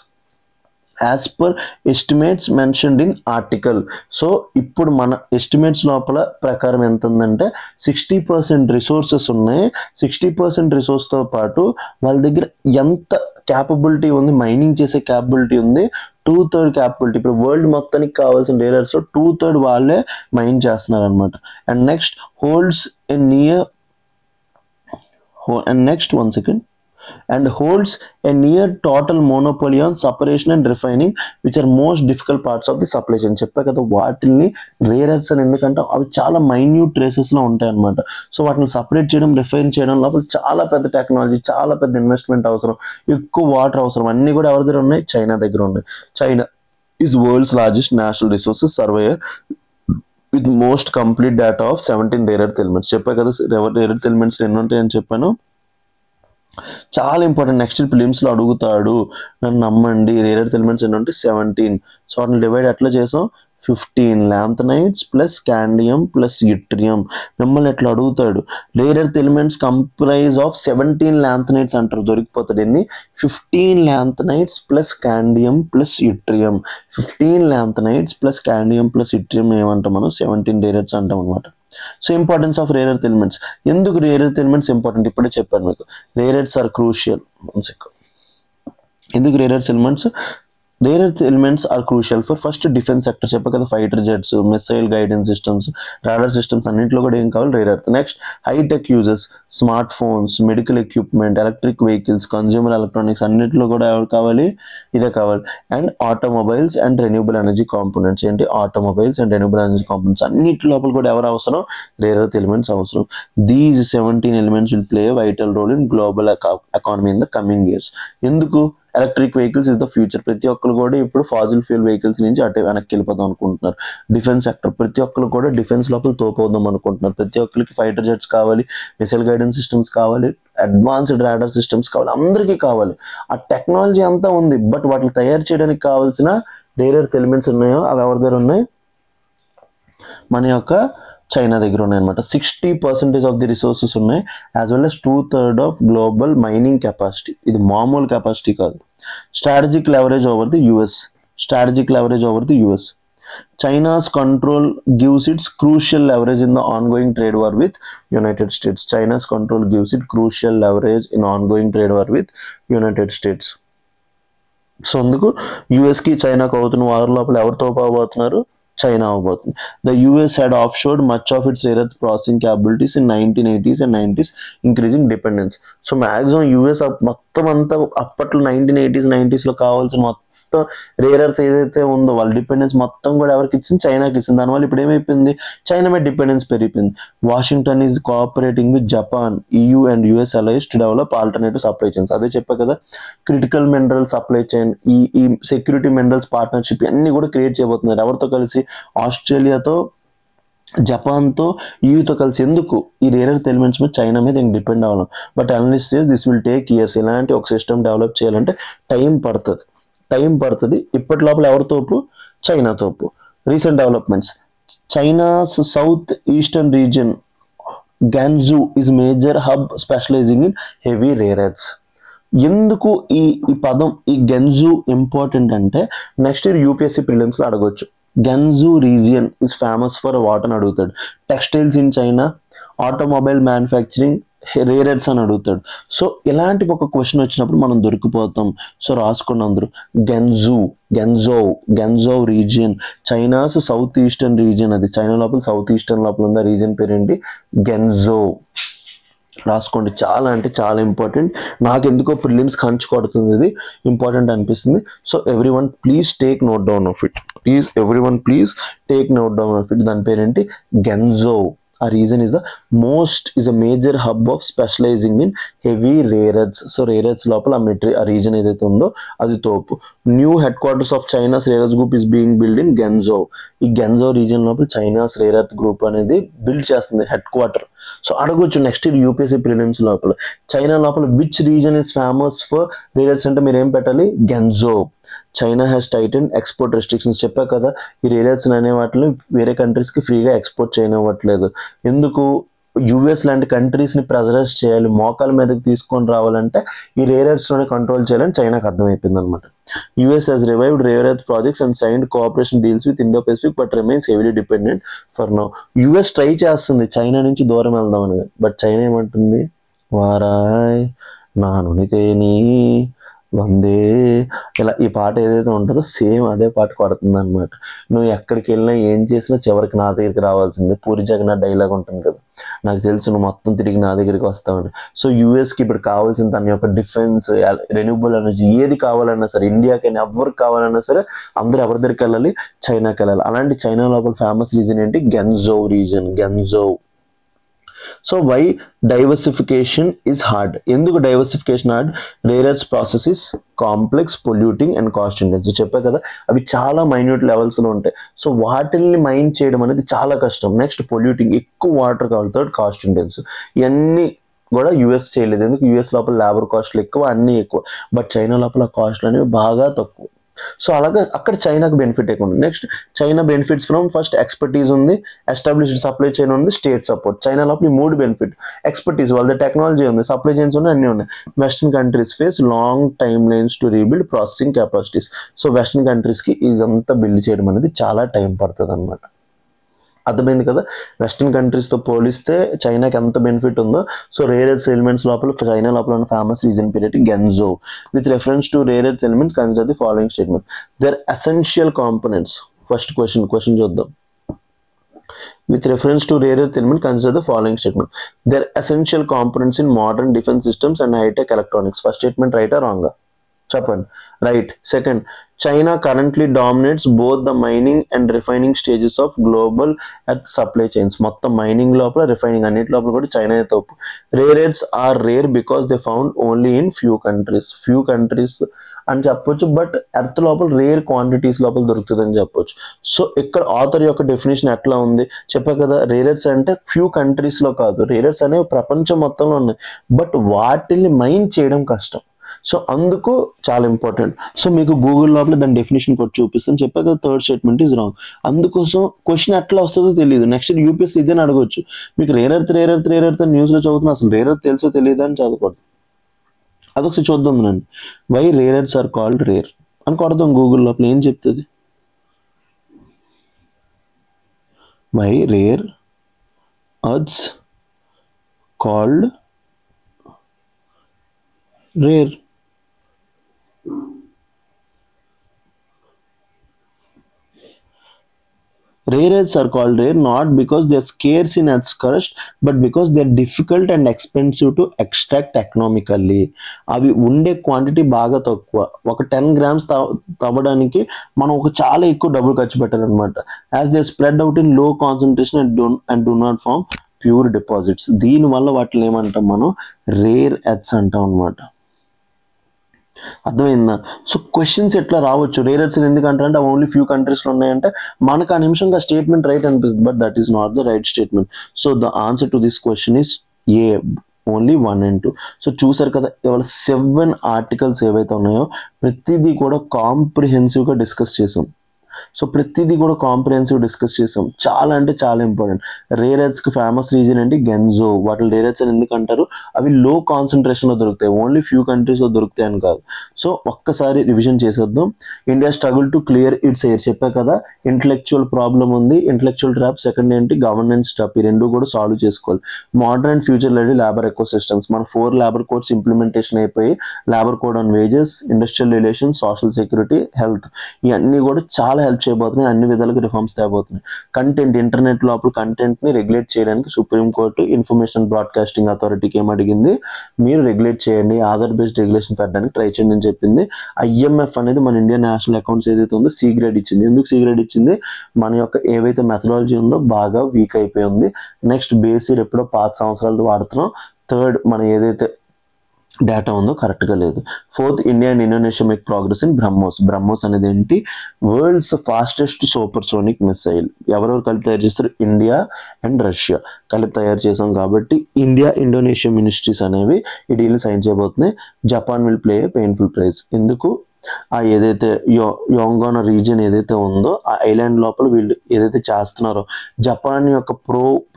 as per estimates mentioned in article. So ఇప్పుడు మన ఎస్టిమేట్స్ లోపల ప్రకారం ఎంత ఉందంటే 60% రిసోర్సెస్ ఉన్నాయి. 60% రిసోర్స్తో పాటు వాళ్ళ దగ్గర ఎంత క్యాపబిలిటీ ఉంది, మైనింగ్ చేసే క్యాపబిలిటీ ఉంది, 2/3 క్యాపబిలిటీ. ఇప్పుడు వరల్డ్ మొత్తానికి కావాల్సిన రేర్ ఎర్త్స్ 2/3 వాళ్ళే మైన్ చేస్తున్నారు అనమాట. And next holds a near and holds a near total monopoly on separation and refining, which are most difficult parts of the supply chain. చెప్పా కదా, వాటిని రేర్ ఎర్త్స్ అని ఎందుకంటే అవి చాలా మైన్యూట్ ట్రేసెస్లో ఉంటాయి అనమాట. సో వాటిని సపరేట్ చేయడం, రిఫైన్ చేయడం లోపల చాలా పెద్ద టెక్నాలజీ, చాలా పెద్ద ఇన్వెస్ట్మెంట్ అవసరం, ఎక్కువ వాటర్ అవసరం. అన్నీ కూడా ఎవరి దగ్గర ఉన్నాయి? చైనా దగ్గర ఉన్నాయి. China is world's largest national resources surveyor with most complete data of 17 rare earth elements. చెప్పా కదా, రేర్ ఎర్త్ ఎలిమెంట్స్ ఎన్ని ఉంటాయని చెప్పాను, చాలా ఇంపార్టెంట్. నెక్స్ట్ ఫిలిమ్స్లో అడుగుతాడు, నన్ను నమ్మండి. రేర్ ఎర్త్ ఎలిమెంట్స్ ఏంటంటే 17. సో వాటిని డివైడ్ ఎట్లా చేసాం? 15 lanthanides plus scandium plus yttrium. మిమ్మల్ని ఎట్లా అడుగుతాడు? Rare earth elements comprise of 17 lanthanides అంటారు, దొరికిపోతాడు. ఎన్ని? 15 lanthanides plus scandium plus yttrium. 15 lanthanides plus scandium plus yttrium ఏమంటాం మనం? 17 రేర్ ఎర్త్స్ అంటాం అనమాట. So importance of rare earth elements. ఎందుకు రేర్ ఎర్త్ ఎలిమెంట్స్ ఇంపార్టెంట్ ఇప్పుడే చెప్పాను మీకు. Rare earths are crucial. ఎందుకు rare earth elements? Rare earth elements are crucial for first defence sector. చెప్పా కదా, fighter jets, missile guidance systems, radar systems అన్నింటిలో కూడా ఏం కావాలి? Rare earth. Next hitech uses, smart phones, medical equipment, electric vehicles, consumer electronics అన్నింటిలో కూడా ఎవరు కావాలి? ఇదే కావాలి. And automobiles and renewable energy components. ఏంటి? Automobiles and renewable energy components అన్నింటి లోపల కూడా ఎవరు అవసరం? రేర్ ఎర్త్ ఎలిమెంట్స్ అవసరం. These 17 elements will play vital role in global economy in the coming years. ఎందుకు? Electric vehicles is the future. ప్రతి ఒక్కరు కూడా ఇప్పుడు ఫాజిల్ ఫ్యూల్ వెహికల్స్ నుంచి అటే వెనక్కి వెళ్ళిపోదాం అనుకుంటున్నారు. డిఫెన్స్ సెక్టర్, ప్రతి ఒక్కరు కూడా డిఫెన్స్ లోపల తోపోదాం అనుకుంటున్నారు. ప్రతి ఒక్కరికి ఫైటర్ జెట్స్ కావాలి, మిసైల్ గైడెన్స్ సిస్టమ్స్ కావాలి, అడ్వాన్స్డ్ రాడార్ సిస్టమ్స్ కావాలి, అందరికీ కావాలి. ఆ టెక్నాలజీ అంతా ఉంది, బట్ వాటిని తయారు చేయడానికి కావాల్సిన రేర్ ఎర్త్ ఎలిమెంట్స్ ఉన్నాయో అవి ఎవరి దగ్గర ఉన్నాయి? మన యొక్క చైనా దగ్గర ఉన్నాయన్నమాట. 60% ఆఫ్ ది రిసోర్సెస్ ఉన్నాయి, as well as 2/3 of global mining capacity. ఇది మామూలు కెపాసిటీ కాదు. Strategic leverage over the US. China's control gives its crucial leverage in the ongoing trade war with United States. China's control gives it crucial leverage in ongoing trade war with United States. So అందుకు యుఎస్కి చైనాకు అవుతున్న war లోపల ఎవరితో పోబోతున్నారు? China అవబోతుంది. The US had offshored much of its rare earth processing capabilities in 1980s and 90s, increasing dependence. So maximum US మొత్తం అంతా అప్పట్లో 1980s 90s లో కావాల్సిన మొత్తం రేర్ ఎర్త్ ఏదైతే ఉందో వాళ్ళ డిపెండెన్స్ మొత్తం కూడా ఎవరికి ఇచ్చింది? చైనాకి ఇచ్చింది. దానివల్ల ఇప్పుడు ఏమైపోయింది? చైనా మీద డిపెండెన్స్ పెరిగిపోయింది. Washington is cooperating with Japan, EU and US allies to develop alternative supply chains. అదే చెప్పా కదా, క్రిటికల్ మినరల్ సప్లై చైన్, ఈ సెక్యూరిటీ మినరల్స్ పార్ట్నర్షిప్ అన్ని కూడా క్రియేట్ చేయబోతున్నారు. ఎవరితో కలిసి? ఆస్ట్రేలియాతో, జపాన్తో, యూతో కలిసి. ఎందుకు? ఈ రేర్ ఎర్త్ ఎలిమెంట్స్ మీద చైనా మీద ఇంక డిపెండ్ అవ్వడం. But analyst says this will take years. ఇలాంటి ఒక సిస్టమ్ డెవలప్ చేయాలంటే టైం పడుతుంది. ఇప్పటి లోపల ఎవరి తోపు? చైనా తోపు. Recent developments, China's south eastern region Ganzhou is major hub specializing in heavy rare earths. ఎందుకు ఈ పదం, ఈ గెన్జూ ఇంపార్టెంట్ అంటే నెక్స్ట్ ఇయర్ యూపీఎస్సీ ప్రిలిమ్స్లో అడగొచ్చు. Ganzhou region is famous for what అని అడుగుతాడు. Textiles in China, automobile manufacturing, rare earths అని అడుగుతాడు. సో ఇలాంటి ఒక క్వశ్చన్ వచ్చినప్పుడు మనం దొరికిపోతాం. సో రాసుకోండి అందరూ, Ganzhou region, China's south eastern region. అది చైనా లోపల సౌత్ ఈస్టర్న్ లోపల ఉంది. ఆ రీజియన్ పేరు ఏంటి? గెన్జో. రాసుకోండి, చాలా అంటే చాలా ఇంపార్టెంట్. నాకు ఎందుకో ప్రిలిమ్స్ కంచు కొడుతుంది, ఇది ఇంపార్టెంట్ అనిపిస్తుంది. So everyone please take note down of it. దాని పేరేంటి? గెన్జో. ఆ reason is a major hub of specializing in heavy rare earths. So rare earths లోపల ఆ రీజన్ ఏదైతే ఉందో అది తోపు. New headquarters of China's rare earth group is being build in Ganzhou. ఈ గెన్జో రీజన్ లోపల చైనాస్ రేర్ ఎర్త్ గ్రూప్ అనేది build చేస్తుంది హెడ్ క్వార్టర్. సో అడగొచ్చు నెక్స్ట్ ఇయర్ యూపీఎస్సీ ప్రిలిమ్స్ లోపల చైనా లోపల which region is famous for rare earths అంటే మీరు ఏం పెట్టాలి, Ganzhou. China has tighten export restrictions. చెప్పా కదా ఈ రేర్ ఎర్త్స్ అనే వాటిని వేరే కంట్రీస్కి ఫ్రీగా ఎక్స్పోర్ట్ చేయనివ్వట్లేదు. ఎందుకు, యుఎస్ లాంటి కంట్రీస్ని ప్రెజరైజ్ చేయాలి, మోకాల మీదకి తీసుకొని రావాలంటే ఈ రేర్ ఎర్త్స్లోనే కంట్రోల్ చేయాలని చైనాకు అర్థమైపోయింది అనమాట. US has revived rare earth projects and signed cooperation deals with Indo-Pacific but remains heavily dependent for now. US try చేస్తుంది చైనా నుంచి దూరం వెళ్దామని, బట్ చైనా ఏమంటుంది, వారాయ్ నానునితేని వందే, ఇలా ఈ పాట ఏదైతే ఉంటుందో సేమ్ అదే పాట కొడుతుంది అనమాట. నువ్వు ఎక్కడికి వెళ్ళినా ఏం చేసినా చివరికి నా దగ్గరికి రావాల్సిందే. పూరి జగన్నాథ్ డైలాగ్ ఉంటుంది కదా, నాకు తెలుసు నువ్వు మొత్తం తిరిగి నా దగ్గరికి వస్తావని. సో యూఎస్కి ఇప్పుడు కావాల్సిన తన యొక్క డిఫెన్స్, రెన్యూబుల్ ఎనర్జీ ఏది కావాలన్నా సరే, ఇండియాకైనా ఎవరికి కావాలన్నా సరే అందరూ ఎవరి దగ్గరికి వెళ్ళాలి, చైనాకి వెళ్ళాలి. అలాంటి చైనా లోపల ఫేమస్ రీజన్ ఏంటి, Ganzhou region, Ganzhou. So why diversification is hard, ఎందుకు diversification hard, rare earths process is complex, polluting and cost intensive. చెప్పా కదా అవి చాలా మైన్యూట్ లెవెల్స్లో ఉంటాయి. సో వాటిని మైన్ చేయడం అనేది చాలా కష్టం. నెక్స్ట్ పొల్యూటింగ్, ఎక్కువ వాటర్ కావాలి. Third cost intensive. ఇవన్నీ కూడా యూఎస్ చేయలేదు. ఎందుకు, యూఎస్ లోపల లేబర్ కాస్ట్లు ఎక్కువ, అన్నీ ఎక్కువ. బట్ చైనా లోపల కాస్ట్లు అనేవి బాగా తక్కువ. సో అలాగే అక్కడ చైనాకు బెనిఫిట్ ఎక్కువ ఉంది. Next China benefits from first expertise ఉంది, ఎస్టాబ్లిష్డ్ సప్లై చైన్ ఉంది, స్టేట్ సపోర్ట్. చైనా లోపల ఈ 3 బెనిఫిట్, ఎక్స్పర్టీస్ వాళ్ళ టెక్నాలజీ ఉంది, సప్లై చైన్స్ ఉన్నాయి, అన్నీ ఉన్నాయి. Western countries face long time lines to rebuild processing capacities. So western కంట్రీస్కి ఇదంతా బిల్డ్ చేయడం అనేది చాలా టైం పడుతుంది అనమాట. అర్థమైంది కదా, వెస్టర్న్ కంట్రీస్తో పోలిస్తే చైనాకి ఎంత బెనిఫిట్ ఉందో. సో రేర్ ఎర్త్ ఎలిమెంట్స్ లోపల చైనా లోపల ఉన్న famous region period Ganzhou. With reference to rare earth elements consider the following statement, there essential components. First question చూద్దాం. With reference to rare earth element, consider the following statement. Their essential components in modern defense systems and high-tech electronics. First statement right or wrong? చెప్పండి, right. Second, China currently dominates both the mining and refining stages of global earth supply chains. మొత్తం mining లోపల, refining అన్నిటి లోపల కూడా China తప్పు. Rare earths are rare because they found only in few countries అని చెప్పొచ్చు. But earth లోపల rare quantities లోపల దొరుకుతుంది అని చెప్పొచ్చు. సో ఇక్కడ ఆథర్ యొక్క డెఫినేషన్ ఎట్లా ఉంది చెప్పా కదా, రేర్ ఎర్త్స్ అంటే ఫ్యూ కంట్రీస్లో కాదు, రేర్ ఎర్త్స్ అనేవి ప్రపంచం మొత్తంలో ఉన్నాయి. బట్ వాటిని మైన్ చేయడం కష్టం. సో అందుకు చాలా ఇంపార్టెంట్. సో మీకు గూగుల్ లోపల దాని డెఫినేషన్ కూడా చూపిస్తాను. చెప్పా కదా థర్డ్ స్టేట్మెంట్ ఈజ్ రాంగ్. అందుకోసం క్వశ్చన్ ఎట్లా వస్తుందో తెలియదు. నెక్స్ట్ యూపీఎస్సీ ఇదేని అడగొచ్చు, మీకు రేర్ ఎర్త్ న్యూస్లో చదువుతున్నా, అసలు రేర్ ఎర్త్ తెలుసో తెలియదు అని చదవకూడదు. అదొకసారి చూద్దాం నండి. Why rare earths are called rare అని కొడదాం గూగుల్ లోపల, ఏం చెప్తుంది, why rare earths called rare. Rare earths are called rare not because they are scarce in earth's crust, but because they are difficult and expensive to extract economically. అవి ఉండే quantity బాగా తక్కువ. ఒక 10 grams తవ్వడానికి మనం ఒక చాలా ఎక్కువ డబ్బులు ఖర్చు పెట్టాలన్నమాట. As they spread out in low concentration and do not form pure deposits. దీనివల్ల వాటిని ఏమంటాం మనం, రేర్ ఎర్త్స్ అంటాం అనమాట. అర్థమైందా? సో క్వశ్చన్స్ ఎట్లా రావచ్చు, రేర్ ఎర్త్స్ ఎందుకంటారంటే అవి ఓన్లీ ఫ్యూ కంట్రీస్లో ఉన్నాయంటే మనకు ఆ నిమిషంగా స్టేట్మెంట్ రైట్ అనిపిస్తుంది, but that is not the right statement. So the answer to this question is a, only 1 and 2. So చూసారు కదా, ఇవాళ 7 ఆర్టికల్స్ ఏవైతే ఉన్నాయో ప్రతిదీ కూడా కాంప్రిహెన్సివ్గా డిస్కస్ చేసాం. సో ప్రతిదీ కూడా కాంప్రిహెన్సివ్ డిస్కస్ చేసాం. చాలా అంటే చాలా ఇంపార్టెంట్. రేర్ ఎర్త్స్కి ఫేమస్ రీజన్ ఏంటి, గెన్జో. వాటి రేర్ ఎర్త్స్ అని ఎందుకు అంటారు, అవి లో కాన్సన్ట్రేషన్లో దొరుకుతాయి, ఓన్లీ ఫ్యూ కంట్రీస్లో దొరుకుతాయి అని కాదు. సో ఒక్కసారి రివిజన్ చేసేద్దాం. India struggle to clear its air చెప్పా కదా, ఇంటలెక్చువల్ ప్రాబ్లమ్ ఉంది, ఇంటలెక్చువల్ ట్రాప్. సెకండ్ ఏంటి, గవర్నెన్స్ ట్రాప్. ఈ రెండు కూడా సాల్వ్ చేసుకోవాలి. Modern and future ready labour ecosystems. మన 4 లేబర్ కోడ్స్ ఇంప్లిమెంటేషన్ అయిపోయి, labour code on wages, industrial relations, social security, health, ఇవన్నీ కూడా చాలా హెల్ప్ చేయబోతున్నాయి, అన్ని విధాలుగా రిఫార్మ్స్ తేబోతున్నాయి. కంటెంట్, ఇంటర్నెట్ లోపల కంటెంట్ని రెగ్యులేట్ చేయడానికి సుప్రీంకోర్టు ఇన్ఫర్మేషన్ బ్రాడ్కాస్టింగ్ అథారిటీకి ఏమడిగింది, మీరు రెగ్యులేట్ చేయండి, ఆధార్ బేస్డ్ రెగ్యులేషన్ పెట్టడానికి ట్రై చేయండి అని చెప్పింది. IMF అనేది మన ఇండియన్ నేషనల్ అకౌంట్స్ ఏదైతే ఉందో C గ్రేడ్ ఇచ్చింది. ఎందుకు C గ్రేడ్ ఇచ్చింది? మన యొక్క ఏవైతే మెథడాలజీ ఉందో బాగా వీక్ అయిపోయి ఉంది. నెక్స్ట్ బేసిక్ ఎప్పుడో 5 సంవత్సరాలది వాడుతున్నాం. థర్డ్, మన ఏదైతే డేటా ఉందో కరెక్ట్గా లేదు. Fourth, India and Indonesia make progress in BrahMos. BrahMos అనేది ఏంటి? World's fastest super sonic missile. ఎవరెవరు కలిపి తయారు చేస్తారు? ఇండియా అండ్ రష్యా కలిపి తయారు చేసాం కాబట్టి ఇండియా ఇండోనేషియా మినిస్ట్రీస్ అనేవి ఈ డీల్ని సైన్ చేయబోతున్నాయి. Japan will play a painful prize. ఎందుకు? ఆ ఏదైతే యోంగాన్ రీజియన్ ఏదైతే ఉందో ఆ ఐలాండ్ లోపల వీళ్ళు ఏదైతే చేస్తున్నారో, జపాన్ యొక్క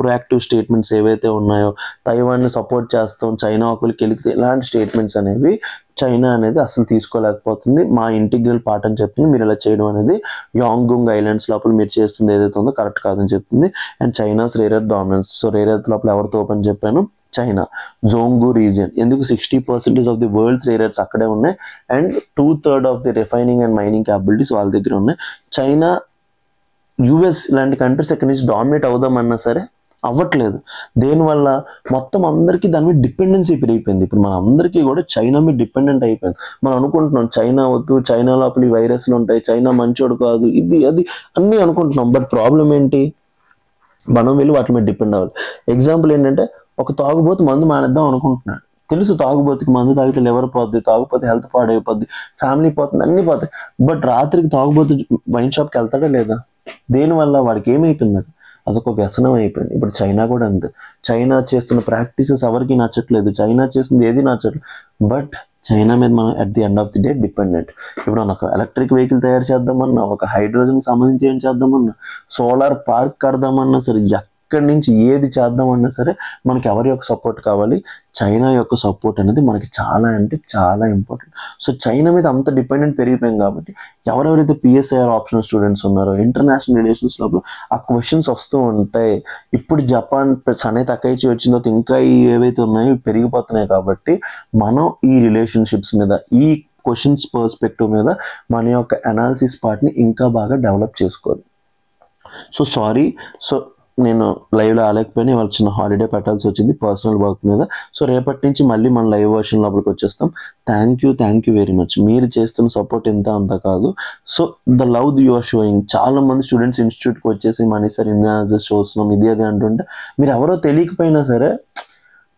ప్రొయాక్టివ్ స్టేట్మెంట్స్ ఏవైతే ఉన్నాయో, తైవాన్ని సపోర్ట్ చేస్తాం, చైనా ఒకరికి వెళితే, ఇలాంటి స్టేట్మెంట్స్ అనేవి చైనా అనేది అసలు తీసుకోలేకపోతుంది. మా ఇంటిగ్రల్ పార్ట్ అని చెప్తుంది. మీరు ఇలా చేయడం అనేది యాంగుంగ్ ఐలాండ్స్ లోపల మీరు చేస్తుంది ఏదైతే ఉందో కరెక్ట్ కాదని చెప్తుంది. And China's rare earth dominance. So rare earth లోపల ఎవరితో ఓపెన్ చెప్పాను? చైనా. జోంగు రీజియన్. ఎందుకు? 60% of the world's rare earths అక్కడే ఉన్నాయి. And 2/3 of the refining and mining capabilities వాళ్ళ దగ్గర ఉన్నాయి. చైనా, US ఇలాంటి కంట్రీస్ ఎక్కడి నుంచి డామినేట్ అవుదామన్నా సరే అవ్వట్లేదు. దేనివల్ల? మొత్తం అందరికీ దాని మీద డిపెండెన్సీ పెరిగిపోయింది. ఇప్పుడు మన అందరికీ కూడా చైనా మీద డిపెండెంట్ అయిపోయింది. మనం అనుకుంటున్నాం చైనా వద్దు, చైనా లోపల ఈ వైరస్లు ఉంటాయి, చైనా మంచోడు కాదు, ఇది అది అన్నీ అనుకుంటున్నాం. బట్ ప్రాబ్లం ఏంటి? మనం వెళ్ళి వాటి మీద డిపెండ్ అవ్వాలి. ఎగ్జాంపుల్ ఏంటంటే, ఒక తాగుబోతు మందు మానేద్దాం అనుకుంటున్నాడు. తెలుసు తాగుబోతుకి మందు తాగితే లివర్ పోద్ది, తాగుపోతే హెల్త్ పాడైపోద్ది, ఫ్యామిలీ పోతుంది, అన్నీ పోతాయి. బట్ రాత్రికి తాగుబోతు వైన్ షాప్కి వెళ్తాడా లేదా? దేనివల్ల? వాడికి ఏమైపోయింది? అదొక వ్యసనం అయిపోయింది. ఇప్పుడు చైనా కూడా అంతే. చైనా చేస్తున్న ప్రాక్టీసెస్ ఎవరికి నచ్చట్లేదు, చైనా చేస్తుంది ఏది నచ్చట్లేదు. బట్ చైనా మీద మనం at the end of the day dependent. ఇప్పుడు మనం ఒక ఎలక్ట్రిక్ వెహికల్ తయారు చేద్దామన్నా, ఒక హైడ్రోజన్ సంబంధించి ఏం చేద్దామన్నా, సోలార్ పార్క్ కడదామన్నా సరే, ఎక్కడి నుంచి ఏది చేద్దామన్నా సరే మనకి ఎవరి యొక్క సపోర్ట్ కావాలి? చైనా యొక్క సపోర్ట్ అనేది మనకి చాలా అంటే చాలా ఇంపార్టెంట్. సో చైనా మీద అంత డిపెండెంట్ పెరిగిపోయింది కాబట్టి ఎవరెవరైతే PSIR ఆప్షన్ స్టూడెంట్స్ ఉన్నారో ఇంటర్నేషనల్ రిలేషన్స్ లోపల ఆ క్వశ్చన్స్ వస్తూ ఉంటాయి. ఇప్పుడు జపాన్ సనే తకైచి వచ్చిన తర్వాత ఇంకా ఏవైతే ఉన్నాయో పెరిగిపోతున్నాయి కాబట్టి మనం ఈ రిలేషన్షిప్స్ మీద, ఈ క్వశ్చన్స్ పర్స్పెక్టివ్ మీద మన యొక్క అనాలిసిస్ పార్ట్ని ఇంకా బాగా డెవలప్ చేసుకోవాలి. సో సారీ, సో నేను లైవ్లో ఆలేకపోయినా ఇవాళ చిన్న హాలిడే పెట్టాల్సి వచ్చింది పర్సనల్ వర్క్ మీద. సో రేపటి నుంచి మళ్ళీ మన లైవ్ వర్షన్ లోపలికి వచ్చేస్తాం. Thank you very much. మీరు చేస్తున్న సపోర్ట్ ఎంత అంత కాదు. So the love you are showing. చాలా మంది స్టూడెంట్స్ ఇన్స్టిట్యూట్కి వచ్చేసి మనీ సార్ ఇన్వాలిసిస్ చూస్తున్నాం ఇది అది అంటుంటే, మీరు ఎవరో తెలియకపోయినా సరే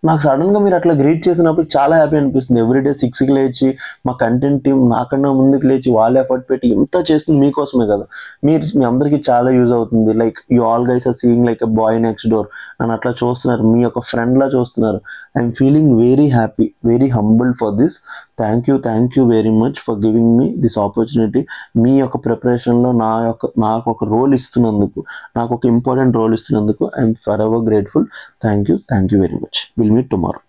నాకు సడన్గా మీరు అట్లా గ్రీట్ చేసినప్పుడు చాలా హ్యాపీ అనిపిస్తుంది. ఎవ్రీడే 6కి లేచి మా కంటెంట్ టీం నాకన్నా ముందుకు లేచి వాళ్ళు ఎఫర్ట్ పెట్టి ఎంత చేస్తుంది మీకోసమే కదా. మీ అందరికీ చాలా యూజ్ అవుతుంది. Like you all guys are seeing like a boy next door. నన్ను అట్లా చూస్తున్నారు, మీ యొక్క ఫ్రెండ్లా చూస్తున్నారు. I'm feeling very happy, very humbled for this. Thank you very much for giving me this opportunity. మీ యొక్క ప్రిపరేషన్లో నాకు ఒక రోల్ ఇస్తున్నందుకు, నాకు ఒక ఇంపార్టెంట్ రోల్ ఇస్తున్నందుకు I'm forever grateful. Thank you very much. We'll meet tomorrow.